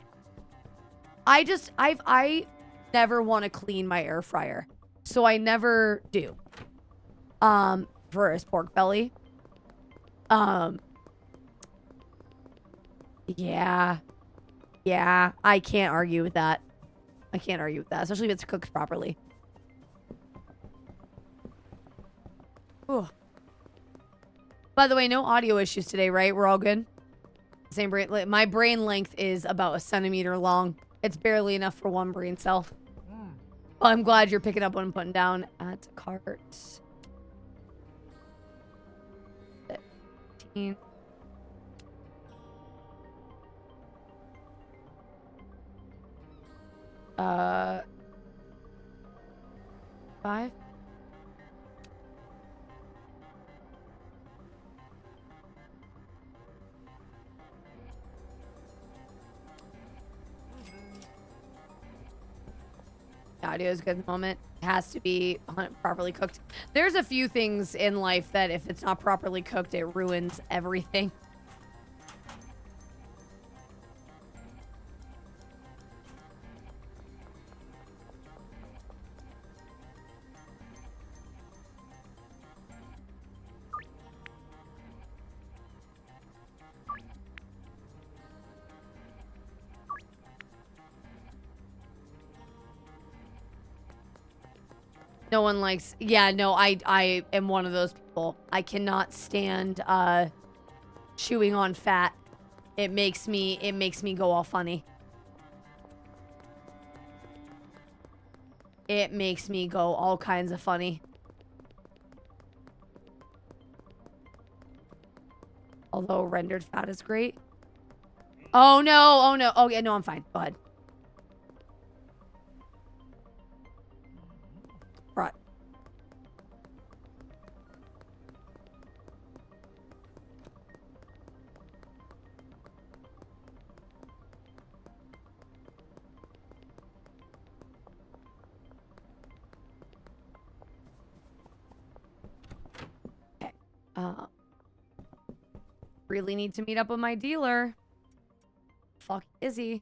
I never want to clean my air fryer. So I never do. For a pork belly. Yeah. Yeah, I can't argue with that. Especially if it's cooked properly. Ooh. By the way, no audio issues today, right? We're all good? Same brain. My brain length is about 1 centimeter long. It's barely enough for one brain cell. Well, I'm glad you're picking up what I'm putting down at cart. 15. Uh, 5. The audio is good at the moment. It has to be properly cooked. There's a few things in life that if it's not properly cooked, it ruins everything. No one likes... Yeah, no, I am one of those people. I cannot stand chewing on fat. It makes me go all funny. It makes me go all kinds of funny. Although rendered fat is great. Oh no, oh no. Oh yeah, no, I'm fine. Go ahead. Right. Really need to meet up with my dealer. Fuck is he?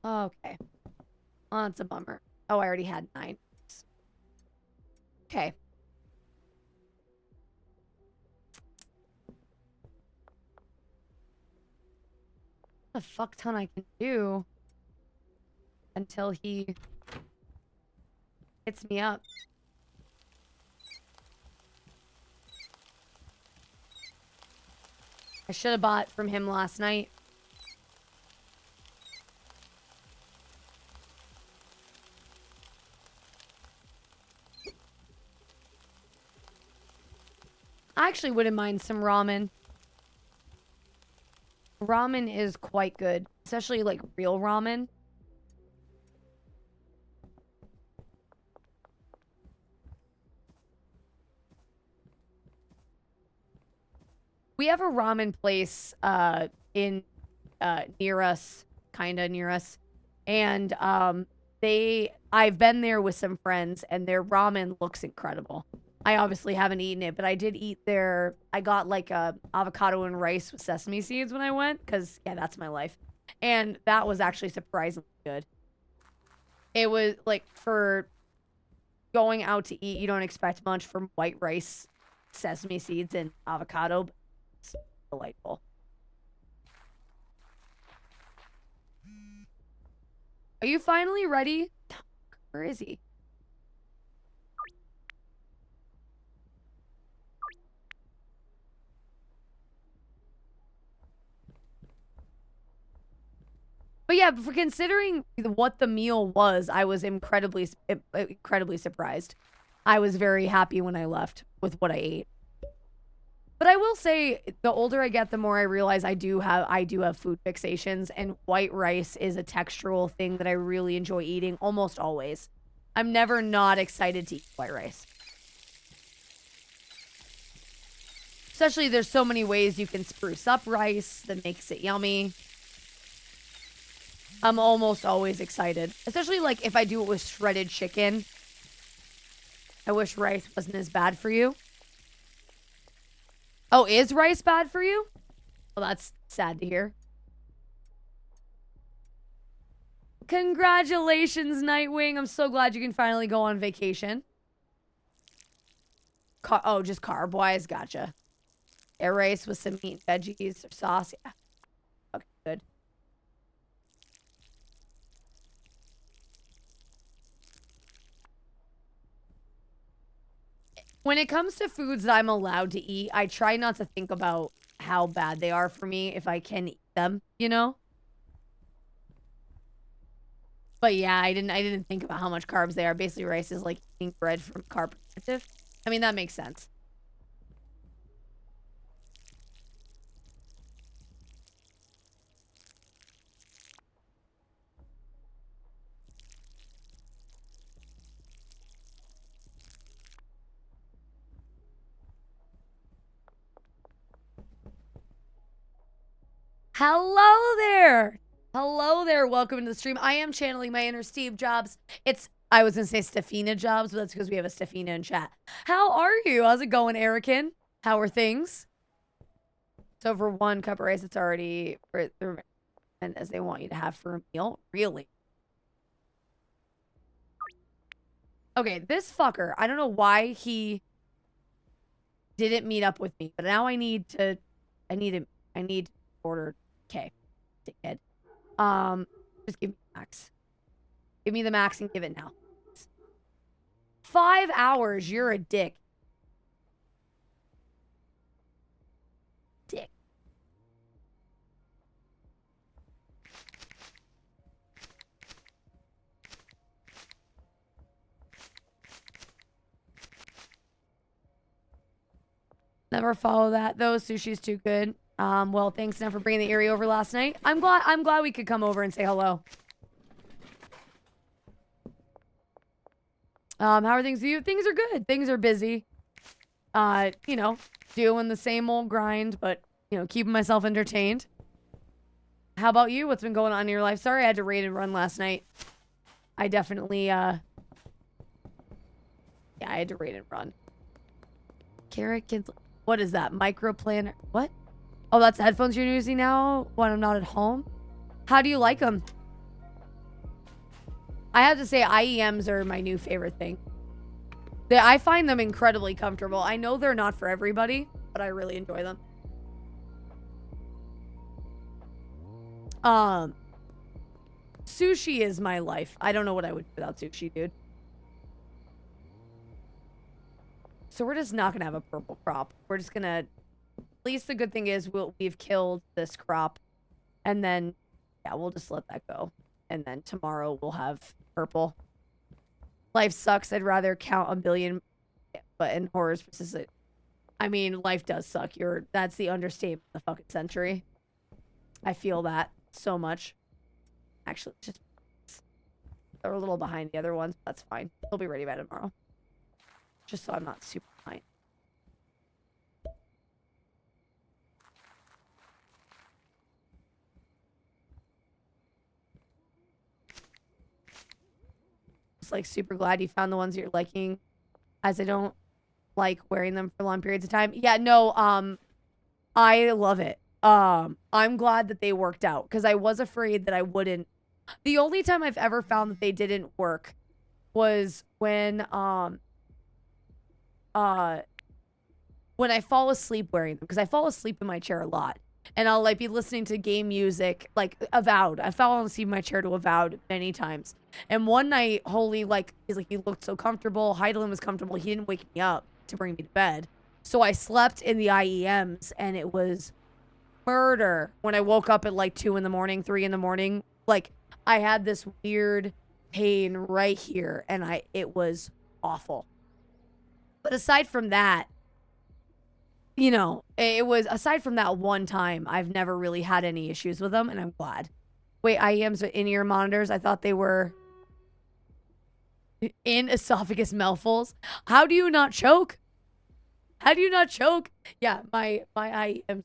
Okay. Well, that's a bummer. Oh, I already had 9. Okay. A fuck ton I can do until he hits me up. I should have bought from him last night. I actually wouldn't mind some ramen. Ramen is quite good, especially like real ramen. We have a ramen place in near us, kind of near us. And I've been there with some friends and their ramen looks incredible. I obviously haven't eaten it, but I did eat their, I got like a avocado and rice with sesame seeds when I went, because yeah, that's my life. And that was actually surprisingly good. It was like, for going out to eat, you don't expect much from white rice, sesame seeds, and avocado, but it's delightful. Are you finally ready? Where is he? But yeah, for considering what the meal was, I was incredibly surprised. I was very happy when I left with what I ate. But I will say, the older I get, the more I realize I do have food fixations, and white rice is a textural thing that I really enjoy eating almost always. I'm never not excited to eat white rice. Especially, there's so many ways you can spruce up rice that makes it yummy. I'm almost always excited. Especially, like, if I do it with shredded chicken. I wish rice wasn't as bad for you. Oh, is rice bad for you? Well, that's sad to hear. Congratulations, Nightwing. I'm so glad you can finally go on vacation. Oh, just carb-wise? Gotcha. Air rice with some meat, veggies, or sauce. Yeah. Okay, good. When it comes to foods that I'm allowed to eat, I try not to think about how bad they are for me if I can eat them, you know? But yeah, I didn't think about how much carbs they are. Basically, rice is like eating bread from a carb perspective. I mean, that makes sense. Hello there. Hello there. Welcome to the stream. I am channeling my inner Steve Jobs. I was going to say Stefina Jobs, but that's because we have a Stefina in chat. How are you? How's it going, Erican? How are things? So for 1 cup of rice, it's already and as they want you to have for a meal. Really? Okay, this fucker. I don't know why he didn't meet up with me, but now I need to order. Okay, dickhead. Just give me the max. Give me the max and give it now. 5 hours. You're a dick. Dick. Never follow that though. Sushi's too good. Well, thanks now for bringing the Erie over last night. I'm glad we could come over and say hello. How are things with you? Things are good. Things are busy. You know, doing the same old grind, but you know, keeping myself entertained. How about you? What's been going on in your life? Sorry I had to raid and run last night. I definitely yeah, I had to raid and run. Carrot kids. What is that? Micro planner. What? Oh, that's the headphones you're using now when I'm not at home? How do you like them? I have to say IEMs are my new favorite thing. I find them incredibly comfortable. I know they're not for everybody, but I really enjoy them. Sushi is my life. I don't know what I would do without sushi, dude. So we're just not gonna have a purple crop. We're just gonna, at least the good thing is we've killed this crop, and then yeah, we'll just let that go. And then tomorrow we'll have purple. Life sucks. I'd rather count a billion, but in horrors persistent. I mean, life does suck. That's the understatement of the fucking century. I feel that so much. Actually, just they're a little behind the other ones. But that's fine. They'll be ready by tomorrow. Just so I'm not super behind. Just like super glad you found the ones you're liking, as I don't like wearing them for long periods of time. Yeah, no, I love it. I'm glad that they worked out because I was afraid that I wouldn't. The only time I've ever found that they didn't work was when I fall asleep wearing them, because I fall asleep in my chair a lot. And I'll like be listening to game music, like Avowed. I fell asleep in my chair to Avowed many times. And one night, Holy, like, he's like, he looked so comfortable. Hyland was comfortable. He didn't wake me up to bring me to bed. So I slept in the IEMs, and it was murder. When I woke up at like 2 in the morning, 3 in the morning, like I had this weird pain right here, and it was awful. But aside from that, you know, it was, aside from that one time, I've never really had any issues with them, and I'm glad. Wait, IEMs are in-ear monitors? I thought they were in esophagus mouthfuls. How do you not choke? How do you not choke? Yeah, my IEMs.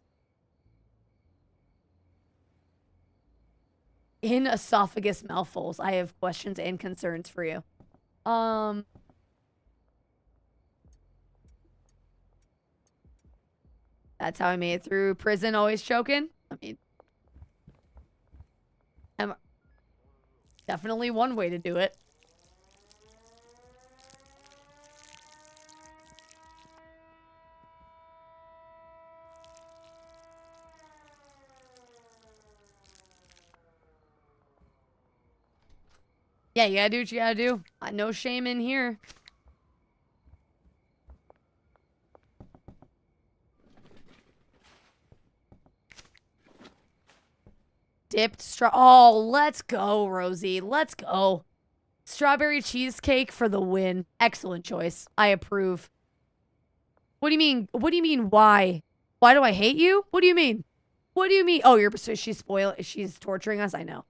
In esophagus mouthfuls. I have questions and concerns for you. That's how I made it through prison, always choking. I mean, definitely one way to do it. Yeah, you gotta do what you gotta do. No shame in here. Dipped straw. Oh, let's go, Rosie. Let's go. Strawberry cheesecake for the win. Excellent choice. I approve. What do you mean? What do you mean? Why? Why do I hate you? What do you mean? What do you mean? Oh, she's spoiling. She's torturing us. I know.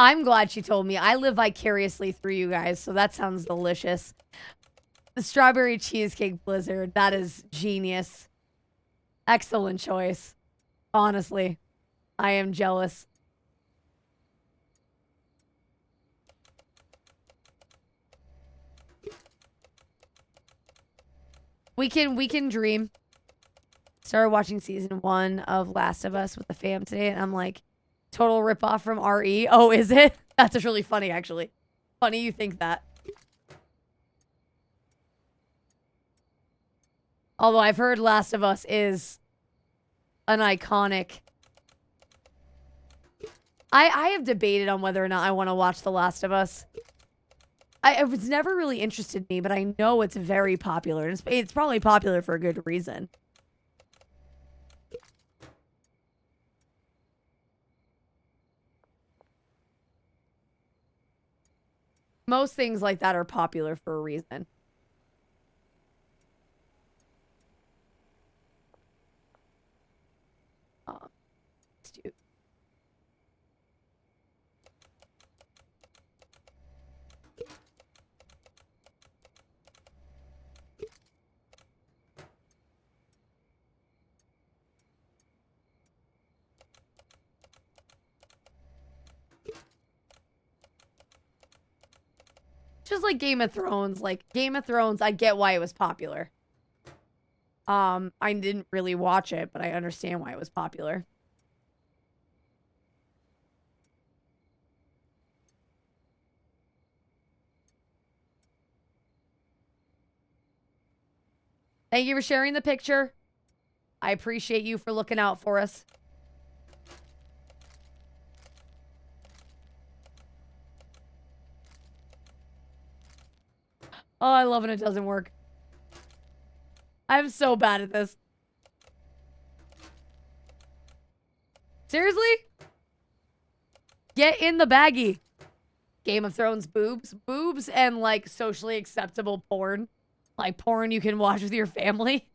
I'm glad she told me. I live vicariously through you guys, so that sounds delicious. The strawberry cheesecake blizzard, that is genius. Excellent choice. Honestly, I am jealous. We can dream. Started watching season 1 of Last of Us with the fam today, and I'm like, total ripoff from RE. Oh, is it? That's just really funny, actually. Funny you think that. Although I've heard Last of Us is an iconic... I have debated on whether or not I want to watch The Last of Us. It's never really interested me, but I know it's very popular. And it's probably popular for a good reason. Most things like that are popular for a reason. Let's do. Just like Game of Thrones. Like, Game of Thrones, I get why it was popular. I didn't really watch it, but I understand why it was popular. Thank you for sharing the picture. I appreciate you for looking out for us. Oh, I love when it doesn't work. I'm so bad at this. Seriously? Get in the baggie. Game of Thrones boobs. Boobs and, like, socially acceptable porn. Like, porn you can watch with your family.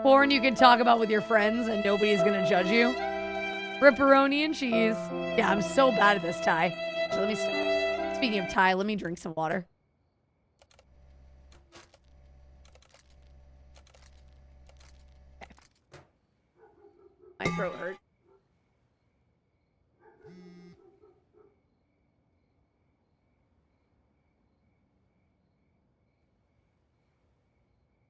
Porn you can talk about with your friends and nobody's gonna judge you. Ripperoni and cheese. Yeah, I'm so bad at this, Ty. So let me stop. Speaking of Ty, let me drink some water. Okay. My throat hurt.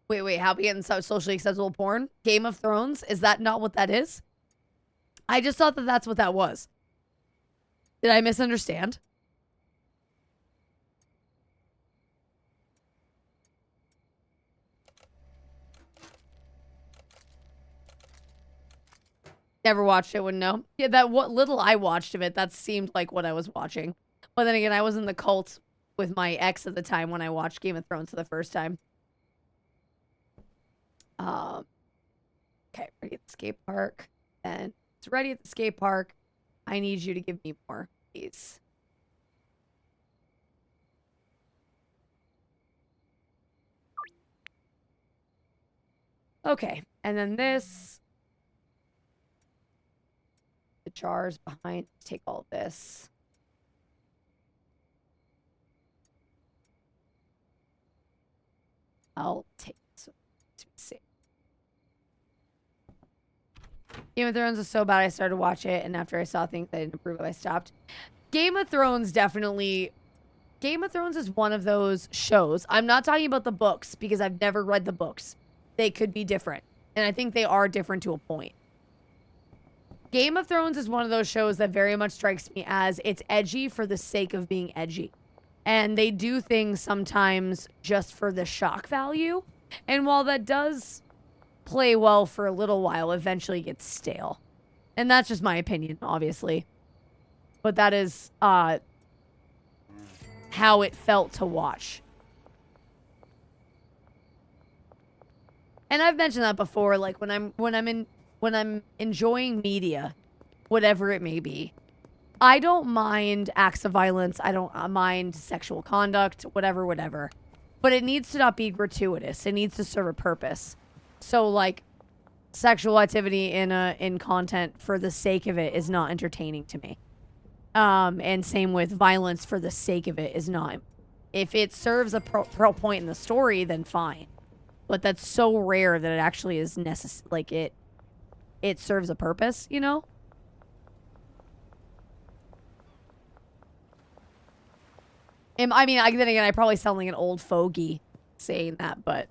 Wait, how we getting socially acceptable porn? Game of Thrones? Is that not what that is? I just thought that that's what that was. Did I misunderstand? Never watched it, wouldn't know. Yeah, that what little I watched of it, that seemed like what I was watching. But then again, I was in the cult with my ex at the time when I watched Game of Thrones for the first time. Okay, ready at the skate park. And it's ready at the skate park. I need you to give me more, please. Okay, and then this. The jars behind. Take all of this. I'll take this to be safe. Game of Thrones was so bad I started to watch it, and after I saw things I didn't approve of, I stopped. Game of Thrones definitely... Game of Thrones is one of those shows. I'm not talking about the books, because I've never read the books. They could be different. And I think they are different to a point. Game of Thrones is one of those shows that very much strikes me as it's edgy for the sake of being edgy. And they do things sometimes just for the shock value. And while that does play well for a little while, eventually gets stale. And that's just my opinion, obviously. But that is how it felt to watch. And I've mentioned that before, like when I'm enjoying media, whatever it may be, I don't mind acts of violence. I don't mind sexual conduct, whatever. But it needs to not be gratuitous. It needs to serve a purpose. So, like, sexual activity in content for the sake of it is not entertaining to me. And same with violence for the sake of it is not. If it serves a pro point in the story, then fine. But that's so rare that it actually is necessary. Like, it serves a purpose, you know? I mean, then again, I probably sound like an old fogey saying that, but...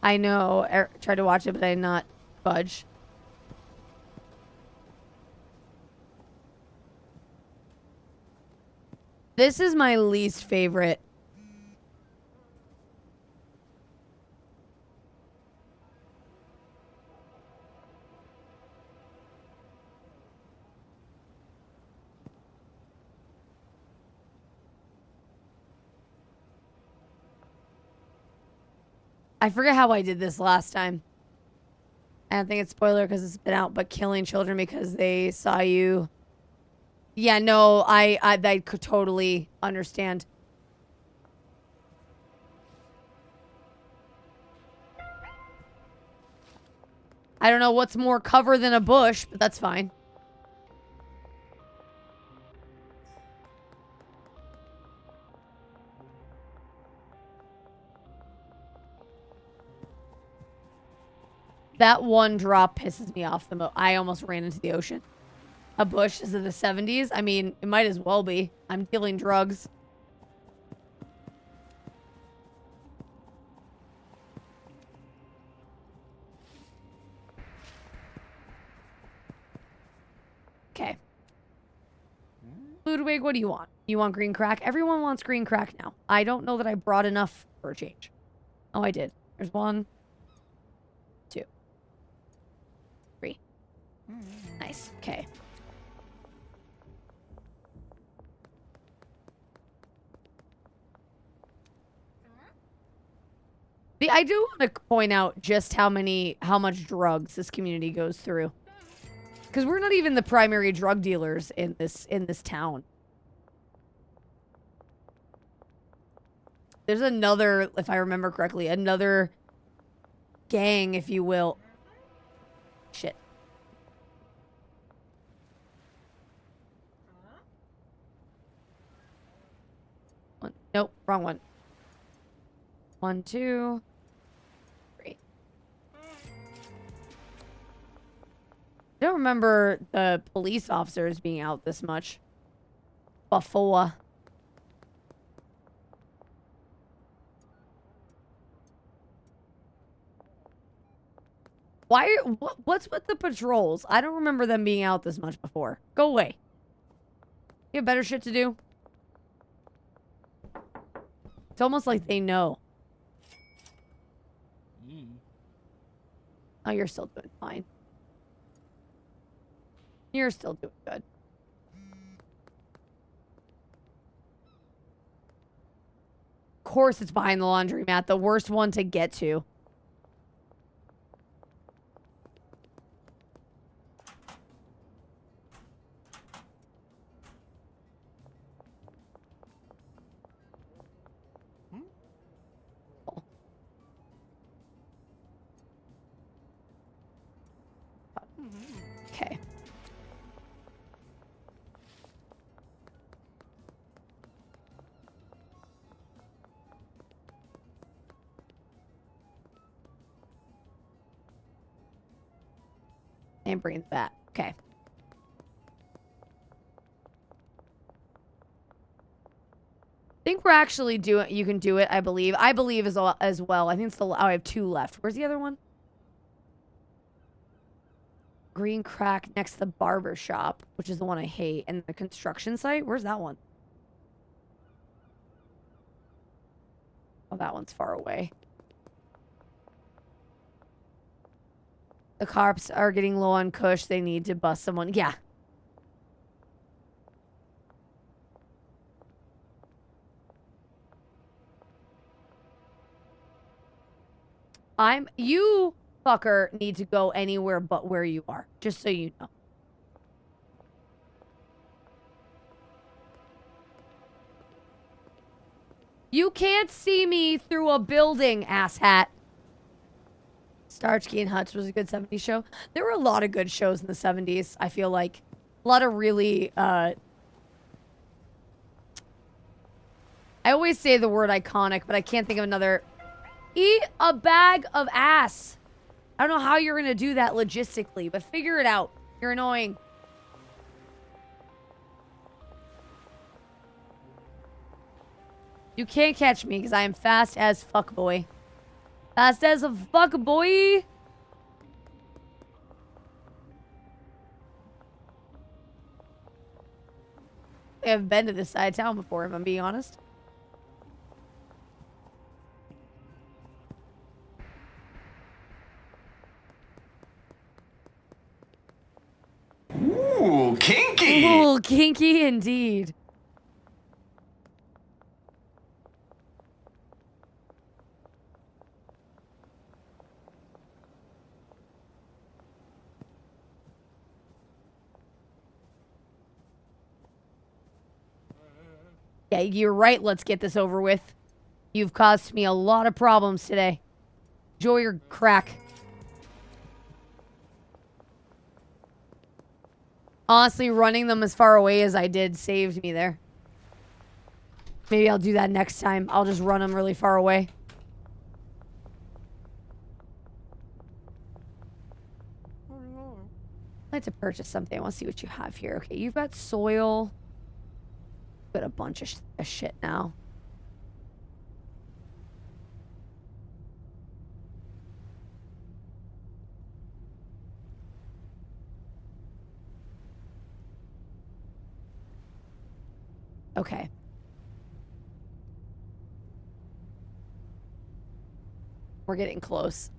I know. I tried to watch it, but I did not budge. This is my least favorite. I forget how I did this last time. I don't think it's spoiler because it's been out, but killing children because they saw you. Yeah, no, I could totally understand. I don't know what's more cover than a bush, but that's fine. That one drop pisses me off the most. I almost ran into the ocean. A bush is in the 70s? I mean, it might as well be. I'm dealing drugs. Okay. Ludwig, what do you want? You want green crack? Everyone wants green crack now. I don't know that I brought enough for a change. Oh, I did. There's 1, 2, 3. Nice. Okay. I do want to point out just how much drugs this community goes through. Because we're not even the primary drug dealers in this town. There's another, if I remember correctly, another gang, if you will. Shit. Nope, wrong one. 1, 2, 3. I don't remember the police officers being out this much before. What's with the patrols? I don't remember them being out this much before. Go away. You have better shit to do. It's almost like they know. Oh, you're still doing fine. You're still doing good. Of course it's behind the laundromat, the worst one to get to. Okay. And bring that. Okay. I think we're actually doing, you can do it, I believe. I believe as well. I think it's the, oh, I have 2 left. Where's the other one? Green crack next to the barber shop, which is the one I hate. And the construction site? Where's that one? Oh, that one's far away. The cops are getting low on kush. They need to bust someone. Yeah. You fucker need to go anywhere but where you are. Just so you know. You can't see me through a building, asshat. Starsky and Hutch was a good 70s show. There were a lot of good shows in the 70s, I feel like. A lot of really, I always say the word iconic, but I can't think of another. Eat a bag of ass. I don't know how you're going to do that logistically, but figure it out. You're annoying. You can't catch me because I am fast as fuck, boy. Fast as a fuck, boy. I haven't been to this side of town before, if I'm being honest. Ooh, kinky! Ooh, kinky indeed. Yeah, you're right. Let's get this over with. You've caused me a lot of problems today. Enjoy your crack. Honestly, running them as far away as I did saved me there. Maybe I'll do that next time. I'll just run them really far away. I'd like to purchase something. I want to see what you have here. Okay, you've got soil. Got a bunch of shit now. Okay. We're getting close.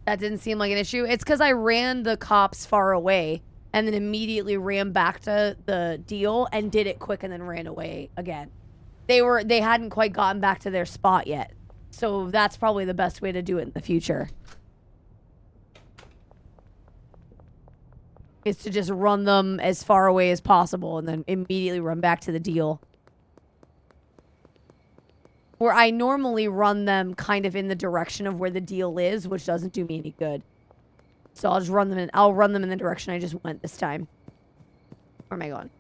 That didn't seem like an issue. It's because I ran the cops far away and then immediately ran back to the deal and did it quick and then ran away again. They hadn't quite gotten back to their spot yet. So that's probably the best way to do it in the future. Is to just run them as far away as possible and then immediately run back to the deal. Where I normally run them kind of in the direction of where the deal is, which doesn't do me any good. So I'll just run them in. I'll run them in the direction I just went this time. Where am I going?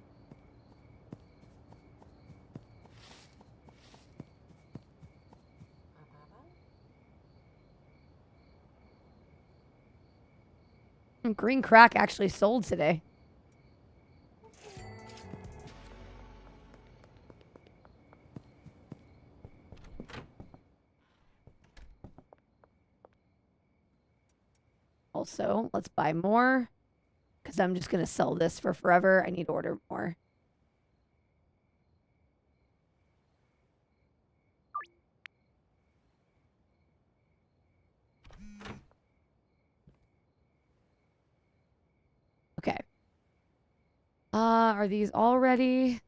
Green crack actually sold today. Also, let's buy more. Because I'm just going to sell this for forever. I need to order more. Okay. Are these all ready?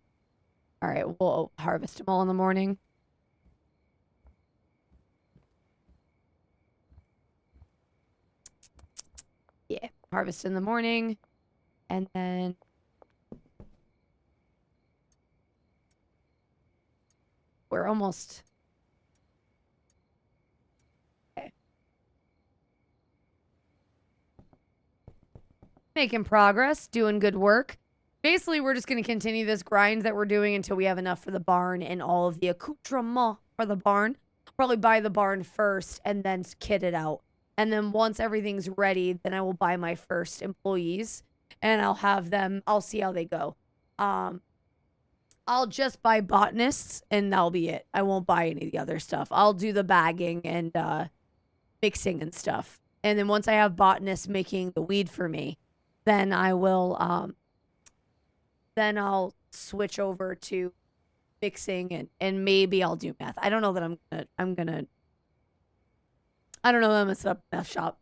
All right, we'll harvest them all in the morning. Yeah, harvest in the morning. And then we're almost... Okay. Making progress, doing good work. Basically, we're just going to continue this grind that we're doing until we have enough for the barn and all of the accoutrement for the barn. Probably buy the barn first and then kit it out. And then once everything's ready, then I will buy my first employees and I'll have them, I'll see how they go. I'll just buy botanists and that'll be it. I won't buy any of the other stuff. I'll do the bagging and mixing and stuff. And then once I have botanists making the weed for me, then I will, then I'll switch over to mixing and maybe I'll do meth. I don't know that I don't know that I'm gonna set up a meth shop.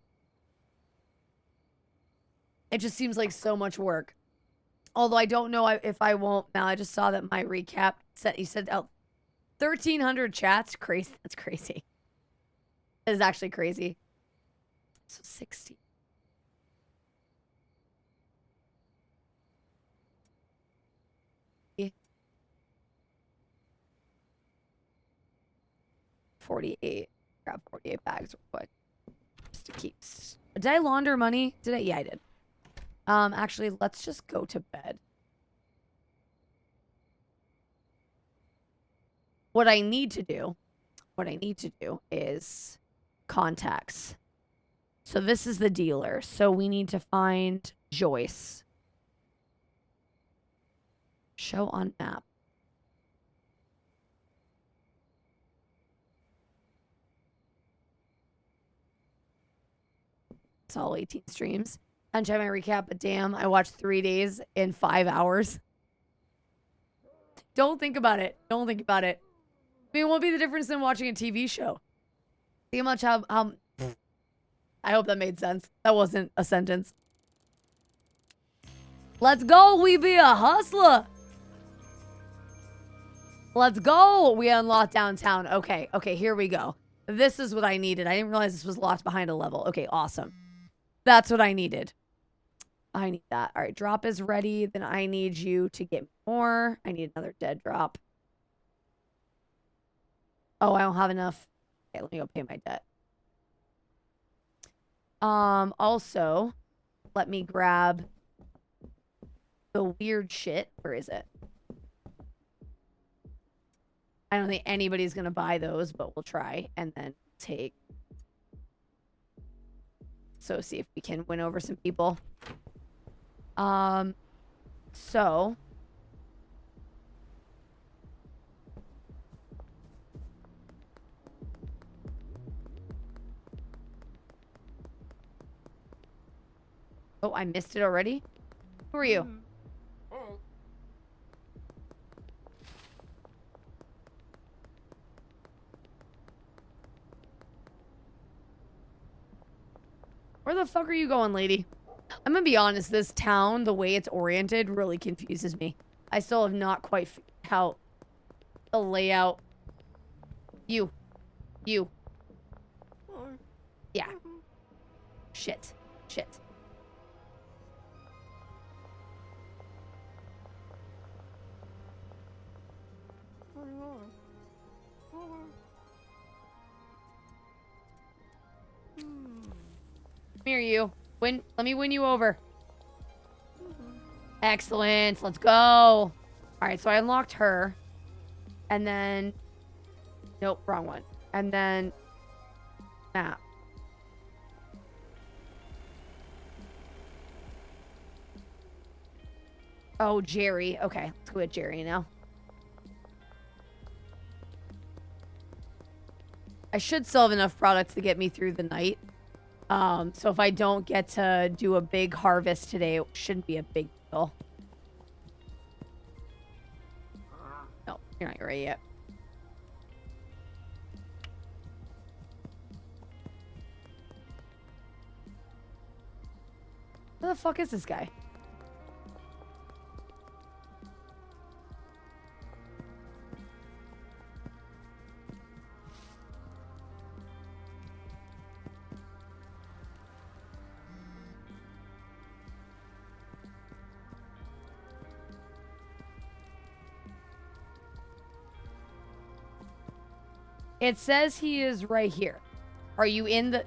It just seems like so much work. Although I don't know if I won't. Now I just saw that my recap said, you said 1,300 chats. Crazy. That's crazy. That is actually crazy. So 60. $48. Grab 48 bags real quick. Just to keep. Did I launder money? Did I? Yeah, I did. Actually, let's just go to bed. What I need to do is contacts. So this is the dealer. So we need to find Joyce. Show on map. It's all 18 streams. And check my recap, but damn, I watched 3 days in 5 hours. Don't think about it. Don't think about it. I mean, what would be the difference than watching a TV show? See how much how I hope that made sense. That wasn't a sentence. Let's go. We be a hustler. Let's go. We unlocked downtown. Okay. Okay, here we go. This is what I needed. I didn't realize this was locked behind a level. Okay, awesome. That's what I needed. I need that. All right, drop is ready. Then I need you to get more. I need another dead drop. Oh, I don't have enough. Okay, let me go pay my debt. Also, let me grab the weird shit. Where is it? I don't think anybody's going to buy those, but we'll try. And then take. So see if we can win over some people. So. Oh, I missed it already? Who are you? Where the fuck are you going, lady? I'm gonna be honest, this town, the way it's oriented, really confuses me. I still have not quite figured out the layout. You. Yeah. Shit. Come here, you. Let me win you over. Excellent. Let's go. All right, so I unlocked her. And then... Nope, wrong one. And then... Map. Oh, Jerry. Okay, let's go with Jerry now. I should still have enough products to get me through the night. So if I don't get to do a big harvest today, it shouldn't be a big deal. No, you're not ready yet. Who the fuck is this guy? It says he is right here. Are you in the...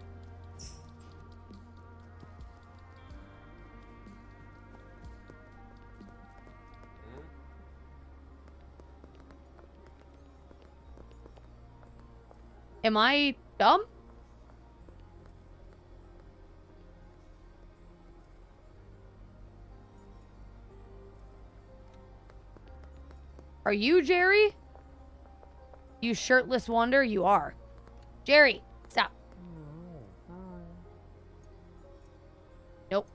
Am I dumb? Are you Jerry? You shirtless wonder? You are. Jerry, stop. Nope.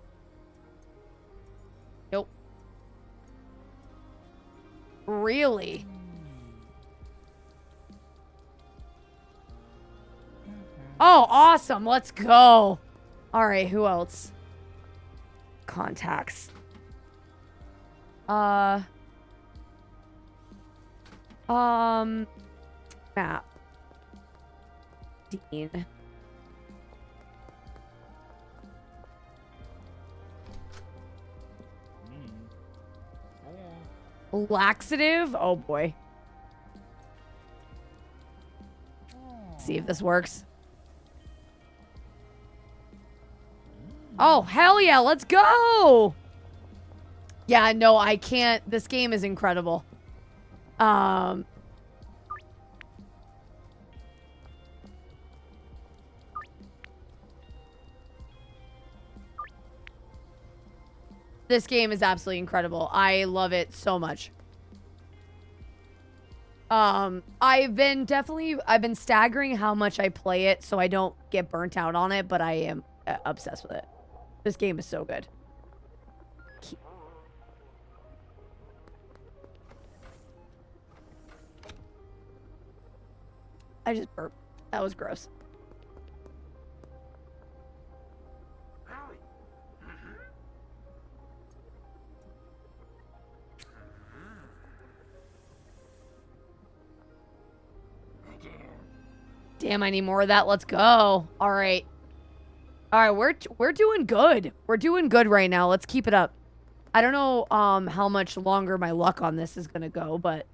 Nope. Really? Oh, awesome. Let's go. All right, who else? Contacts. Map. Dean. Laxative? Oh boy. See if this works. Oh, hell yeah, let's go! Yeah, no, I can't. This game is incredible. This game is absolutely incredible. I love it so much. I've been staggering how much I play it so I don't get burnt out on it, but I am obsessed with it. This game is so good. I just burped. That was gross. Damn, I need more of that. Let's go. All right. All right, we're doing good. We're doing good right now. Let's keep it up. I don't know how much longer my luck on this is going to go, but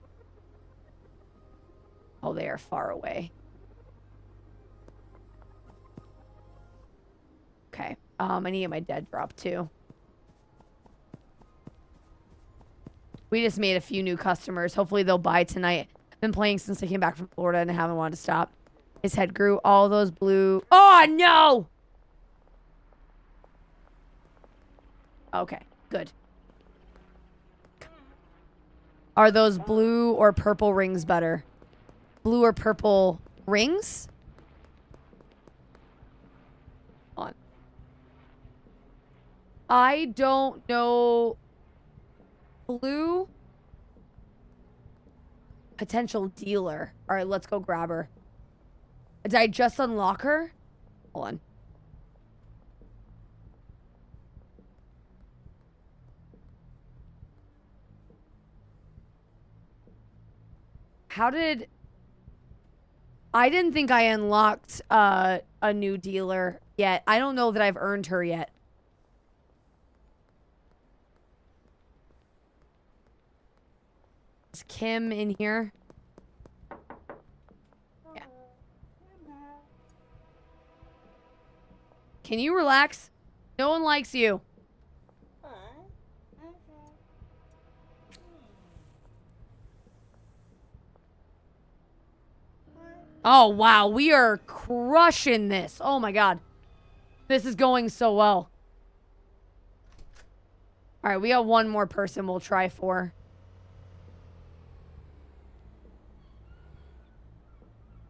oh, they are far away. Okay. I need to get my dead drop too. We just made a few new customers. Hopefully they'll buy tonight. Been playing since I came back from Florida and I haven't wanted to stop. His head grew. All those blue. Oh, no! Okay, good. Are those blue or purple rings better? Blue or purple rings? On. I don't know. Blue? Potential dealer. All right, let's go grab her. Did I just unlock her? Hold on. How did... I didn't think I unlocked a new dealer yet. I don't know that I've earned her yet. Is Kim in here? Yeah. Can you relax? No one likes you. Oh, wow. We are crushing this. Oh, my God. This is going so well. All right, we got one more person we'll try for.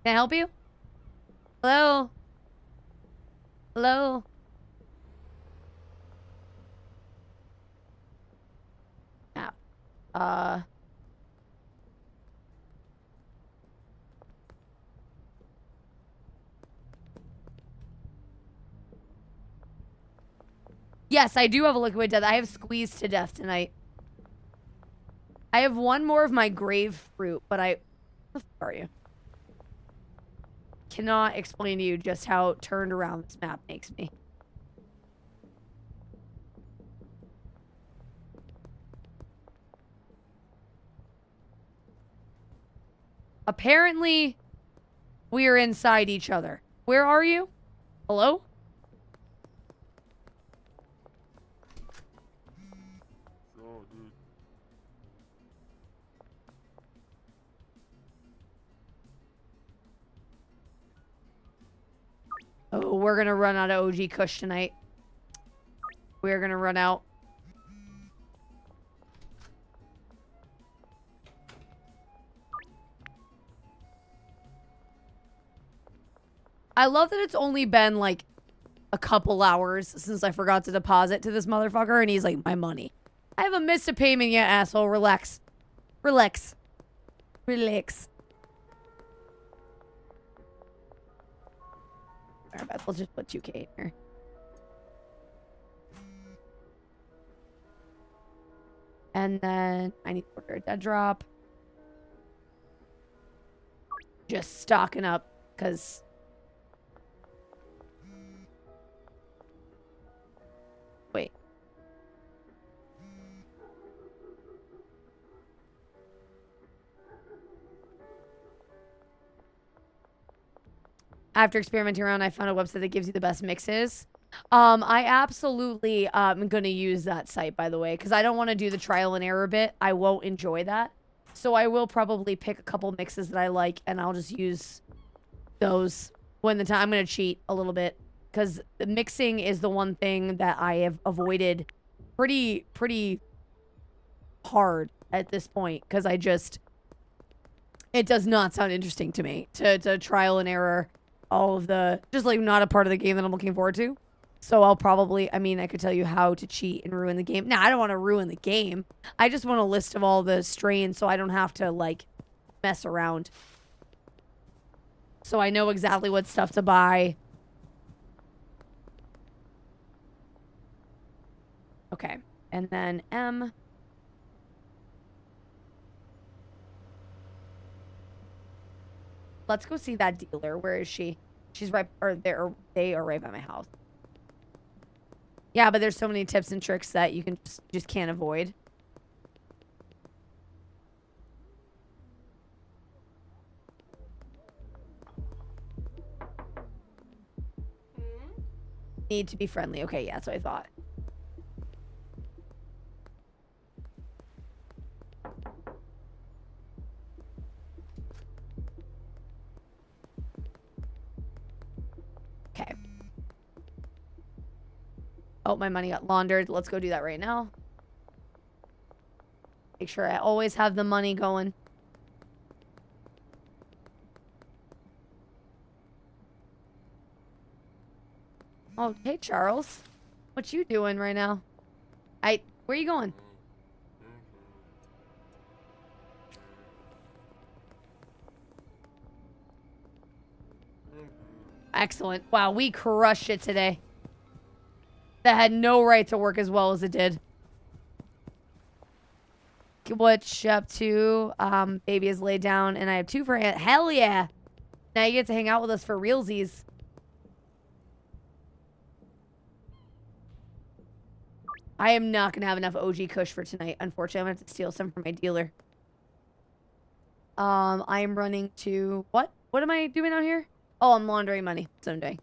Can I help you? Hello? Hello? Yeah. Yes, I do have a liquid death. I have squeezed to death tonight. I have one more of my grave fruit, but what the fuck are you? Cannot explain to you just how turned around this map makes me. Apparently, we are inside each other. Where are you? Hello? Oh, we're gonna run out of OG Kush tonight. We're gonna run out. I love that it's only been like a couple hours since I forgot to deposit to this motherfucker, and he's like, my money. I haven't missed a payment yet, asshole. Relax. Relax. Relax. Alright, Beth, let's just put 2K in here. And then I need to order a dead drop. Just stocking up, because... Wait. After experimenting around, I found a website that gives you the best mixes. I absolutely am going to use that site, by the way, because I don't want to do the trial and error bit. I won't enjoy that. So I will probably pick a couple mixes that I like, and I'll just use those when the time. I'm going to cheat a little bit, because the mixing is the one thing that I have avoided pretty hard at this point, because it does not sound interesting to me to trial and error all of the, just like not a part of the game that I'm looking forward to. So I'll probably, I mean, I could tell you how to cheat and ruin the game. Now, I don't want to ruin the game. I just want a list of all the strains so I don't have to, like, mess around. So I know exactly what stuff to buy. Okay. And then M. Let's go see that dealer. Where is she? She's right, or they are right by my house. Yeah, but there's so many tips and tricks that you can just can't avoid. Need to be friendly. Okay, yeah, that's what I thought. Okay. Oh, my money got laundered. Let's go do that right now. Make sure I always have the money going. Oh, hey, Charles. What you doing right now? Where you going? Excellent. Wow, we crushed it today. That had no right to work as well as it did. What you up to? Baby is laid down, and I have 2 for Aunt. Hell yeah! Now you get to hang out with us for realsies. I am not going to have enough OG Kush for tonight. Unfortunately, I'm going to have to steal some from my dealer. I am running to... What? What am I doing out here? Oh, I'm laundering money. Someday.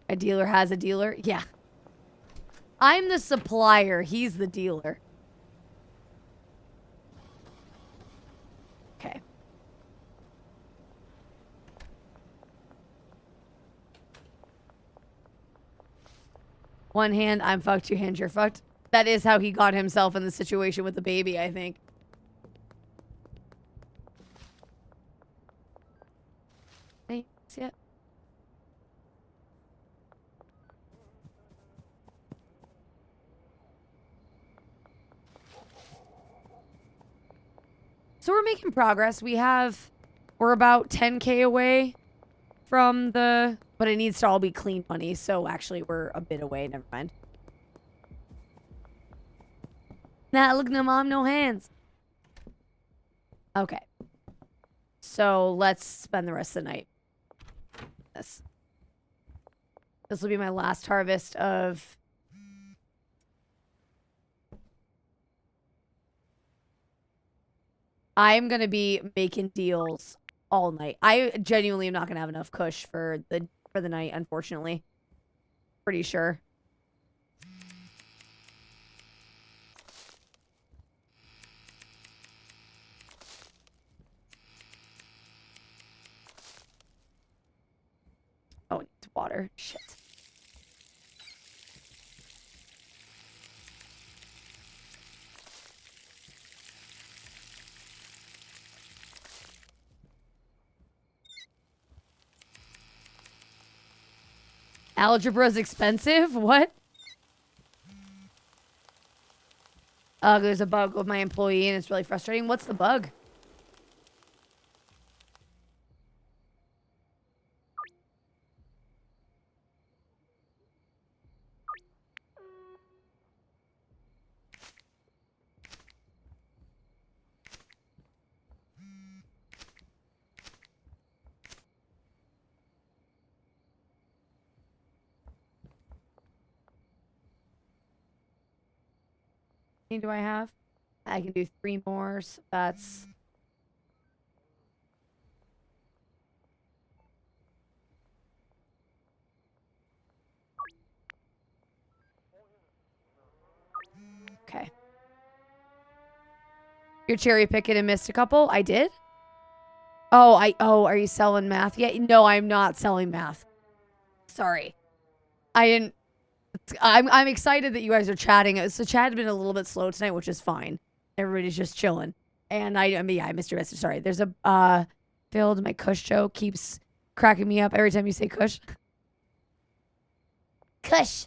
A dealer has a dealer? Yeah. I'm the supplier. He's the dealer. Okay. One hand, I'm fucked. 2 hands, you're fucked. That is how he got himself in the situation with the baby, I think. Hey, see it? So we're making progress. We're about 10K away from the, but it needs to all be clean money. So actually we're a bit away. Never mind. Nah, look, no mom, no hands. Okay. So let's spend the rest of the night. This will be my last harvest of... I'm going to be making deals all night. I genuinely am not going to have enough kush for the night, unfortunately. Pretty sure. Oh, it needs water. Shit. Algebra's expensive? What? There's a bug with my employee and it's really frustrating. What's the bug? How many do I have? I can do 3 more, so that's... Okay. You're cherry picking and missed a couple? I did? Oh, are you selling math yet? No, I'm not selling math. Sorry. I didn't... I'm excited that you guys are chatting. So chat had been a little bit slow tonight, which is fine. Everybody's just chilling. And I mean, yeah, I missed your message. Sorry. There's a, filled my kush joke keeps cracking me up every time you say Kush. Kush.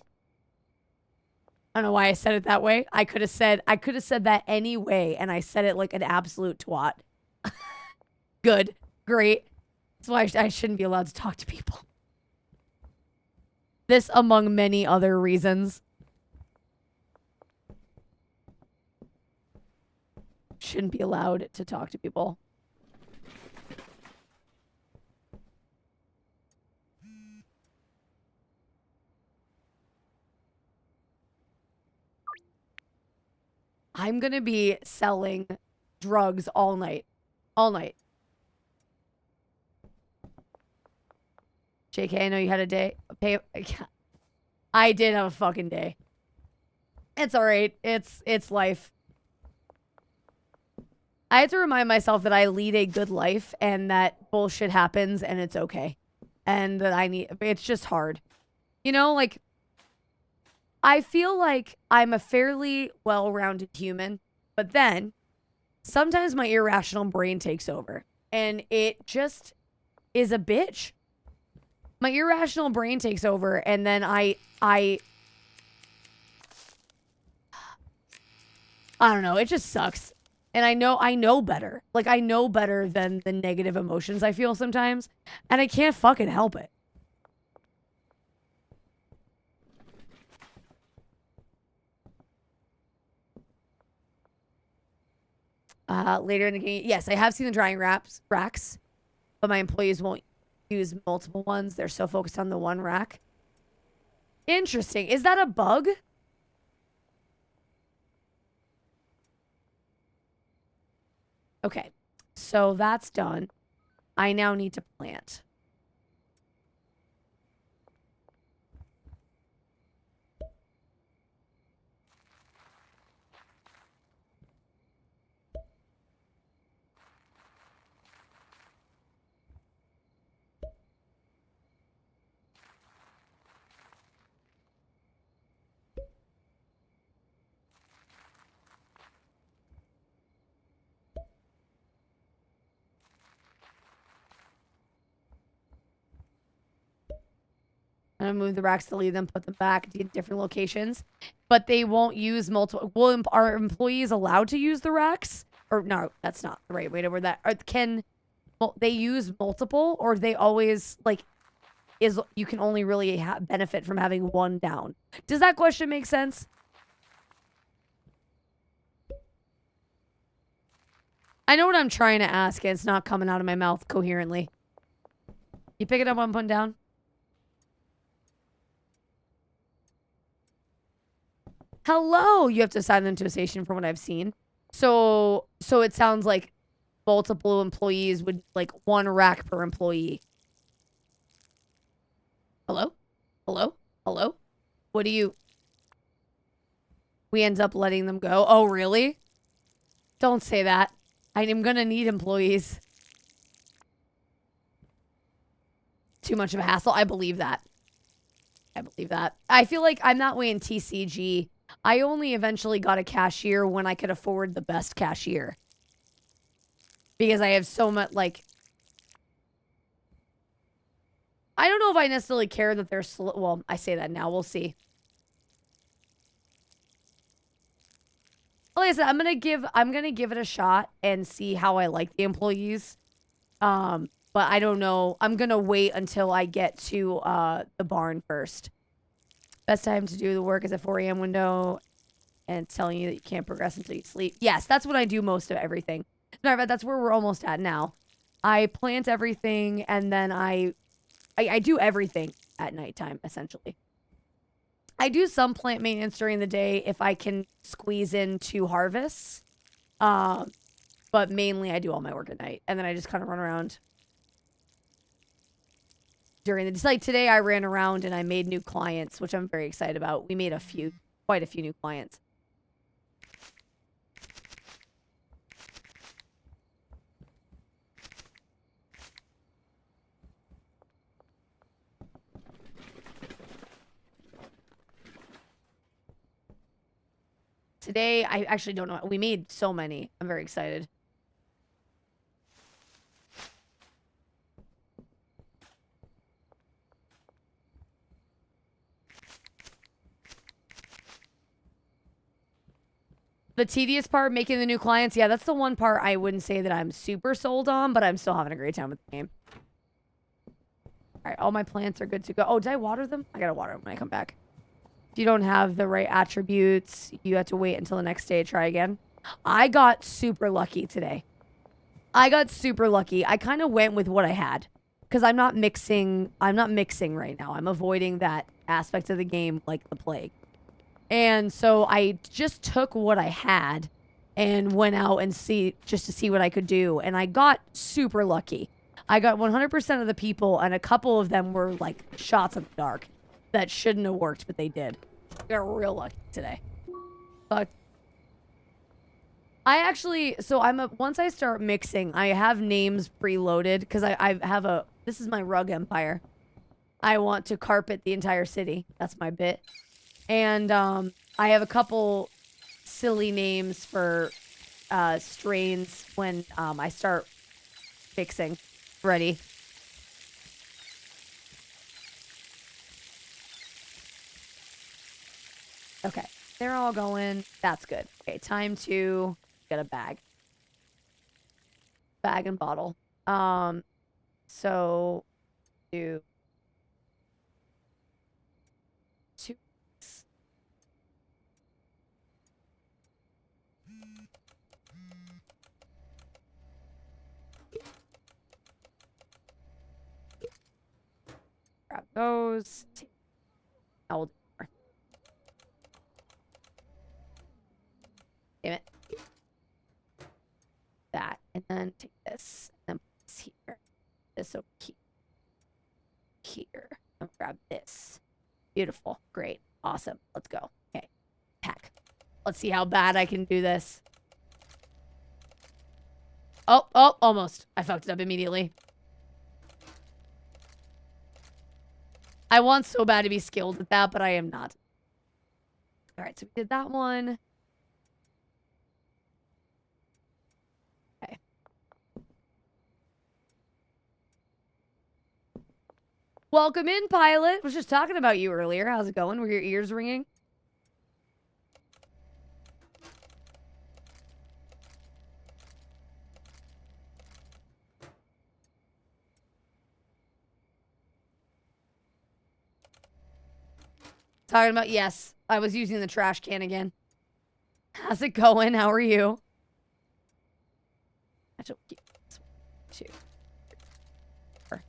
I don't know why I said it that way. I could have said that anyway, and I said it like an absolute twat. Good. Great. That's why I shouldn't be allowed to talk to people. This among many other reasons. Shouldn't be allowed to talk to people. I'm gonna be selling drugs all night. All night. JK, I know you had a day. I did have a fucking day. It's alright. It's life. I have to remind myself that I lead a good life and that bullshit happens and it's okay. And that it's just hard. You know, like, I feel like I'm a fairly well-rounded human, but then sometimes my irrational brain takes over and it just is a bitch. My irrational brain takes over and then I don't know, it just sucks. And I know better. Like, I know better than the negative emotions I feel sometimes. And I can't fucking help it. Later in the game, yes, I have seen the drying racks, but my employees won't use multiple ones. They're so focused on the one rack. Interesting. Is that a bug? Okay, so that's done. I now need to plant. I'm gonna move the racks to leave them, put them back in different locations. But they won't use multiple. Well, are employees allowed to use the racks? Or no, that's not the right way to word that. Or can they use multiple, or they always like you can only really benefit from having one down? Does that question make sense? I know what I'm trying to ask, and it's not coming out of my mouth coherently. You pick it up one put down. Hello, you have to assign them to a station from what I've seen. So it sounds like multiple employees would, like, one rack per employee. Hello? Hello? Hello? What do you... We end up letting them go. Oh, really? Don't say that. I am gonna need employees. Too much of a hassle. I believe that. I believe that. I feel like I'm that way in TCG. I only eventually got a cashier when I could afford the best cashier. Because I have so much, like... I don't know if I necessarily care that they're slow. Well, I say that now. We'll see. Like I said, I'm gonna give it a shot and see how I like the employees. But I don't know. I'm gonna wait until I get to the barn first. Best time to do the work is a 4 a.m. window, and it's telling you that you can't progress until you sleep. Yes, that's when I do most of everything. Matter of fact, that's where we're almost at now. I plant everything, and then I do everything at nighttime, essentially. I do some plant maintenance during the day if I can squeeze in 2 harvests. But mainly I do all my work at night, and then I just kind of run around. During the, just like today, I ran around and I made new clients, which I'm very excited about. We made quite a few new clients. Today, I actually don't know. We made so many. I'm very excited. The tedious part, making the new clients, yeah, that's the one part I wouldn't say that I'm super sold on, but I'm still having a great time with the game. All right, all my plants are good to go. Oh, did I water them? I gotta water them when I come back. If you don't have the right attributes, you have to wait until the next day to try again. I got super lucky today. I got super lucky. I kind of went with what I had because I'm not mixing right now. I'm avoiding that aspect of the game like the plague. And so I just took what I had and went out and just to see what I could do. And I got super lucky. I got 100% of the people, and a couple of them were like shots in the dark that shouldn't have worked, but they did. I got real lucky today. But I actually, once I start mixing, I have names preloaded because I have this is my rug empire. I want to carpet the entire city. That's my bit. And I have a couple silly names for strains when I start mixing. Ready. Okay, they're all going. That's good. Okay, time to get a bag. Bag and bottle. So do 2 weeks. Grab those. I'll do more. Damn it. That. And then take this. And then put this here. This over here. Here. And grab this. Beautiful. Great. Awesome. Let's go. Okay. Pack. Let's see how bad I can do this. Oh, almost. I fucked it up immediately. I want so bad to be skilled at that, but I am not. All right, so we did that one. Okay. Welcome in, Pilot. I was just talking about you earlier. How's it going? Were your ears ringing? Talking about, yes, I was using the trash can again. How's it going? How are you? Actually, keep this one, 2, 3, 4.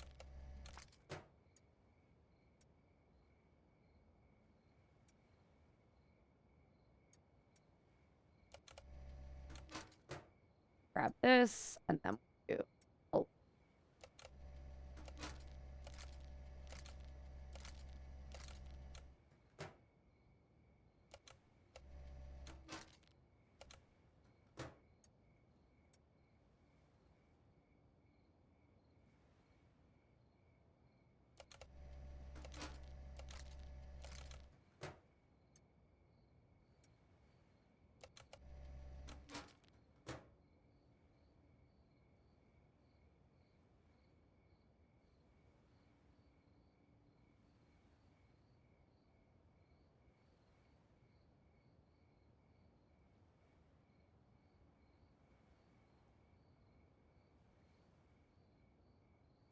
Grab this, and then we'll do. Oh.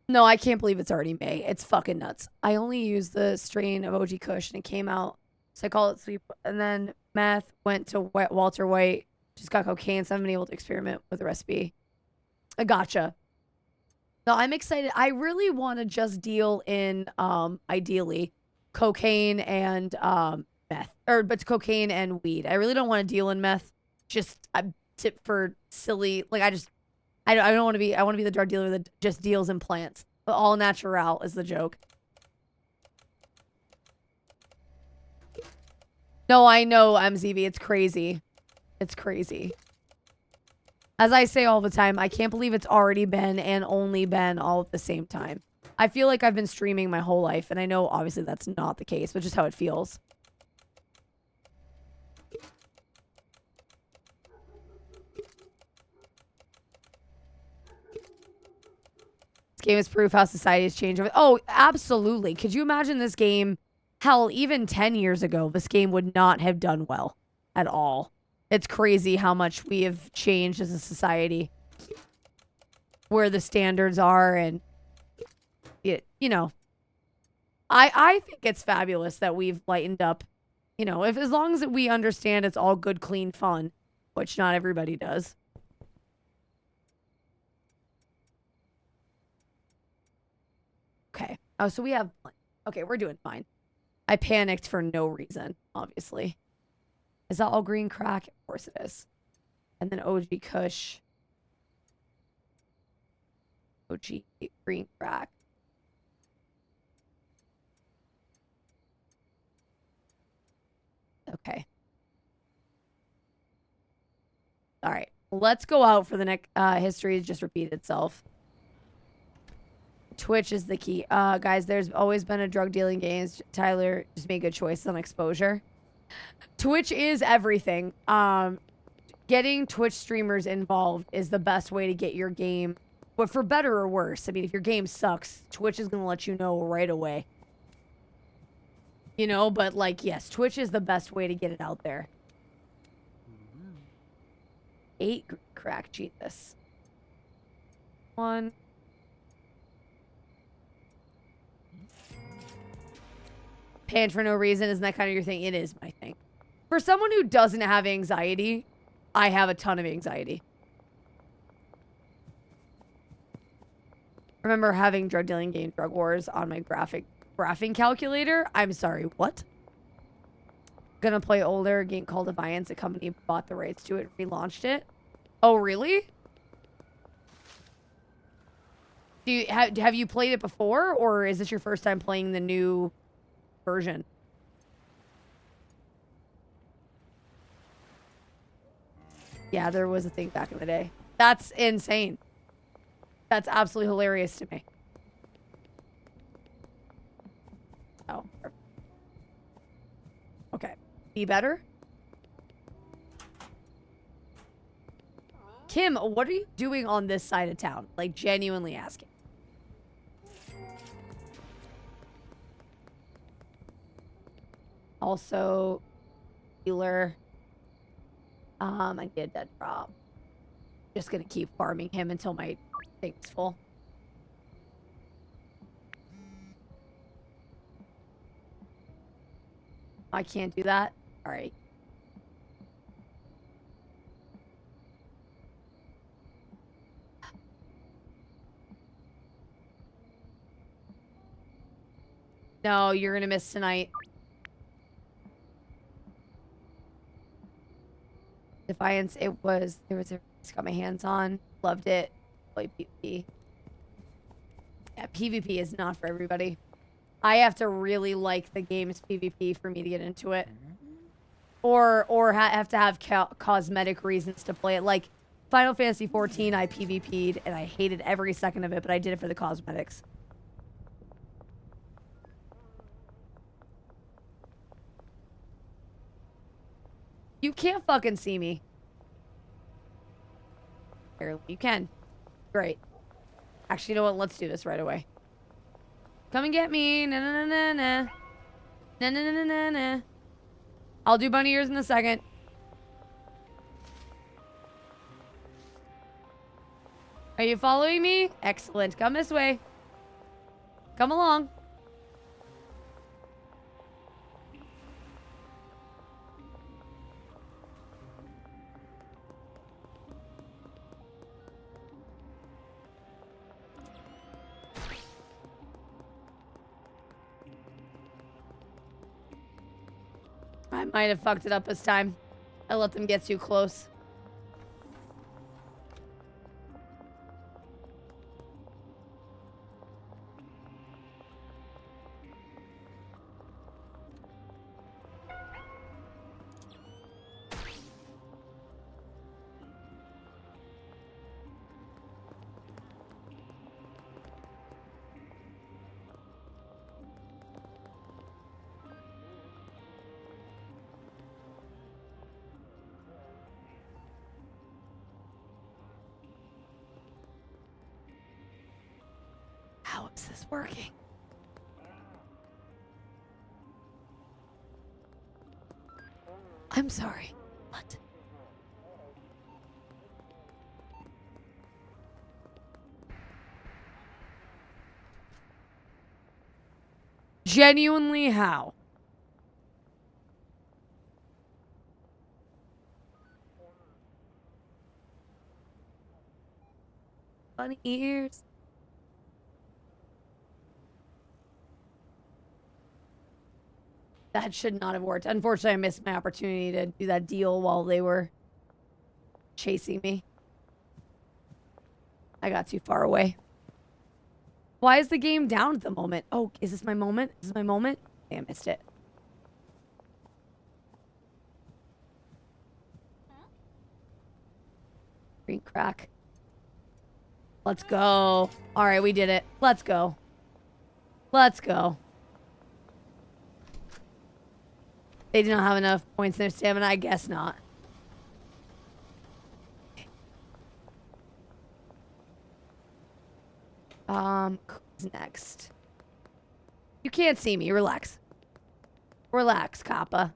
No, I can't believe it's already May. It's fucking nuts. I only used the strain of OG Kush and it came out. So I call it sleep. And then Meth went to Walter White. Just got cocaine. So I haven't been able to experiment with the recipe. I gotcha. No, I'm excited. I really want to just deal in, ideally, cocaine and meth. But cocaine and weed. I really don't want to deal in meth. Just a tip for silly. Like, I don't want to be. I want to be the drug dealer that just deals in plants. But all natural is the joke. No, I know, MZV. It's crazy. It's crazy. As I say all the time, I can't believe it's already been and only been all at the same time. I feel like I've been streaming my whole life, and I know obviously that's not the case, but just how it feels. This game is proof how society has changed. Oh, absolutely. Could you imagine this game? Hell, even 10 years ago, this game would not have done well at all. It's crazy how much we have changed as a society, where the standards are, and it, you know, I think it's fabulous that we've lightened up. You know, if as long as we understand it's all good, clean fun, which not everybody does. Okay. Oh, so we have... Okay, we're doing fine. I panicked for no reason, obviously. Is that all green crack? Of course it is. And then OG Kush. OG green crack. Okay. All right. Let's go out for the next... history has just repeated itself. Twitch is the key. Guys, there's always been a drug dealing games. Tyler just made good choices on exposure. Twitch is everything. Getting Twitch streamers involved is the best way to get your game, but for better or worse. I mean, if your game sucks, Twitch is going to let you know right away. You know, but like, yes, Twitch is the best way to get it out there. 8 crack, Jesus. 1. Pan for no reason, isn't that kind of your thing? It is my thing. For someone who doesn't have anxiety, I have a ton of anxiety. I remember having drug dealing game Drug Wars on my graphing calculator. I'm sorry, what? Gonna play older game called Defiance. A company bought the rights to it, relaunched it. Oh, really? Do you have you played it before, or is this your first time playing the new version? Yeah, there was a thing back in the day. That's insane. That's absolutely hilarious to me. Oh. Okay. Be better? Kim, what are you doing on this side of town? Like, genuinely asking. Also, healer. I did that drop. Just gonna keep farming him until my thing's full. I can't do that. All right. No, you're gonna miss tonight. Defiance, there was a got my hands on. Loved it. Play PvP. Yeah, PvP is not for everybody. I have to really like the game's PvP for me to get into it. Or have to have cosmetic reasons to play it. Like Final Fantasy 14, I PvP'd and I hated every second of it, but I did it for the cosmetics. You can't fucking see me. Barely. You can. Great. Actually, you know what? Let's do this right away. Come and get me. Na na na na na. Na na na na na na. I'll do bunny ears in a second. Are you following me? Excellent. Come this way. Come along. I might have fucked it up this time. I let them get too close. How is this working? I'm sorry. What? Genuinely, how? Bunny ears. That should not have worked. Unfortunately, I missed my opportunity to do that deal while they were chasing me. I got too far away. Why is the game down at the moment? Oh, is this my moment? Is this my moment? Damn, I missed it. Green crack. Let's go. All right, we did it. Let's go. Let's go. They do not have enough points in their stamina. I guess not. Who's next? You can't see me. Relax. Relax, Kappa.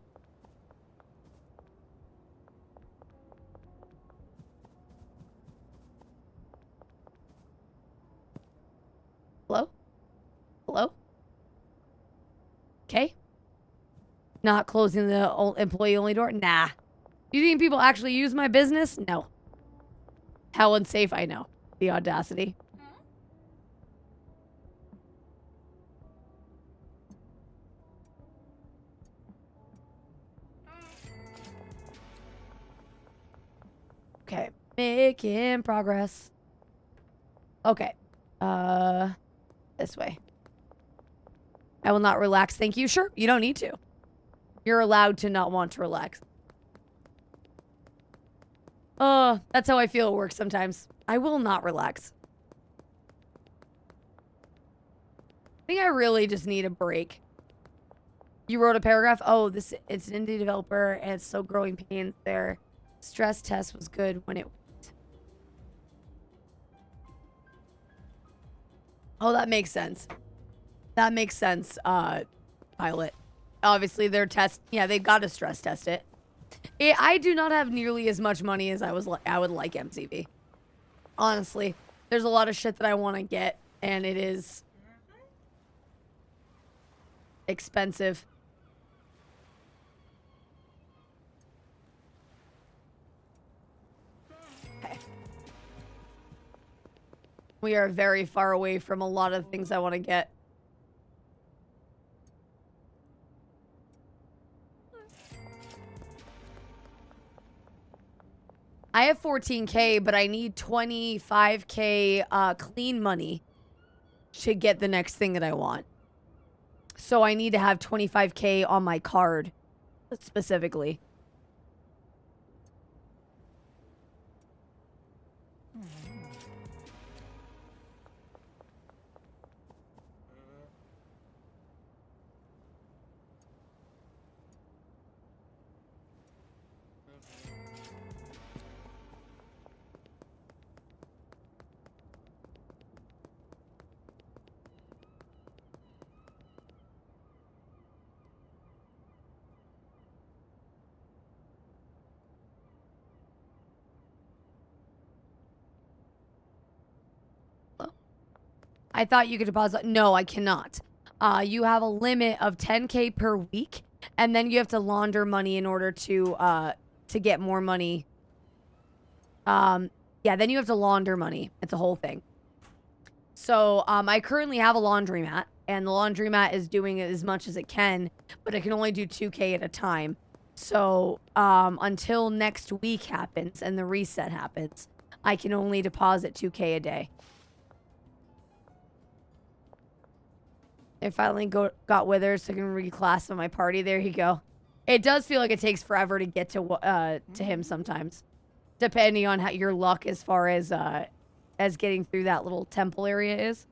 Hello? Hello? Okay. Not closing the employee-only door? Nah. You think people actually use my business? No. How unsafe, I know. The audacity. Okay. Making progress. Okay. This way. I will not relax. Thank you. Sure. You don't need to. You're allowed to not want to relax. That's how I feel at work sometimes. I will not relax. I think I really just need a break. You wrote a paragraph? Oh, it's an indie developer and it's still growing pains. Their stress test was good when it... Oh, that makes sense. That makes sense, Pilot. Obviously, their test... Yeah, they've got to stress test it. I do not have nearly as much money as I would like MCV. Honestly. There's a lot of shit that I want to get, and it is... expensive. Okay. We are very far away from a lot of things I want to get. I have 14K, but I need 25K clean money to get the next thing that I want. So I need to have 25K on my card, specifically. I thought you could deposit. No, I cannot. You have a limit of 10K per week, and then you have to launder money in order to get more money. Yeah, then you have to launder money. It's a whole thing. So, I currently have a laundromat, and the laundromat is doing it as much as it can, but it can only do 2K at a time. So, until next week happens and the reset happens, I can only deposit 2K a day. It finally got withered, so I can reclass on my party. There you go. It does feel like it takes forever to get to him sometimes, depending on how your luck as far as getting through that little temple area is.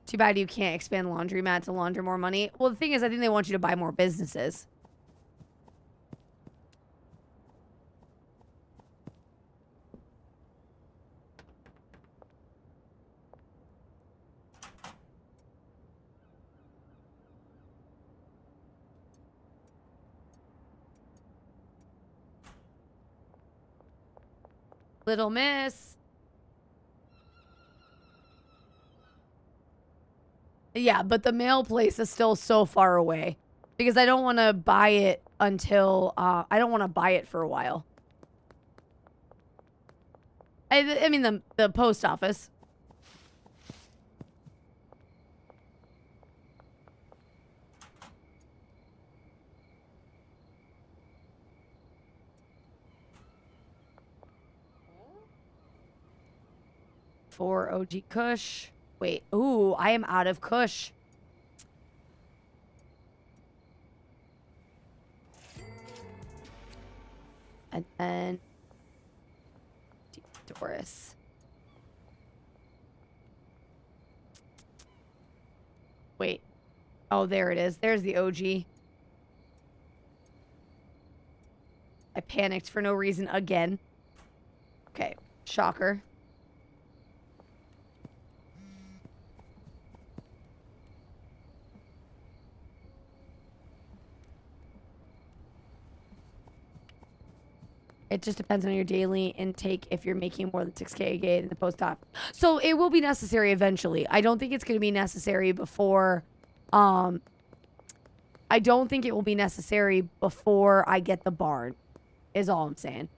Too bad you can't expand laundromat to launder more money. Well, the thing is, I think they want you to buy more businesses. Little Miss. Yeah, but the mail place is still so far away because I don't want to buy it until I don't want to buy it for a while. I mean the post office. For OG Kush. Wait, ooh, I am out of Kush. And then Doris. Wait. Oh, there it is. There's the OG. I panicked for no reason again. Okay, shocker. It just depends on your daily intake if you're making more than 6K a day in the post op. So it will be necessary eventually. I don't think it's going to be necessary before. I don't think it will be necessary before I get the barn, is all I'm saying.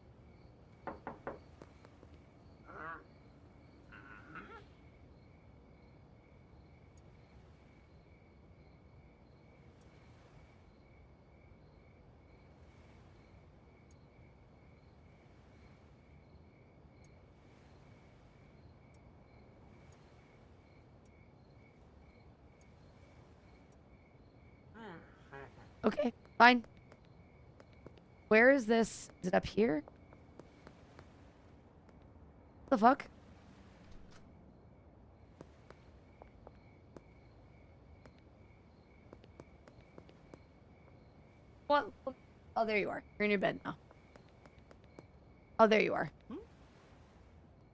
Okay, fine. Where is this? Is it up here? The fuck? What? Oh, there you are. You're in your bed now. Oh, there you are. All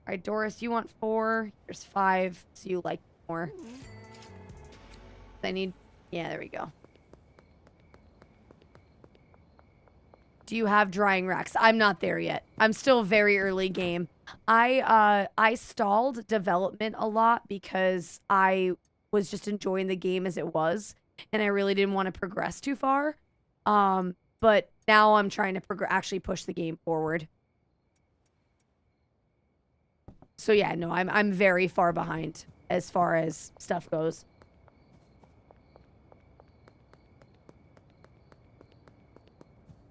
right, Doris, you want 4. Here's 5, so you like more. I need... Yeah, there we go. Do you have drying racks? I'm not there yet. I'm still very early game. I stalled development a lot because I was just enjoying the game as it was, and I really didn't want to progress too far. But now I'm trying to actually push the game forward. So yeah, no, I'm very far behind as far as stuff goes.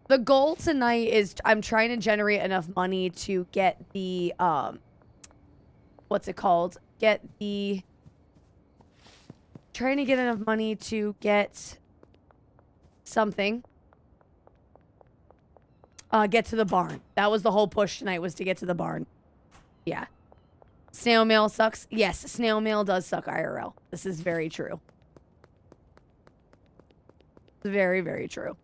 The goal tonight is I'm trying to generate enough money to get the, what's it called? Trying to get enough money to get something. Get to the barn. That was the whole push tonight, was to get to the barn. Yeah. Snail mail sucks. Yes, snail mail does suck IRL. This is very true. Very, very true.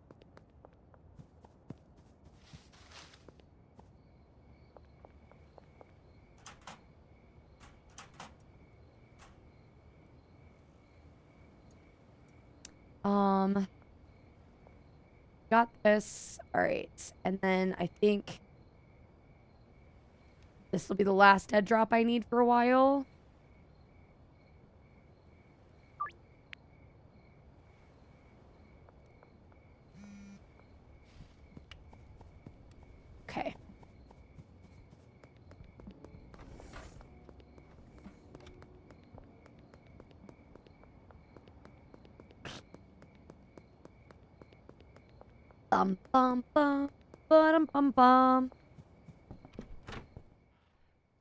Got this. All right. And then I think this will be the last dead drop I need for a while. Okay. Bum bum bum bum bum bum.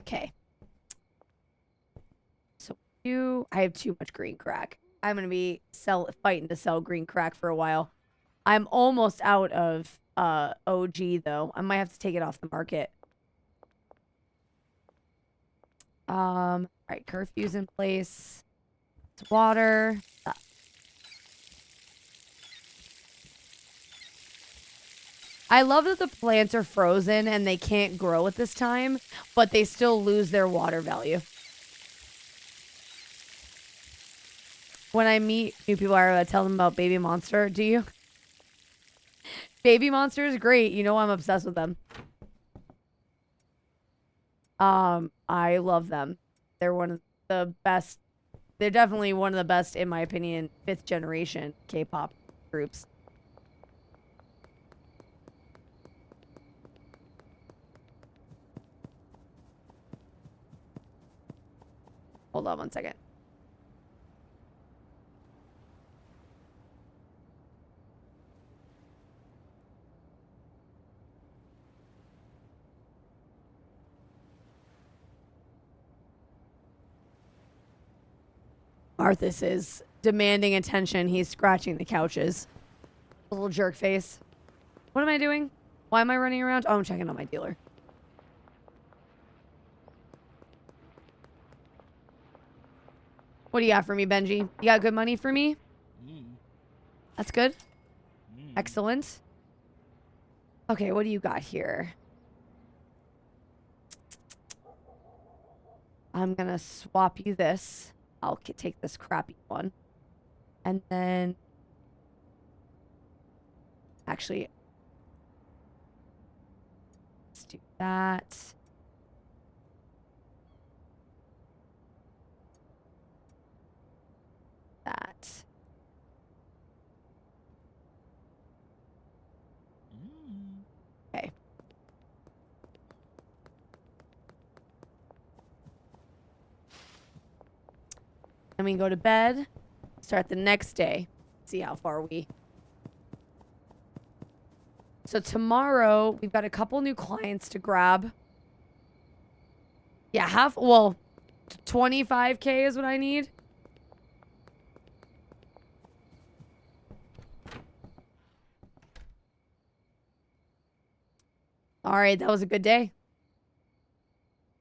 Okay. So I have too much green crack. I'm gonna be fighting to sell green crack for a while. I'm almost out of OG though. I might have to take it off the market. All right, curfew's in place. It's water. I love that the plants are frozen and they can't grow at this time, but they still lose their water value. When I meet new people, I tell them about Baby Monster. Do you? Baby Monster is great. You know I'm obsessed with them. I love them. They're one of the best. They're definitely one of the best, in my opinion, 5th generation K-pop groups. Hold on one second. Arthas is demanding attention. He's scratching the couches. A little jerk face. What am I doing? Why am I running around? Oh, I'm checking on my dealer. What do you got for me, Benji? You got good money for me? That's good. Excellent. Okay, what do you got here? I'm gonna swap you this. I'll take this crappy one. And then... Actually... Let's do that. That. Okay. Then we go to bed, start the next day, see how far we... So tomorrow, we've got a couple new clients to grab. Yeah, well, 25K is what I need. All right, that was a good day.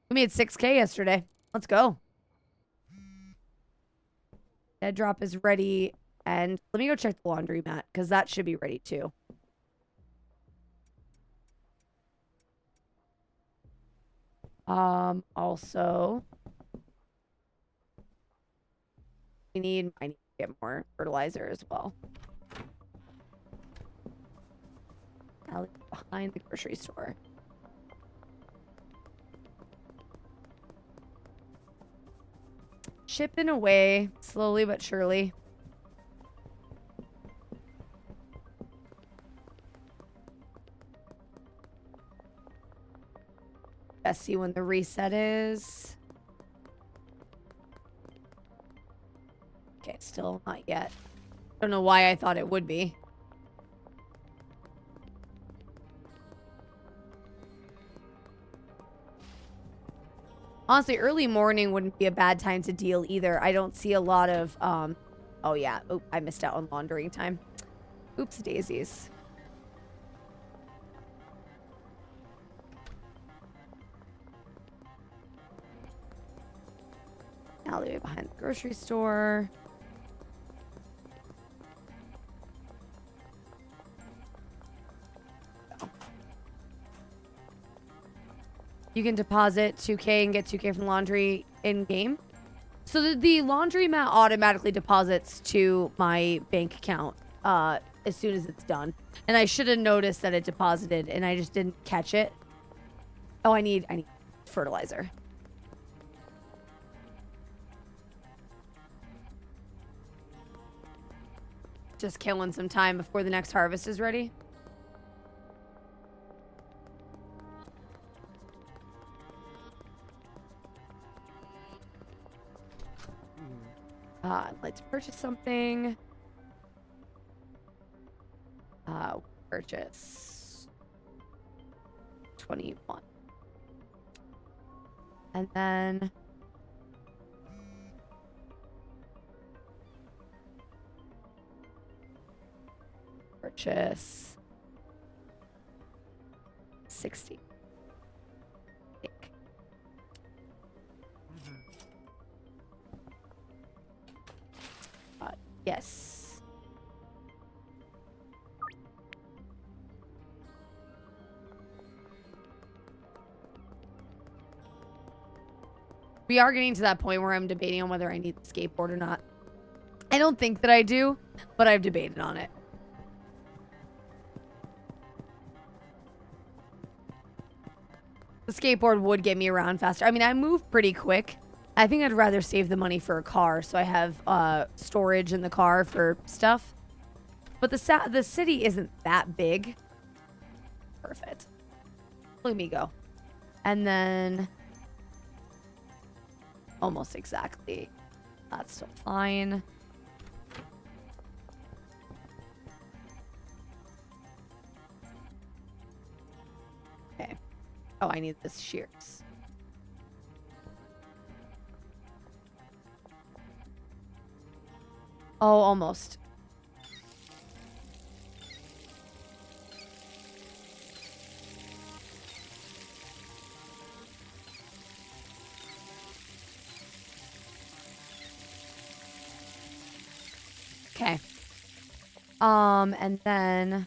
We made 6K yesterday. Let's go. Bed drop is ready. And let me go check the laundry mat, because that should be ready too. Also, I need to get more fertilizer as well. I'll leave it behind the grocery store. Chipping away, slowly but surely. Let's see when the reset is. Okay, still not yet. Don't know why I thought it would be. Honestly, early morning wouldn't be a bad time to deal either. I don't see a lot of, oh yeah. Oh, I missed out on laundering time. Oops daisies. Alleyway behind the grocery store. You can deposit 2K and get 2K from laundry in game. So the laundry mat automatically deposits to my bank account as soon as it's done. And I should have noticed that it deposited and I just didn't catch it. Oh, I need fertilizer. Just killing some time before the next harvest is ready. I'd like to purchase something. Purchase 21. And then purchase 60. Yes. We are getting to that point where I'm debating on whether I need the skateboard or not. I don't think that I do, but I've debated on it. The skateboard would get me around faster. I mean, I move pretty quick. I think I'd rather save the money for a car, so I have storage in the car for stuff. But the city isn't that big. Perfect. Look at me go. And then... almost exactly. That's still fine. Okay. Oh, I need this shears. Oh, almost. Okay. And then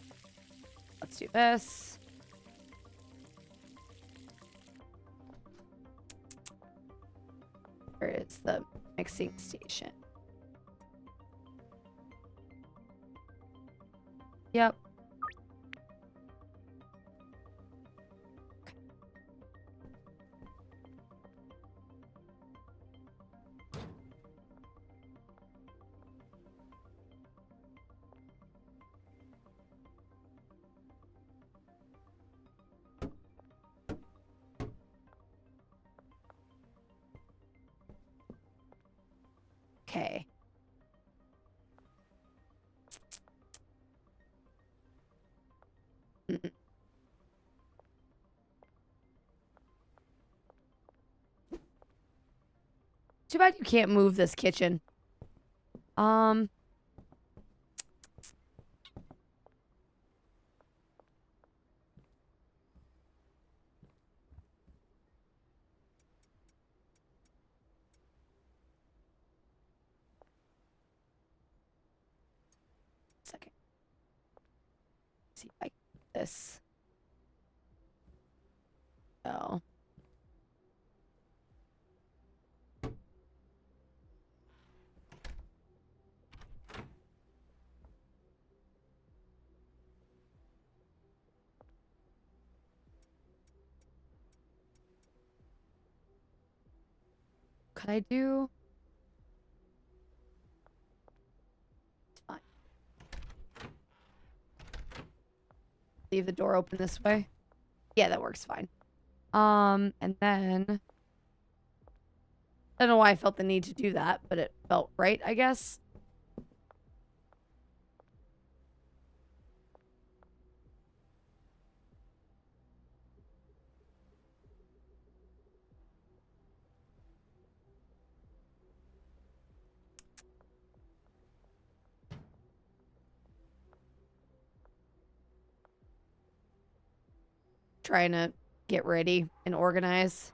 let's do this. Where is the mixing station? Yep. Okay. Too bad you can't move this kitchen. Second. See if I can do this. Oh. Could I do? It's fine. Leave the door open this way. Yeah, that works fine. And then I don't know why I felt the need to do that, but it felt right, I guess. Trying to get ready and organize.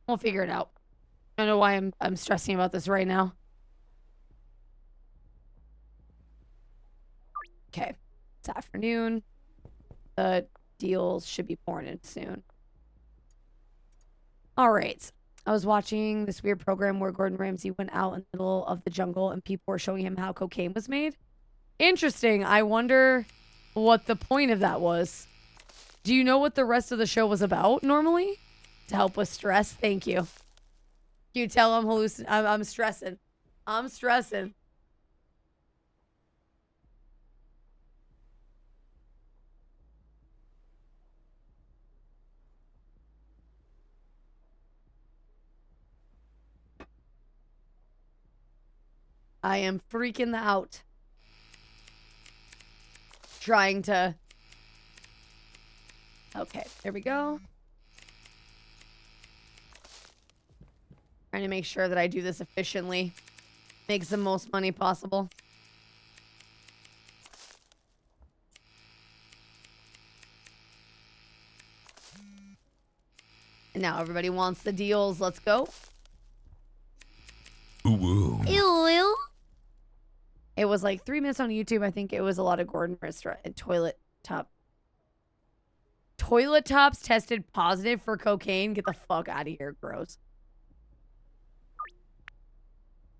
We'll figure it out. I don't know why I'm stressing about this right now. Okay. It's afternoon. The deals should be pouring in soon. All right. I was watching this weird program where Gordon Ramsay went out in the middle of the jungle and people were showing him how cocaine was made. Interesting. I wonder what the point of that was. Do you know what the rest of the show was about normally? To help with stress? Thank you. You tell I'm I'm stressing. I'm stressing. I am freaking out. Trying to... Okay, there we go. Trying to make sure that I do this efficiently. Makes the most money possible. now. Everybody wants the deals. Let's go. Ooh. Ew. It was like 3 minutes on YouTube. I think it was a lot of Gordon restaurant and toilet tops tested positive for cocaine. Get the fuck out of here. Gross.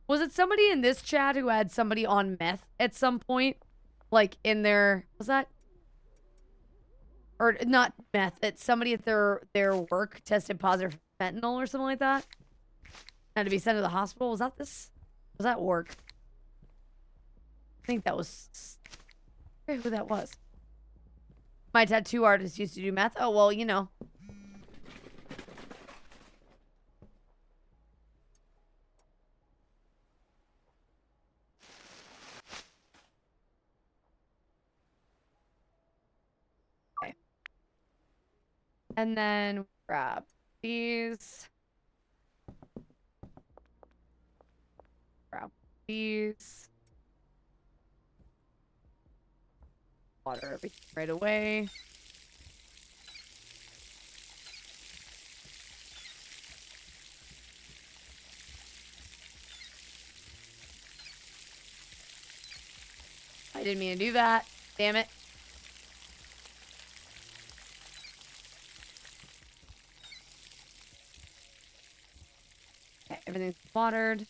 Was it somebody in this chat who had somebody on meth at some point? Like in their, was that? Or not meth, it's somebody at their work tested positive for fentanyl or something like that. Had to be sent to the hospital. Was that this? Was that work? I think that was, I forget who that was. My tattoo artist used to do meth. Oh, well, you know. Okay. And then grab these. Grab these. Water everything right away. I didn't mean to do that. Damn it. Okay, everything's watered.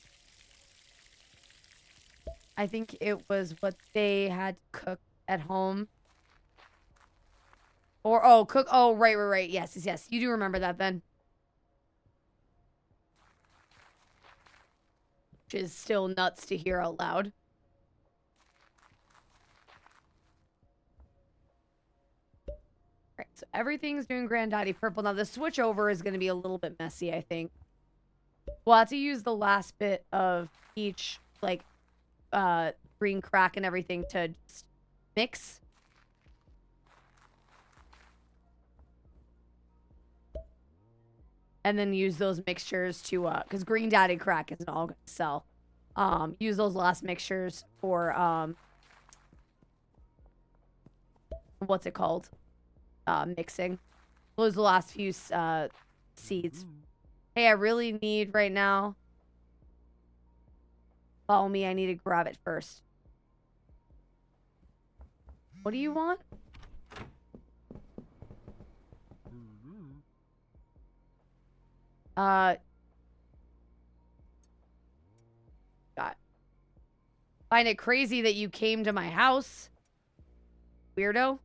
I think it was what they had to cook at home. Or, oh, cook. Oh, right. Yes. You do remember that then. Which is still nuts to hear out loud. Right, so everything's doing Granddaddy Purple. Now, the switch over is going to be a little bit messy, I think. We'll have to use the last bit of each, like, green crack and everything to just mix. And then use those mixtures to, because Green Daddy crack isn't all going to sell. Use those last mixtures for, what's it called? Mixing. Those are the last few, seeds. Hey, I really need right now. Follow me, I need to grab it first. What do you want? God. Find it crazy that you came to my house. Weirdo.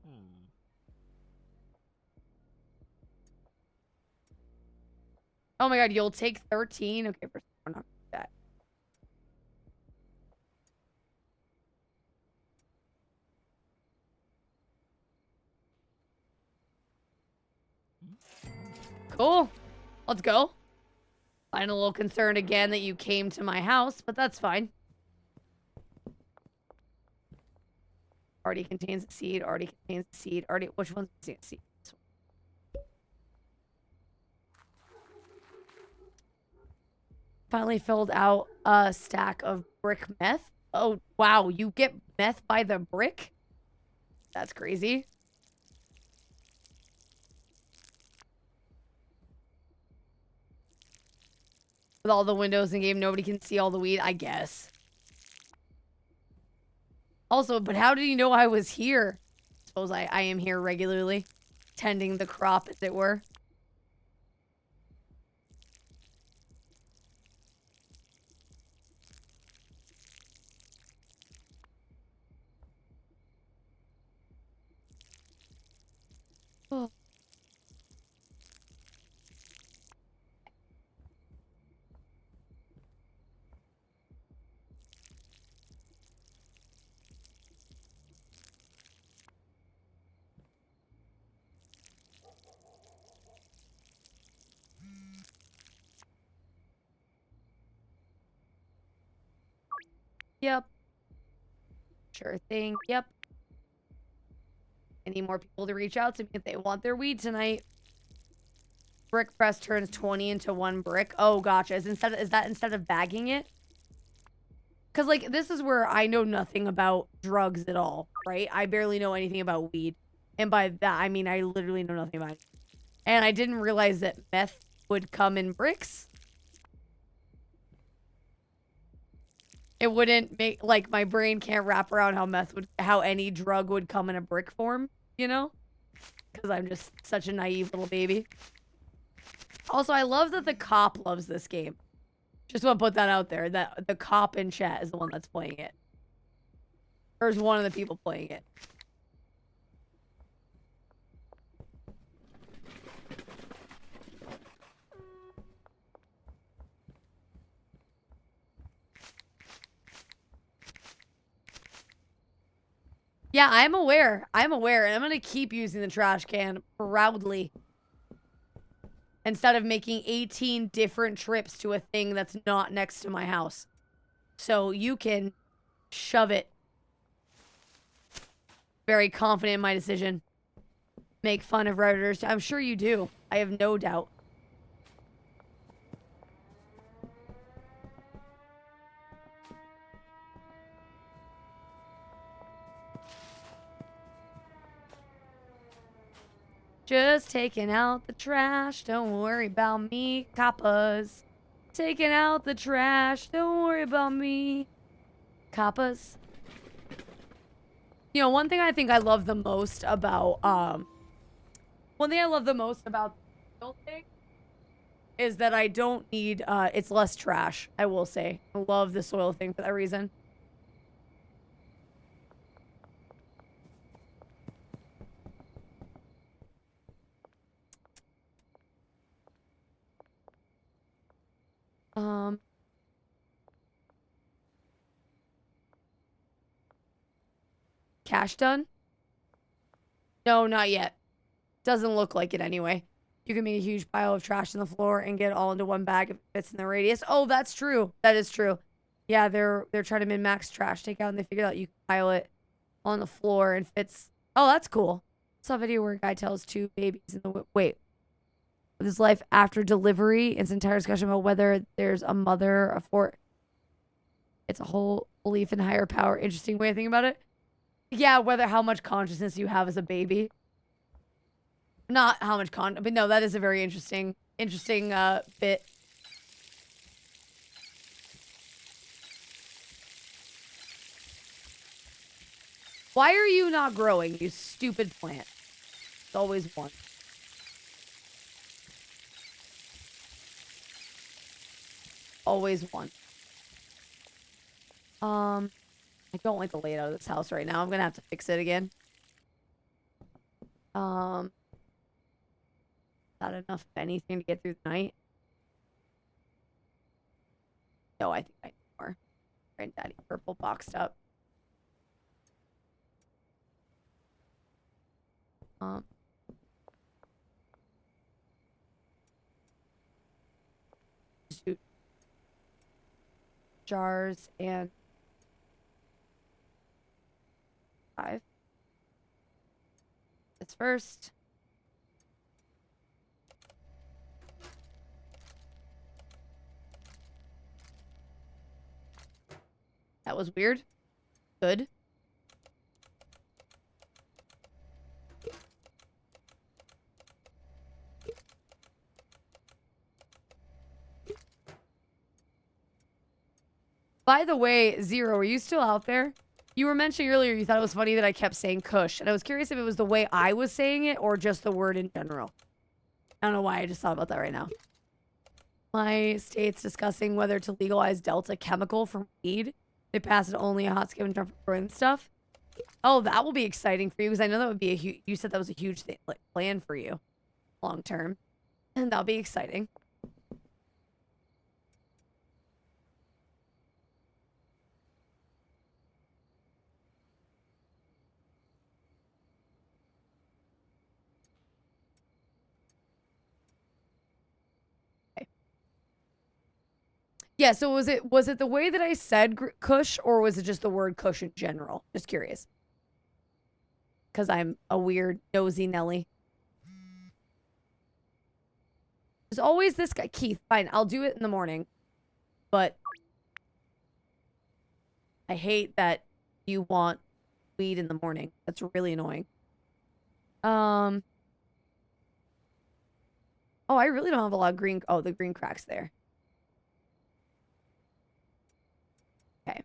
Oh my god, you'll take 13? Okay, we're not gonna do that. Cool. Let's go. I'm a little concerned again that you came to my house, but that's fine. Already contains a seed. Already contains a seed. Already. Which one's missing a seed? This one. Finally filled out a stack of brick meth. Oh, wow. You get meth by the brick? That's crazy. With all the windows in the game, nobody can see all the weed, I guess. Also, but how did he know I was here? I suppose I am here regularly. Tending the crop, as it were. Oh. Yep. Sure thing. Yep. I need more people to reach out to me if they want their weed tonight. Brick press turns 20 into 1 brick. Oh, gotcha. Is that instead of bagging it? Because, like, this is where I know nothing about drugs at all, right? I barely know anything about weed. And by that, I mean I literally know nothing about it. And I didn't realize that meth would come in bricks. It wouldn't make, like, my brain can't wrap around how any drug would come in a brick form, you know? Because I'm just such a naive little baby. Also, I love that the cop loves this game. Just want to put that out there, that the cop in chat is the one that's playing it. Or is one of the people playing it. Yeah, I'm aware. I'm aware. And I'm going to keep using the trash can proudly. Instead of making 18 different trips to a thing that's not next to my house. So you can shove it. Very confident in my decision. Make fun of Redditors. I'm sure you do. I have no doubt. Just taking out the trash. Don't worry about me, coppas. Taking out the trash. Don't worry about me, coppas. You know, one thing I think I love the most about, the thing is that I don't need, it's less trash, I will say. I love the soil thing for that reason. Cash done? No, not yet. Doesn't look like it anyway. You can make a huge pile of trash on the floor and get it all into one bag if it fits in the radius. Oh, that's true. That is true. Yeah, they're trying to min-max trash takeout, and they figured out you can pile it on the floor and fits. Oh, that's cool. I saw a video where a guy tells two babies in the wait. With his life after delivery, it's an entire discussion about whether there's a mother, a fort. It's a whole belief in higher power. Interesting way of thinking about it. Yeah, how much consciousness you have as a baby. Not how much but no, that is a very interesting bit. Why are you not growing, you stupid plant? It's always one. Always one. I don't like the layout of this house right now. I'm gonna have to fix it again. Not enough of anything to get through the night. No, I think I need more. Granddaddy purple boxed up. Shoot. Jars and 5. This first. That was weird. Good. By the way, Zero, are you still out there? You were mentioning earlier you thought it was funny that I kept saying Kush, and I was curious if it was the way I was saying it or just the word in general. I don't know why I just thought about that right now. My state's discussing whether to legalize Delta chemical from weed. They pass it only a hot skip and jump for growing stuff. Oh, that will be exciting for you because I know that would be a huge. You said that was a huge thing, like, plan for you, long term, and that'll be exciting. Yeah, so was it the way that I said Kush, or was it just the word Kush in general? Just curious. Because I'm a weird, nosy Nelly. There's always this guy. Keith, fine, I'll do it in the morning. But I hate that you want weed in the morning. That's really annoying. Oh, I really don't have a lot of green. Oh, the green cracks there. Okay.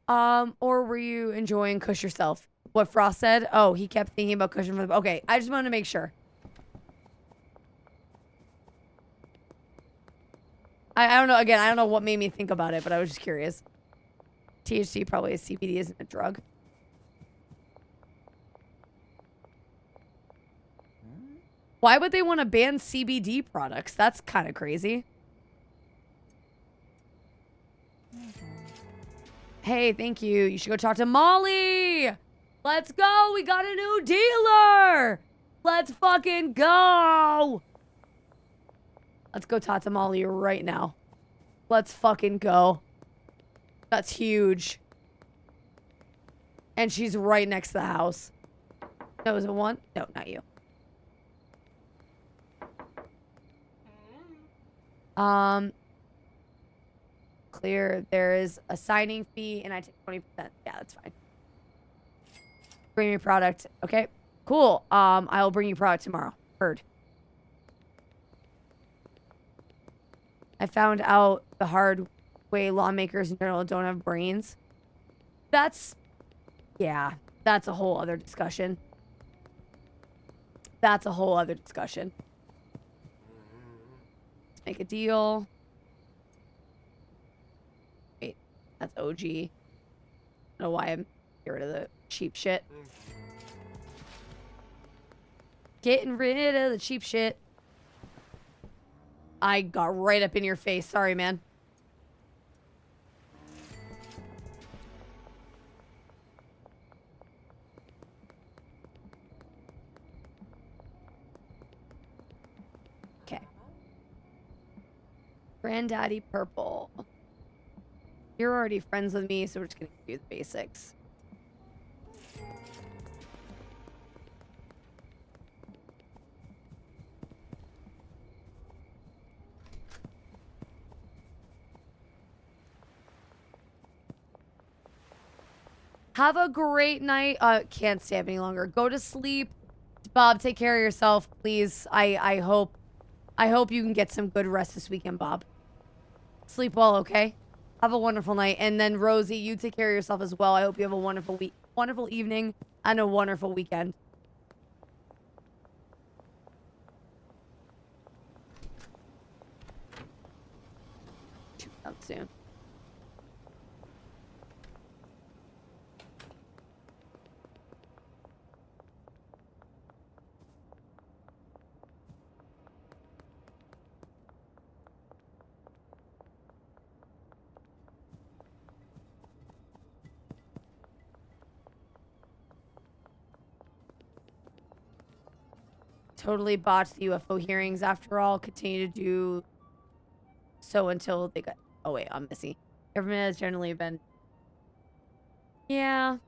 Or were you enjoying Kush yourself? What Frost said? Oh, he kept thinking about Cushion for the... Okay, I just wanted to make sure. I don't know. Again, I don't know what made me think about it, but I was just curious. THC probably is CBD isn't a drug. Why would they want to ban CBD products? That's kind of crazy. Hey, thank you. You should go talk to Molly. Let's go. We got a new dealer. Let's fucking go. Let's go talk to Molly right now. Let's fucking go. That's huge. And she's right next to the house. No, is it one? No, not you. Clear. There is a signing fee, and I take 20%. Yeah, that's fine. Bring me product. Okay, cool. I'll bring you product tomorrow. Heard. I found out the hard way lawmakers in general don't have brains. That's, yeah, that's a whole other discussion. That's a whole other discussion. Let's make a deal. Wait, that's OG. I don't know why I'm getting rid of the cheap shit. Getting rid of the cheap shit. I got right up in your face. Sorry, man. Okay. Granddaddy Purple. You're already friends with me, so we're just gonna do the basics. Have a great night. Can't stay up any longer. Go to sleep. Bob, take care of yourself, please. I hope you can get some good rest this weekend, Bob. Sleep well, okay? Have a wonderful night. And then Rosie, you take care of yourself as well. I hope you have a wonderful week, wonderful evening, and a wonderful weekend. Shoot out soon. Totally botched the UFO hearings after all. Continue to do so until they got... Oh, wait, I'm missing. Government has generally been... Yeah.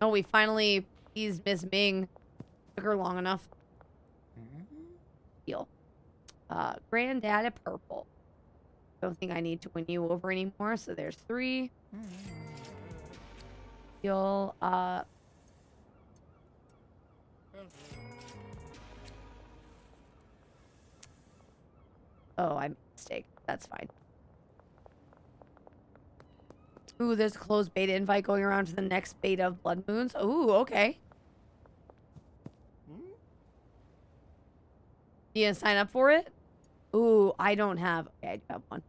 Oh, we finally eased Miss Ming. Took her long enough. Deal. Granddad at Purple. Don't think I need to win you over anymore, so there's 3. You'll, oh, I made a mistake. That's fine. Ooh, there's a closed beta invite going around to the next beta of Blood Moons. Ooh, okay. You gonna sign up for it? Ooh, I don't have... Okay, I do have one.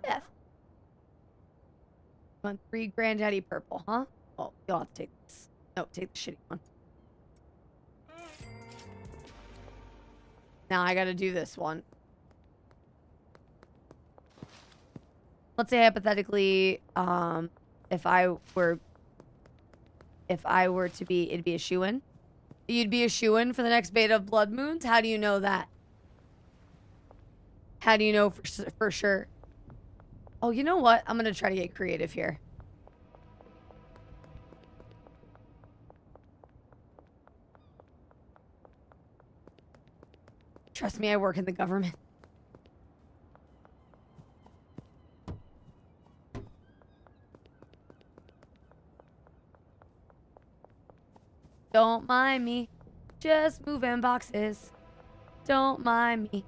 Yes. Want 3 Granddaddy Purple, huh? Oh, you'll have to take this. No, take the shitty one. Now I gotta do this one. Let's say hypothetically, if I were to be, it'd be a shoo-in. You'd be a shoo-in for the next beta of Blood Moons? How do you know that? How do you know for sure? Oh, you know what? I'm gonna try to get creative here. Trust me, I work in the government. Don't mind me, just moving boxes. Don't mind me,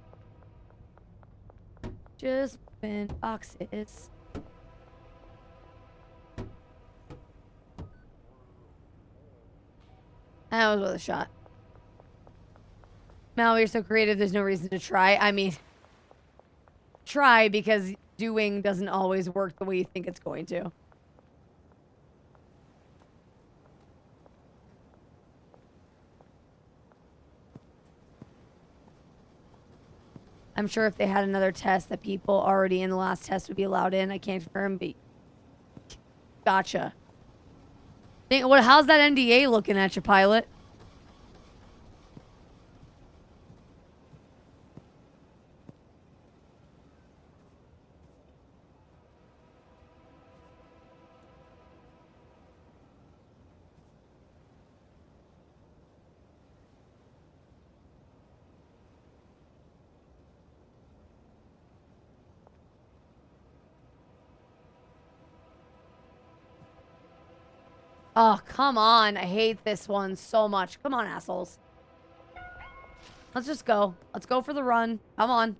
just moving boxes. That was worth a shot. Mal, you're so creative, there's no reason to try. I mean, try because doing doesn't always work the way you think it's going to. I'm sure if they had another test that people already in the last test would be allowed in. I can't confirm, but gotcha. How's that NDA looking at you, pilot? Oh, come on. I hate this one so much. Come on, assholes. Let's just go. Let's go for the run. Come on.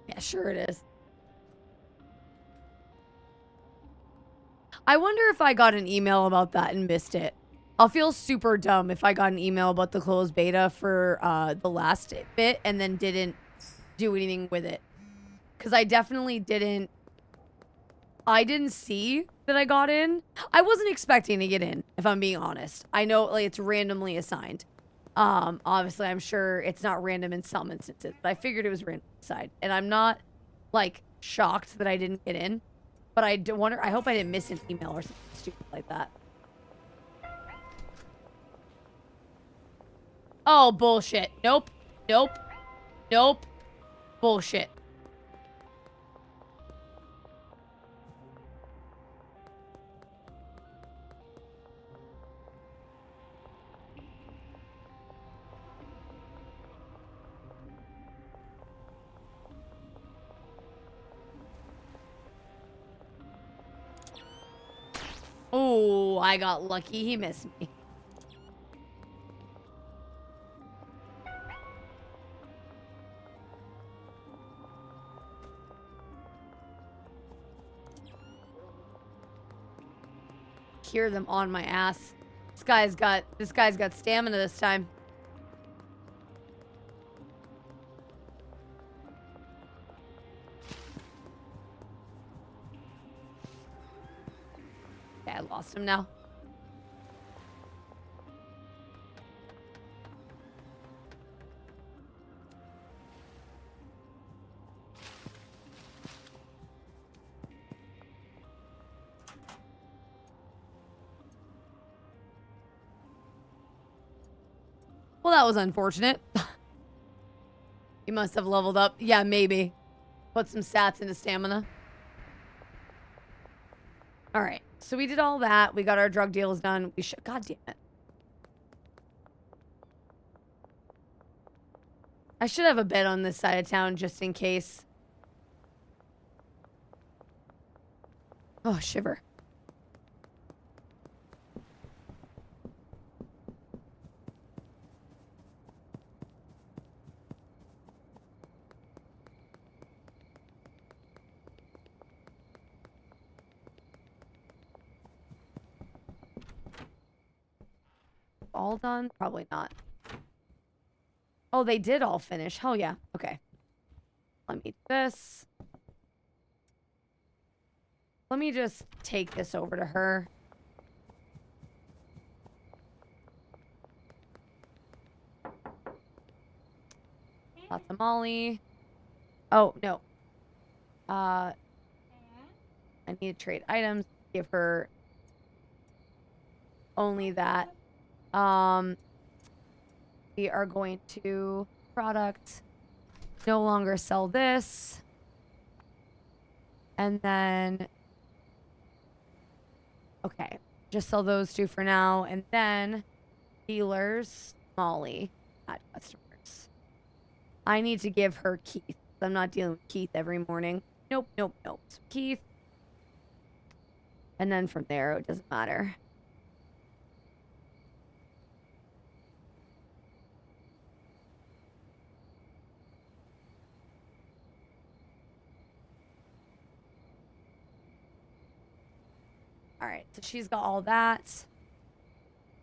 Yeah, sure it is. I wonder if I got an email about that and missed it. I'll feel super dumb if I got an email about the closed beta for the last bit and then didn't do anything with it. Because I definitely didn't... I didn't see that I got in. I wasn't expecting to get in, if I'm being honest. I know like it's randomly assigned. Obviously, I'm sure it's not random in some instances, but I figured it was randomly assigned. And I'm not, like, shocked that I didn't get in. But I do wonder, I hope I didn't miss an email or something stupid like that. Oh, bullshit. Nope. Nope. Nope. Bullshit. Oh, I got lucky. He missed me. Hear them on my ass. This guy's got stamina this time. Okay, I lost him now. Well, that was unfortunate. He must have leveled up. Yeah, maybe. Put some stats into stamina. All right. So we did all that. We got our drug deals done. We should... God damn it. I should have a bed on this side of town just in case. Oh, shiver. All done? Probably not. Oh, they did all finish. Hell yeah. Okay. Let me do this. Let me just take this over to her. Lots of Molly. Oh, no. I need to trade items. Give her only that. We are going to product. No longer sell this. And then, okay, just sell those two for now. And then dealers, Molly, add customers. I need to give her Keith. I'm not dealing with Keith every morning. Nope, nope, nope. So Keith. And then from there, it doesn't matter. All right, so she's got all that.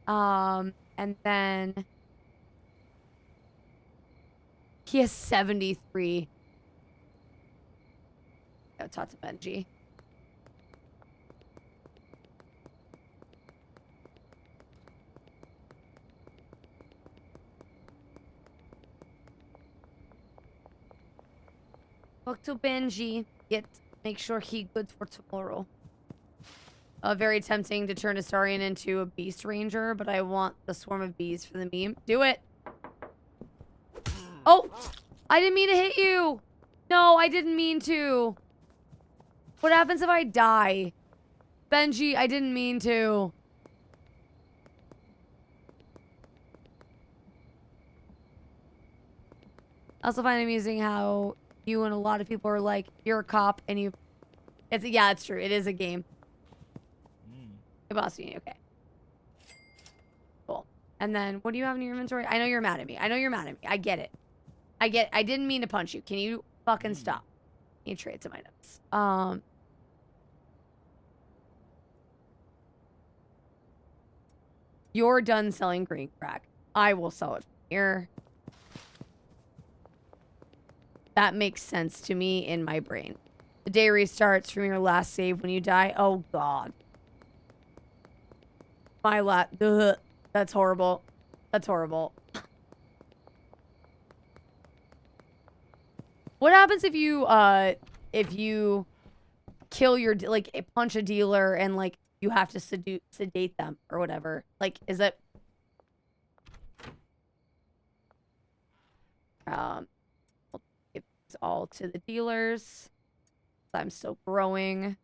And then he has 73. Go talk to Benji. Talk to Benji. Make sure he good for tomorrow. Very tempting to turn Astarion into a beast ranger, but I want the swarm of bees for the meme. Do it. Oh, I didn't mean to hit you. No, I didn't mean to. What happens if I die? Benji, I didn't mean to. I also find it amusing how you and a lot of people are like, you're a cop and you... Yeah, it's true. It is a game. Hey, boss, okay. Cool. And then, what do you have in your inventory? I know you're mad at me. I know you're mad at me. I get it. I didn't mean to punch you. Can you fucking stop? You trade some items. You're done selling green crack. I will sell it from here. That makes sense to me in my brain. The day restarts from your last save when you die. Oh, God. That's horrible. That's horrible. What happens if you kill your, like, punch a dealer and, like, you have to sedate them or whatever? Like, is that... We'll give this all to the dealers. I'm still growing.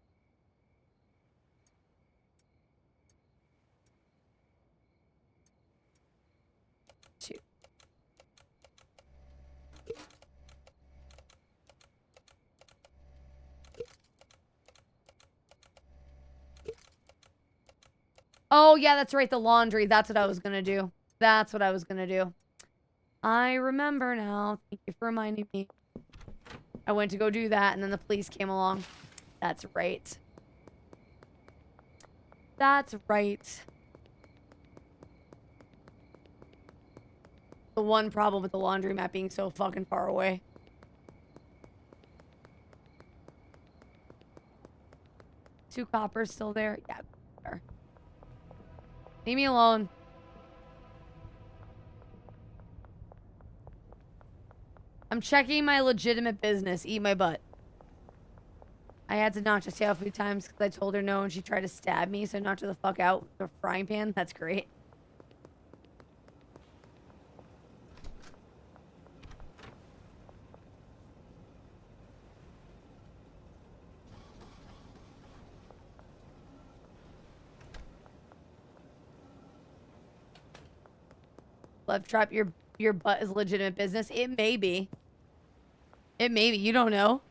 Oh, yeah, that's right. The laundry. That's what I was going to do. That's what I was going to do. I remember now. Thank you for reminding me. I went to go do that, and then the police came along. That's right. That's right. The one problem with the laundromat being so fucking far away. Two coppers still there? Yeah. There. Leave me alone. I'm checking my legitimate business. Eat my butt. I had to knock Jessie out a few times because I told her no and she tried to stab me, so I knocked her the fuck out with a frying pan. That's great. Love trap, your butt is legitimate business. It may be. It may be. You don't know.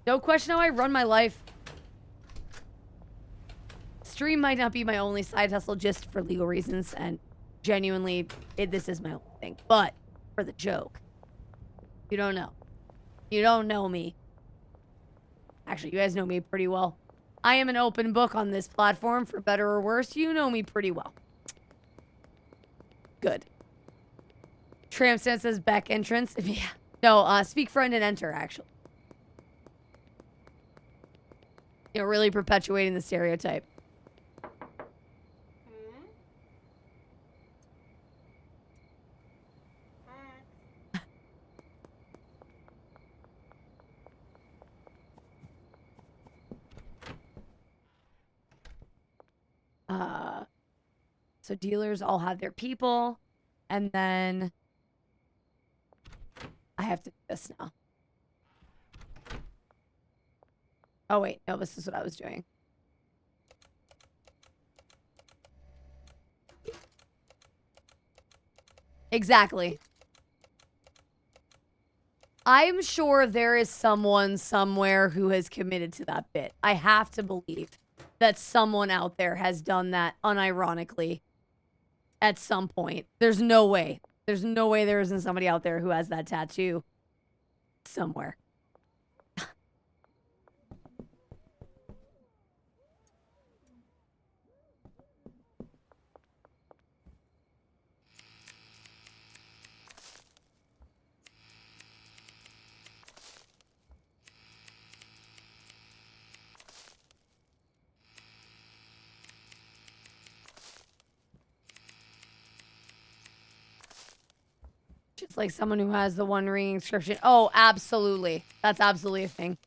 Don't question how I run my life. Stream might not be my only side hustle just for legal reasons, and genuinely, this is my only thing. But for the joke, you don't know. You don't know me. Actually, you guys know me pretty well. I am an open book on this platform, for better or worse. You know me pretty well. Good. Trampstamp says back entrance. Yeah. No, speak friend and enter, actually. You know, really perpetuating the stereotype. So dealers all have their people, and then I have to do this now. Oh wait, no, this is what I was doing. Exactly. I'm sure there is someone somewhere who has committed to that bit. I have to believe that someone out there has done that unironically at some point. There's no way. There's no way there isn't somebody out there who has that tattoo somewhere. Just like someone who has the One Ring inscription. Oh, absolutely. That's absolutely a thing.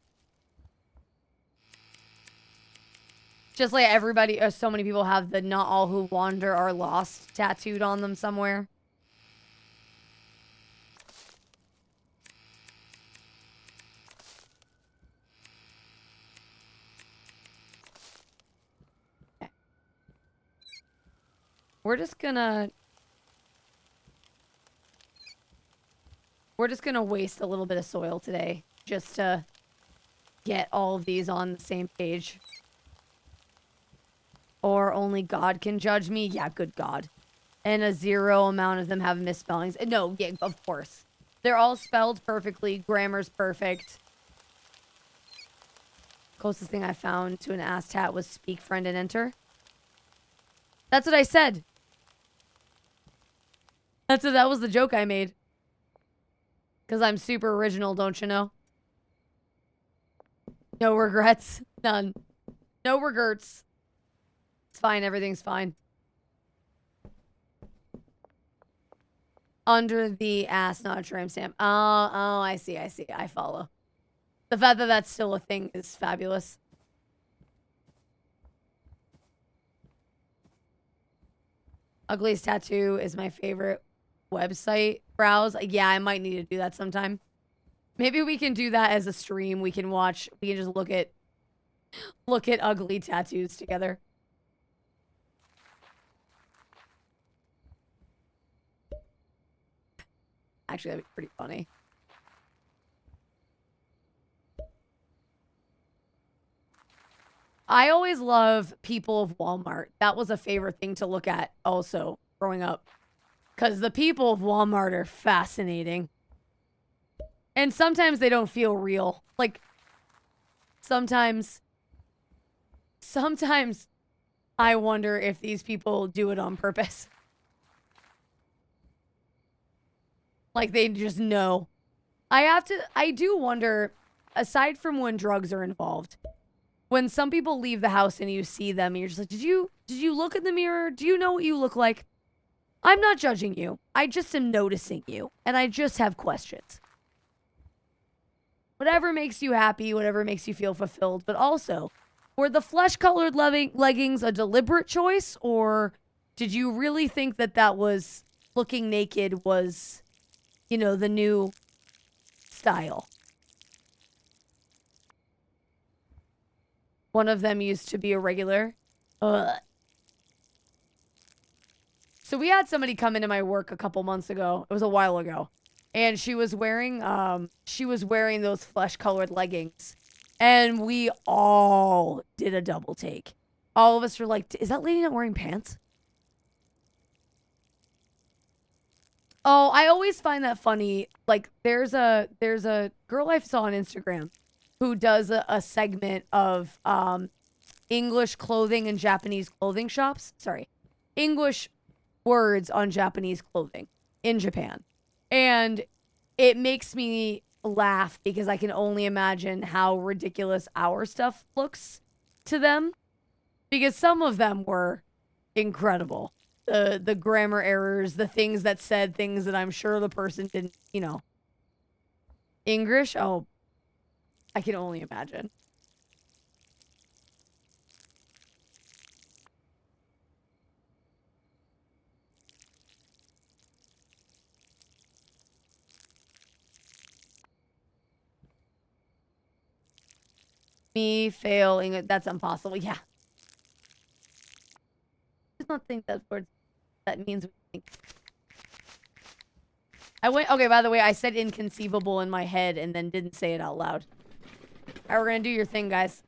Just like everybody, or so many people have the "Not all who wander are lost" tattooed on them somewhere. Okay. We're just gonna waste a little bit of soil today just to get all of these on the same page. Or only God can judge me? Yeah, good God. And a zero amount of them have misspellings. No, yeah, of course. They're all spelled perfectly. Grammar's perfect. Closest thing I found to an ass tat was speak, friend, and enter. That's what I said. That was the joke I made. Because I'm super original, don't you know? No regrets. None. No regrets. It's fine. Everything's fine. Under the ass, not a tram stamp. Oh, I see. I follow. The fact that that's still a thing is fabulous. Ugliest Tattoo is my favorite website browse. Yeah, I might need to do that sometime. Maybe we can do that as a stream. We can just look at ugly tattoos together. Actually, that'd be pretty funny. I always love people of Walmart. That was a favorite thing to look at also growing up. Because the people of Walmart are fascinating. And sometimes they don't feel real. Like, sometimes I wonder if these people do it on purpose. Like, they just know. I do wonder, aside from when drugs are involved, when some people leave the house and you see them, and you're just like, did you look in the mirror? Do you know what you look like? I'm not judging you. I just am noticing you. And I just have questions. Whatever makes you happy, whatever makes you feel fulfilled. But also, were the flesh-colored leggings a deliberate choice? Or did you really think that was looking naked was, you know, the new style? One of them used to be a regular. Ugh. So we had somebody come into my work a couple months ago. It was a while ago. And she was wearing those flesh-colored leggings. And we all did a double take. All of us were like, is that lady not wearing pants? Oh, I always find that funny. Like, there's a girl I saw on Instagram who does a segment of English clothing and Japanese clothing shops. Sorry. English words on Japanese clothing in Japan. And it makes me laugh because I can only imagine how ridiculous our stuff looks to them because some of them were incredible. The grammar errors, the things that said things that I'm sure the person didn't, you know. English? Oh, I can only imagine. Me failing, that's impossible. Yeah. I don't think that's words that means what you think. Okay, by the way, I said inconceivable in my head and then didn't say it out loud. Alright, we're gonna do your thing, guys.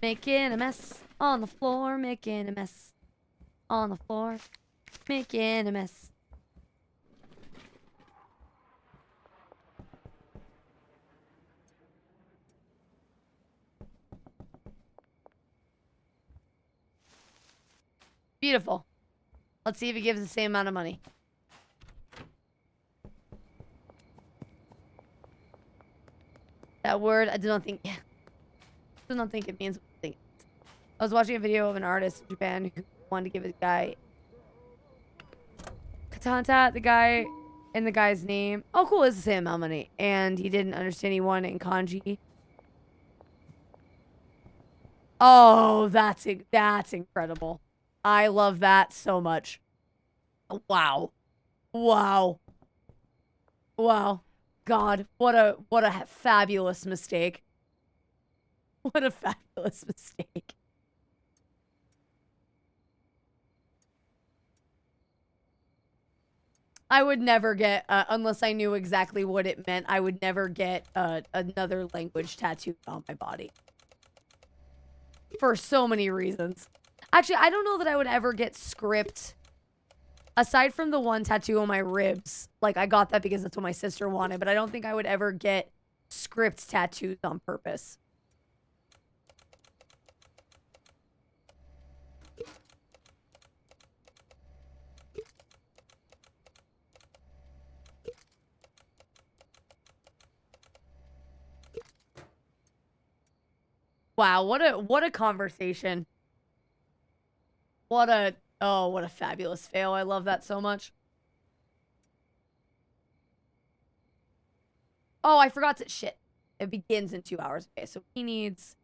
Making a mess on the floor, making a mess on the floor, making a mess. Beautiful. Let's see if he gives the same amount of money. That word, I do not think it means what I think. I was watching a video of an artist in Japan who wanted to give his guy Katanta, the guy, and the guy's name. Oh, cool, it's the same amount of money. And he didn't understand, he wanted it in kanji. Oh, that's incredible. I love that so much. Wow. Wow. Wow. God, what a fabulous mistake. What a fabulous mistake. I would never get, unless I knew exactly what it meant, I would never get another language tattooed on my body. For so many reasons. Actually, I don't know that I would ever get script. Aside from the one tattoo on my ribs. Like, I got that because that's what my sister wanted. But I don't think I would ever get script tattoos on purpose. Wow, what a conversation. What a fabulous fail. I love that so much. Oh, I forgot to shit. It begins in 2 hours. Okay, so he needs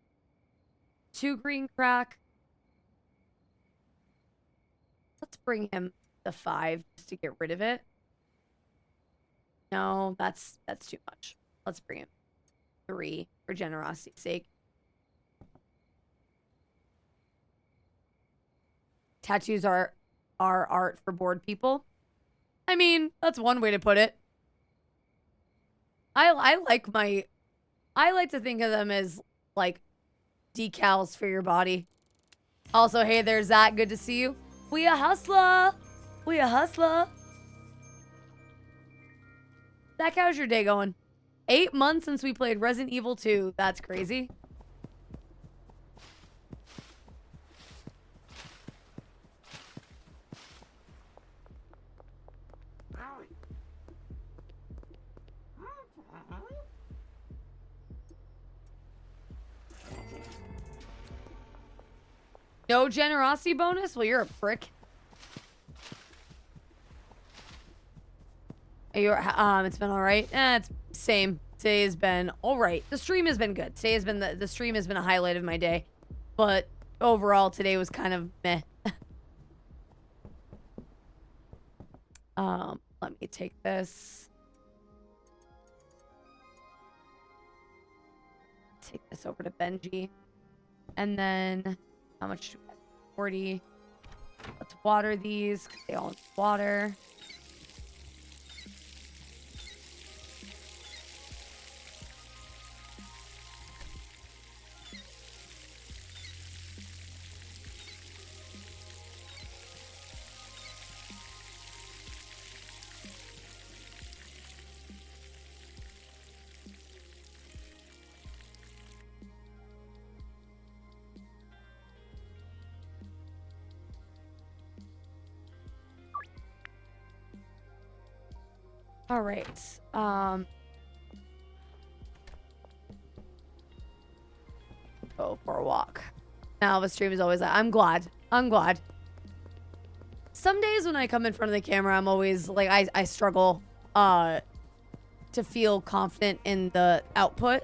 2 green crack. Let's bring him the 5 just to get rid of it. No, that's too much. Let's bring him 3 for generosity's sake. Tattoos are art for bored people. I mean, that's one way to put it. I like to think of them as like decals for your body. Also, hey, there's that. Good to see you. We a hustler. We a hustler. Zach, how's your day going? 8 months since we played Resident Evil 2. That's crazy. No generosity bonus? Well, you're a prick. It's been all right. It's same. Today has been all right. The stream has been good. Today has been the stream has been a highlight of my day, but overall today was kind of meh. Let me take this. Take this over to Benji, and then how much do we have? 40. Let's water these because they all need water. All right. Go for a walk. Now the stream is always like, I'm glad. Some days when I come in front of the camera, I'm always like, I struggle to feel confident in the output.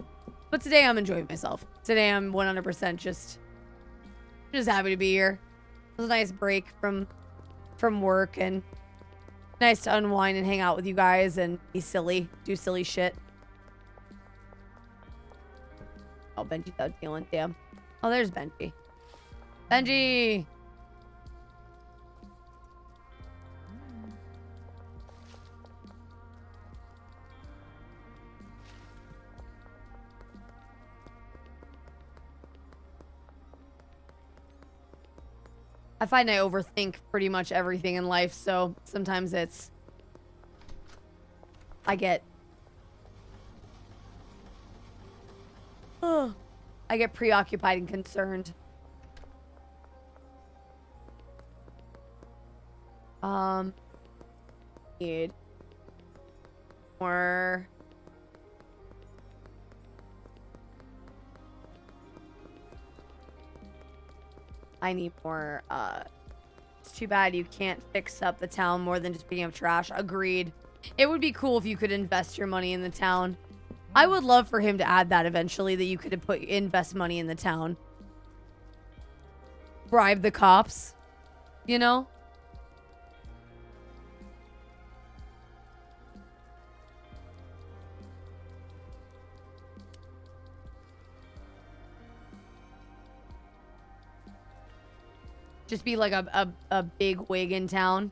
But today I'm enjoying myself. Today I'm 100% just happy to be here. It was a nice break from work and nice to unwind and hang out with you guys and be silly, do silly shit. Oh, Benji's out dealing, damn. Oh, there's Benji. Benji! I find I overthink pretty much everything in life, so sometimes I get preoccupied and concerned. Need more. I need more, it's too bad you can't fix up the town more than just picking up trash. Agreed. It would be cool if you could invest your money in the town. I would love for him to add that eventually, that you could invest money in the town. Bribe the cops, you know? Just be like a big wig in town.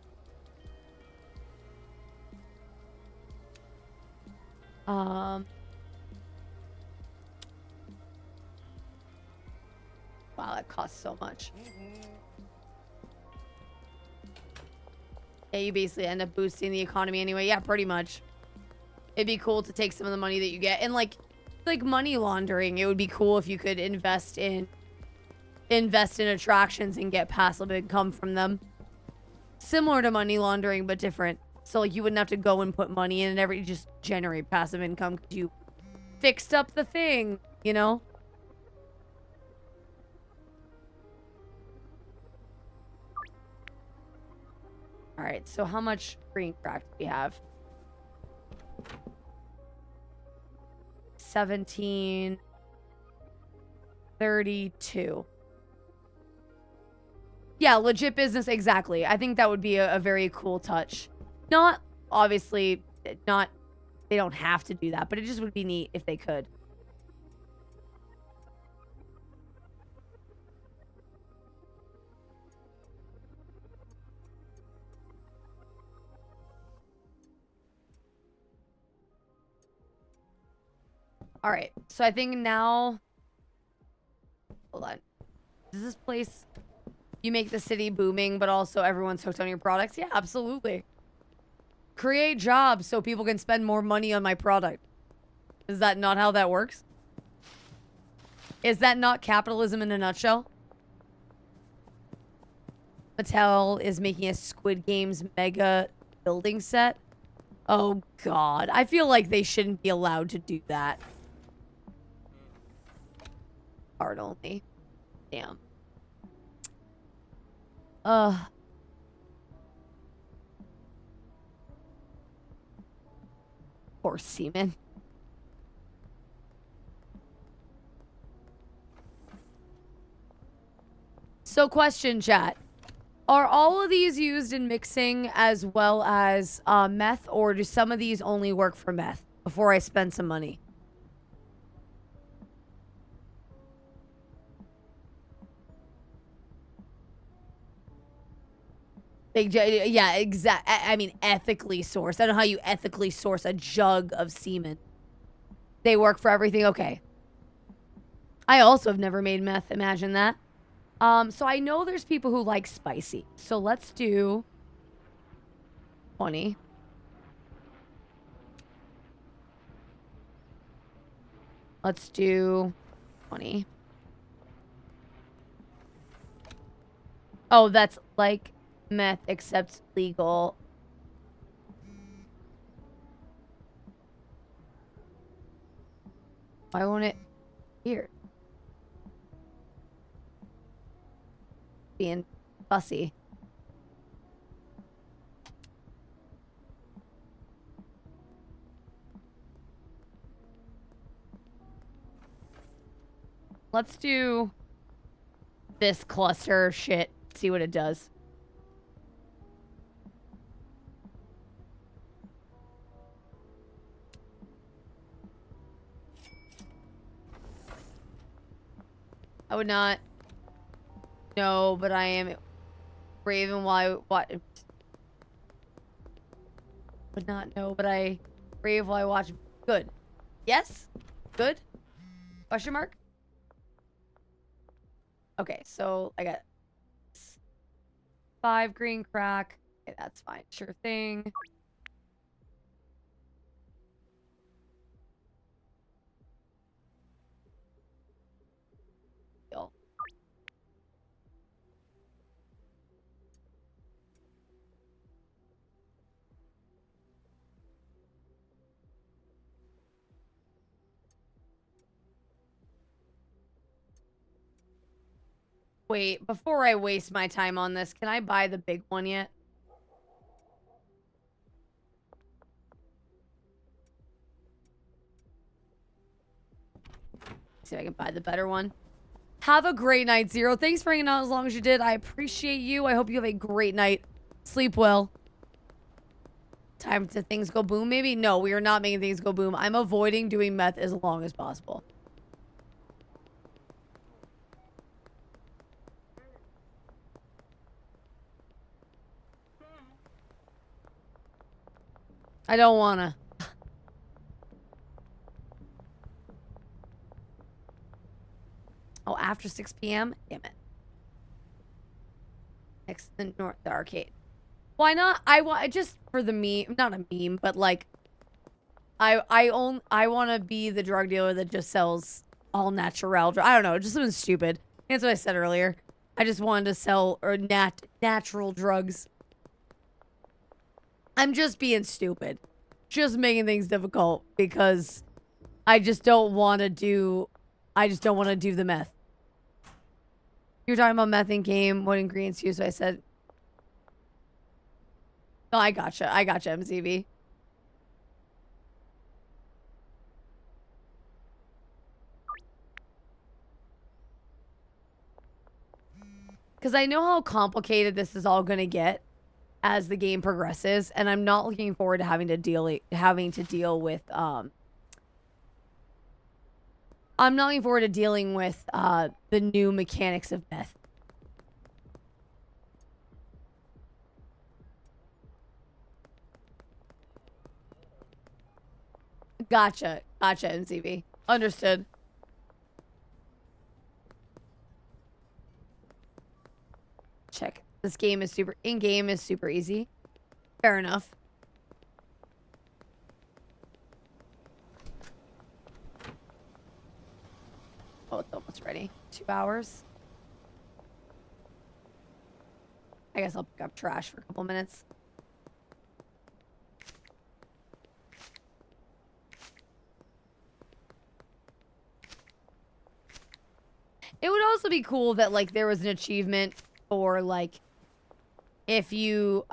Wow, that costs so much. Yeah, you basically end up boosting the economy anyway. Yeah, pretty much. It'd be cool to take some of the money that you get and like money laundering. It would be cool if you could invest in attractions and get passive income from them. Similar to money laundering, but different. So like you wouldn't have to go and put money in and just generate passive income because you fixed up the thing, you know? All right, so how much green crack do we have? 1732. Yeah, legit business, exactly. I think that would be a very cool touch. Not, obviously, not, they don't have to do that, but it just would be neat if they could. All right, so I think now, hold on. Does this place, you make the city booming, but also everyone's hooked on your products? Yeah, absolutely. Create jobs so people can spend more money on my product. Is that not how that works? Is that not capitalism in a nutshell? Mattel is making a Squid Games mega building set. Oh, God. I feel like they shouldn't be allowed to do that. Card only. Damn. Poor seaman. So question, chat. Are all of these used in mixing as well as meth, or do some of these only work for meth before I spend some money? Yeah, exact. I mean, ethically sourced. I don't know how you ethically source a jug of semen. They work for everything? Okay. I also have never made meth. Imagine that. So I know there's people who like spicy. So let's do 20. Let's do 20. Oh, that's like meth except legal. Why won't it? Here. Being fussy. Let's do this cluster shit. See what it does. I would not know, but I am brave and while what would not know, but I brave while I watch. Good. Yes? Good? Question mark? Okay, so I got 5 green crack. Okay, that's fine. Sure thing. Deal. Wait, before I waste my time on this, can I buy the big one yet? See if I can buy the better one. Have a great night, Zero. Thanks for hanging out as long as you did. I appreciate you. I hope you have a great night. Sleep well. Time to things go boom, maybe? No, we are not making things go boom. I'm avoiding doing meth as long as possible. I don't wanna. Oh, after 6 p.m.? Damn it. Next to the arcade. Why not? I want just for the meme, not a meme, but like I want to be the drug dealer that just sells all natural. I don't know, just something stupid. That's what I said earlier. I just wanted to sell natural drugs. I'm just being stupid. Just making things difficult because I just don't want to do the meth. You were talking about meth in game, what ingredients used, so I said. Oh, I gotcha, MCV. Because I know how complicated this is all going to get as the game progresses, and I'm not looking forward to having to deal with I'm not looking forward to dealing with the new mechanics of meth. Gotcha, MCV. Understood. Check. This game is in-game is super easy. Fair enough. Oh, it's almost ready. 2 hours. I guess I'll pick up trash for a couple minutes. It would also be cool that, like, there was an achievement for, like, if you,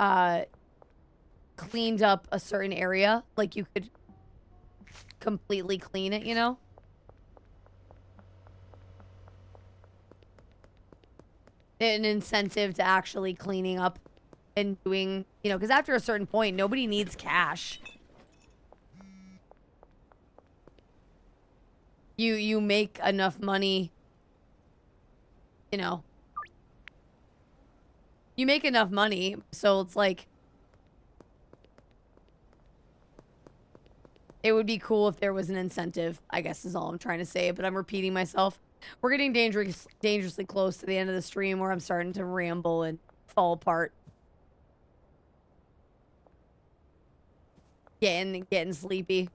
cleaned up a certain area, like, you could completely clean it, you know? An incentive to actually cleaning up and doing, you know, because after a certain point, nobody needs cash. You make enough money, you know. You make enough money, so it's like it would be cool if there was an incentive, I guess is all I'm trying to say, but I'm repeating myself. We're getting dangerously close to the end of the stream where I'm starting to ramble and fall apart. Getting sleepy.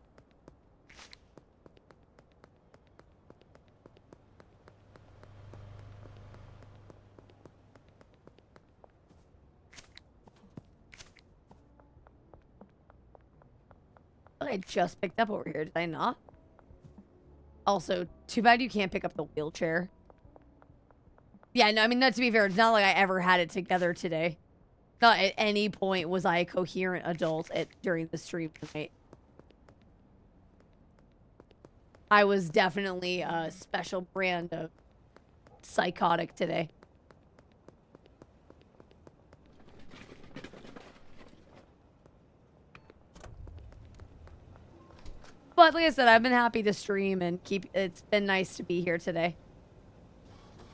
I just picked up over here, did I not? Also, too bad you can't pick up the wheelchair. Yeah, no, I mean, not to be fair, it's not like I ever had it together today. Not at any point was I a coherent adult during the stream tonight. I was definitely a special brand of psychotic today. But like I said, I've been happy to stream and it's been nice to be here today.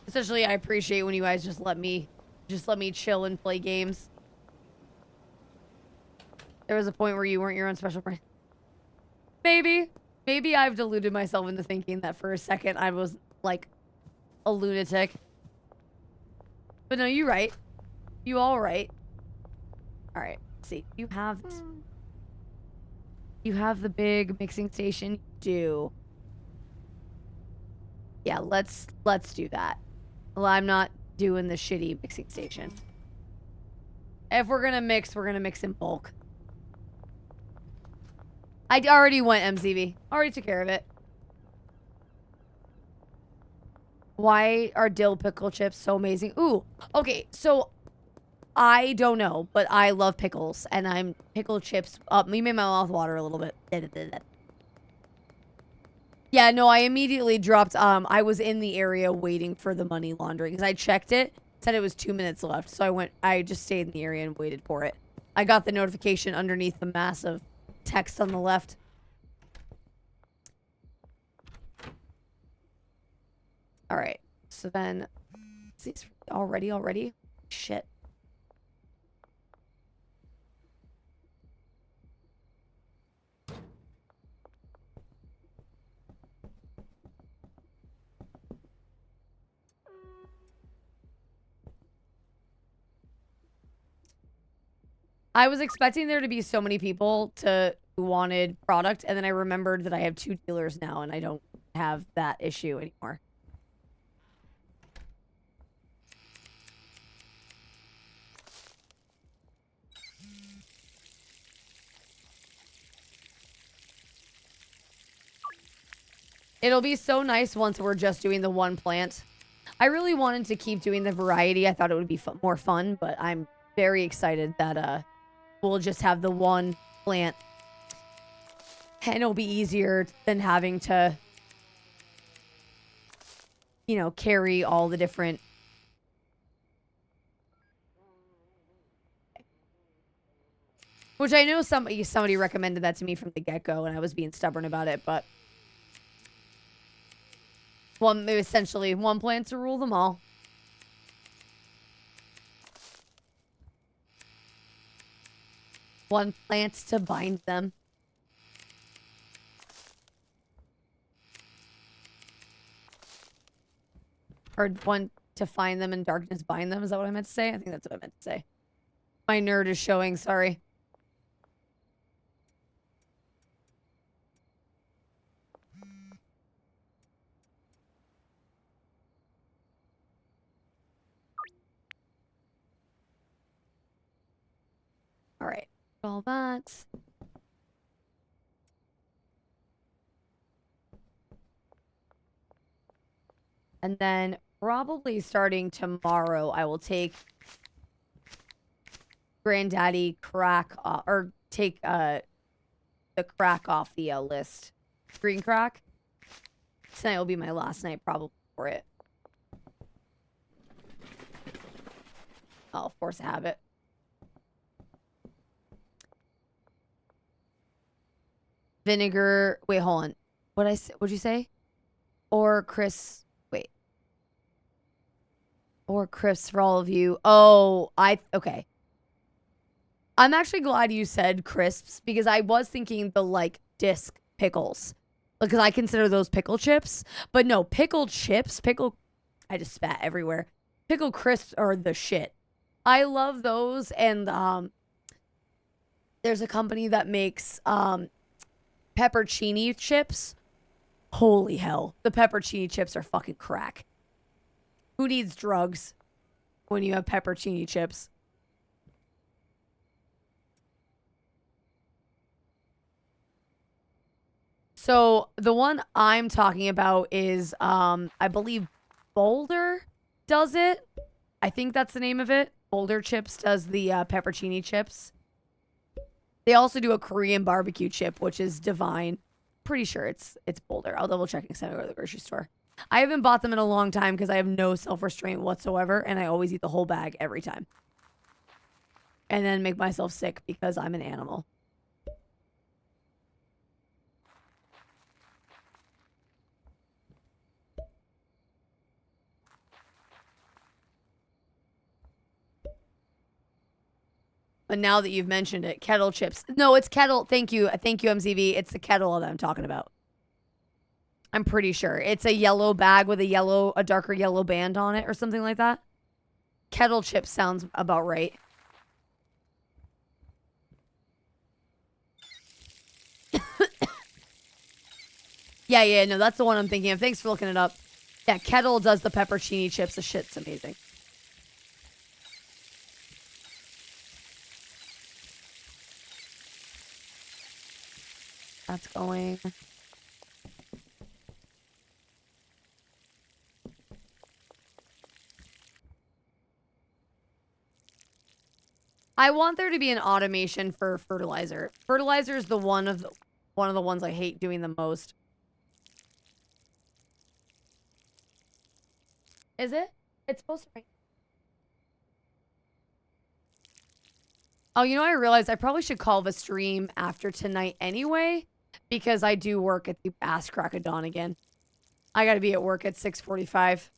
Especially I appreciate when you guys just let me chill and play games. There was a point where you weren't your own special friend. Maybe I've deluded myself into thinking that for a second I was like a lunatic. But no, you're right. You all right. All right. Let's see. You have this. You have the big mixing station. You do. Yeah, let's do that. Well, I'm not doing the shitty mixing station. If we're gonna mix in bulk. I already went MCV. Already took care of it. Why are dill pickle chips so amazing? Ooh, okay, so I don't know, but I love pickles, and I'm pickle chips. You made my mouth water a little bit. Yeah, no, I immediately dropped. I was in the area waiting for the money laundering because I checked it, said it was 2 minutes left, so I just stayed in the area and waited for it. I got the notification underneath the massive text on the left. All right, so then, see, it's already, shit. I was expecting there to be so many people who wanted product, and then I remembered that I have 2 dealers now, and I don't have that issue anymore. It'll be so nice once we're just doing the one plant. I really wanted to keep doing the variety. I thought it would be more fun, but I'm very excited that we'll just have the one plant. And it'll be easier than having to, you know, carry all the different... Which I know somebody recommended that to me from the get-go, and I was being stubborn about it, but... essentially, one plant to rule them all. One plant to bind them. Or one to find them in darkness, bind them. Is that what I meant to say? I think that's what I meant to say. My nerd is showing, sorry. All right, all that. And then probably starting tomorrow, I will take Granddaddy crack or take the crack off the list. Green crack. Tonight will be my last night probably for it. I'll force a habit. Vinegar. Wait, hold on. What'd you say? Or Chris. Wait. Or Chris for all of you. Oh, okay. I'm actually glad you said crisps because I was thinking the like disc pickles because I consider those pickle chips. But no, pickled chips, I just spat everywhere. Pickle crisps are the shit. I love those, and there's a company that makes peppercini chips. Holy hell. The peppercini chips are fucking crack. Who needs drugs when you have peppercini chips? So the one I'm talking about is, I believe Boulder does it. I think that's the name of it. Boulder Chips does the peppercini chips. They also do a Korean barbecue chip, which is divine. Pretty sure it's Boulder. I'll double check next time I go to the grocery store. I haven't bought them in a long time because I have no self-restraint whatsoever, and I always eat the whole bag every time. And then make myself sick because I'm an animal. But now that you've mentioned it, kettle chips. No, it's kettle. Thank you. Thank you, MCV. It's the kettle that I'm talking about. I'm pretty sure. It's a yellow bag with a darker yellow band on it or something like that. Kettle chips sounds about right. Yeah, no, that's the one I'm thinking of. Thanks for looking it up. Yeah, Kettle does the peppercini chips. The shit's amazing. That's going. I want there to be an automation for fertilizer. Fertilizer is one of the ones I hate doing the most. Is it? It's supposed to rain. Oh, you know, I realized I probably should call the stream after tonight anyway, because I do work at the ass crack of dawn again. I gotta be at work at 6:45.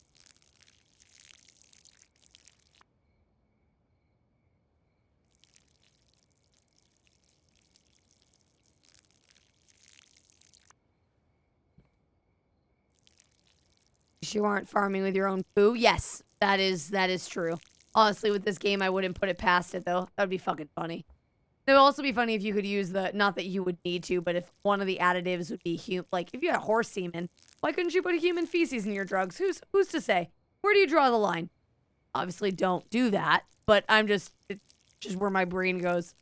You aren't farming with your own poo? Yes, that is true. Honestly, with this game, I wouldn't put it past it, though. That would be fucking funny. It would also be funny if you could use the, not that you would need to, but if one of the additives would be, like, if you had horse semen, why couldn't you put human feces in your drugs? Who's to say? Where do you draw the line? Obviously, don't do that, but it's just where my brain goes.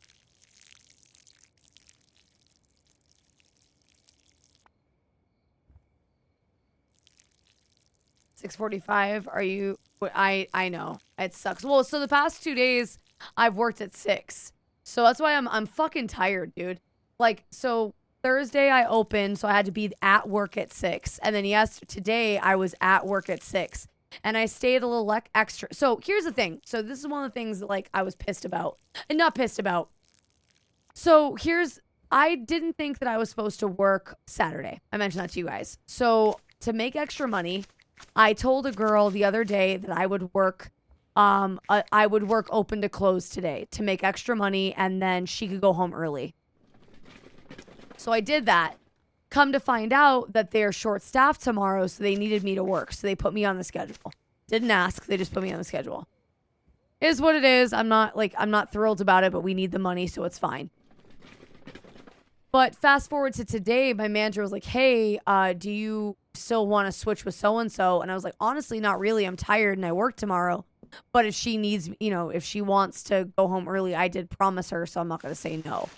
$6:45. Are you? I know it sucks. Well, so the past 2 days I've worked at 6, so that's why I'm fucking tired, dude. Like, so Thursday I opened, so I had to be at work at 6, and then today I was at work at 6, and I stayed a little extra. So here's the thing. So this is one of the things that, like, I was pissed about, and not pissed about. So I didn't think that I was supposed to work Saturday. I mentioned that to you guys. So to make extra money, I told a girl the other day that I would work open to close today to make extra money, and then she could go home early. So I did that. Come to find out that they're short-staffed tomorrow, so they needed me to work. So they put me on the schedule. Didn't ask. They just put me on the schedule. It is what it is. I'm not thrilled about it, but we need the money, so it's fine. But fast forward to today, my manager was like, hey, do you still want to switch with so-and-so? And I was like, honestly, not really. I'm tired and I work tomorrow. But if she needs, if she wants to go home early, I did promise her, so I'm not going to say no.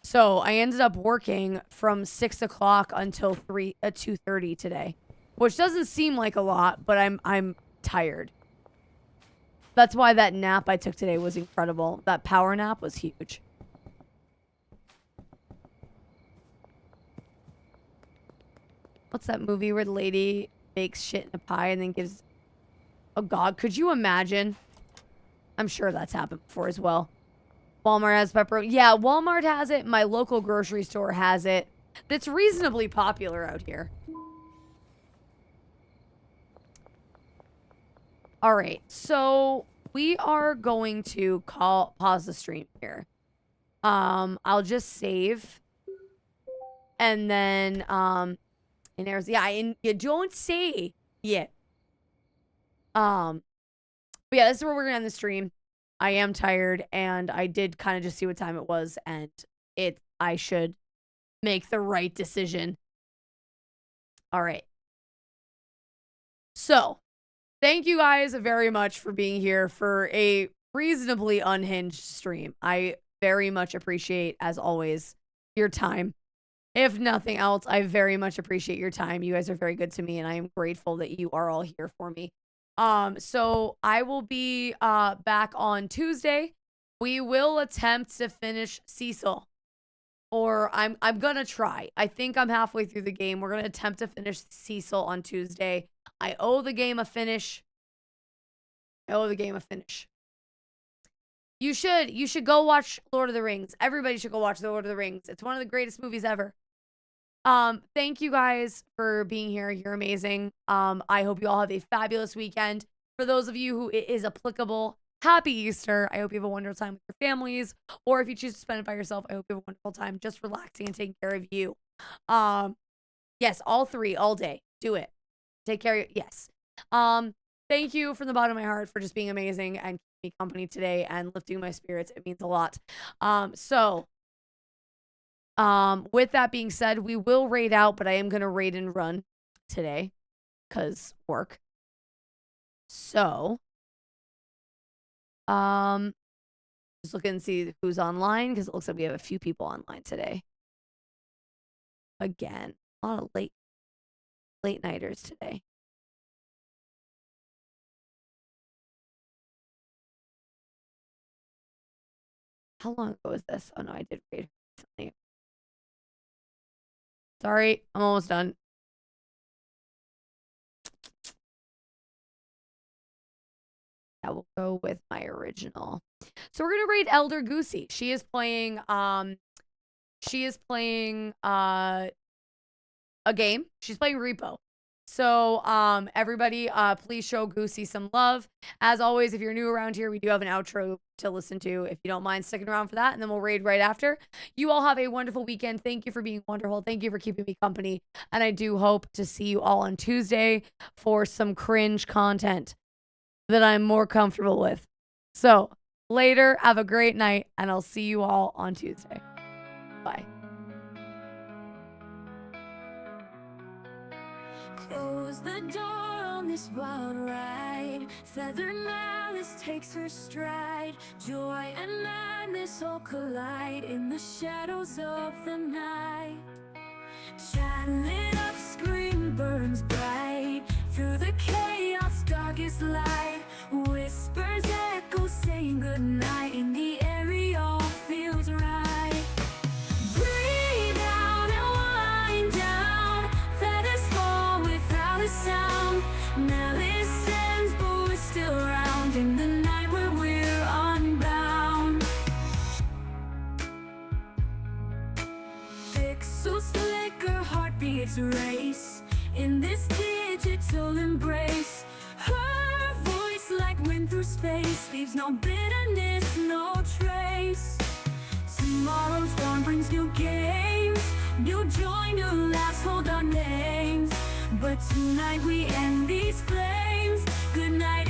So I ended up working from 6 o'clock until 2:30 today, which doesn't seem like a lot, but I'm tired. That's why that nap I took today was incredible. That power nap was huge. What's that movie where the lady bakes shit in a pie and then gives... Oh, God. Could you imagine? I'm sure that's happened before as well. Walmart has pepperoni. Yeah, Walmart has it. My local grocery store has it. That's reasonably popular out here. All right. So we are going to pause the stream here. I'll just save. And then... And there's, yeah, and you don't say yet. But yeah, this is where we're gonna end the stream. I am tired, and I did kind of just see what time it was, and I should make the right decision. All right. So, thank you guys very much for being here for a reasonably unhinged stream. I very much appreciate, as always, your time. if nothing else, I very much appreciate your time. You guys are very good to me, and I am grateful that you are all here for me. So I will be back on Tuesday. We will attempt to finish Cecil. Or I'm gonna try. I think I'm halfway through the game. We're gonna attempt to finish Cecil on Tuesday. I owe the game a finish. You should go watch Lord of the Rings. Everybody should go watch the Lord of the Rings. It's one of the greatest movies ever. Thank you guys for being here. You're amazing. I hope you all have a fabulous weekend. For those of you who it is applicable, happy Easter. I hope you have a wonderful time with your families. Or if you choose to spend it by yourself, I hope you have a wonderful time just relaxing and taking care of you. Yes, all three, all day. Do it. Take care of you. Yes. Thank you from the bottom of my heart for just being amazing and keeping me company today and lifting my spirits. It means a lot. With that being said, we will raid out, but I am going to raid and run today because work. So, just look and see who's online because it looks like we have a few people online today. Again, a lot of late nighters today. How long ago was this? Oh no, I did raid recently. Sorry, I'm almost done. I will go with my original. So we're gonna raid Elder Goosey. She is playing a game. She's playing Repo. So everybody please show Goosey some love. As always, if you're new around here, we do have an outro to listen to if you don't mind sticking around for that, and then we'll raid right after. You all have a wonderful weekend. Thank you for being wonderful. Thank you for keeping me company, and I do hope to see you all on Tuesday for some cringe content that I'm more comfortable with. So later, have a great night, and I'll see you all on Tuesday. Bye. Close the door on this wild ride. Feathered malice takes her stride. Joy and madness all collide in the shadows of the night. Chat lit up, scream burns bright. Through the chaos, darkest light. Whispers echo saying goodnight. In the air, it all feels right. Breathe out and wind down. Feathers fall without a sound. Now listens, but we're still around in the night where we're unbound. Pixels flicker, heartbeats race in this digital embrace. Her voice like wind through space leaves no bitterness, no trace. Tomorrow's dawn brings new games, new joy, new laughs hold our names. But tonight we end these flames. Good night.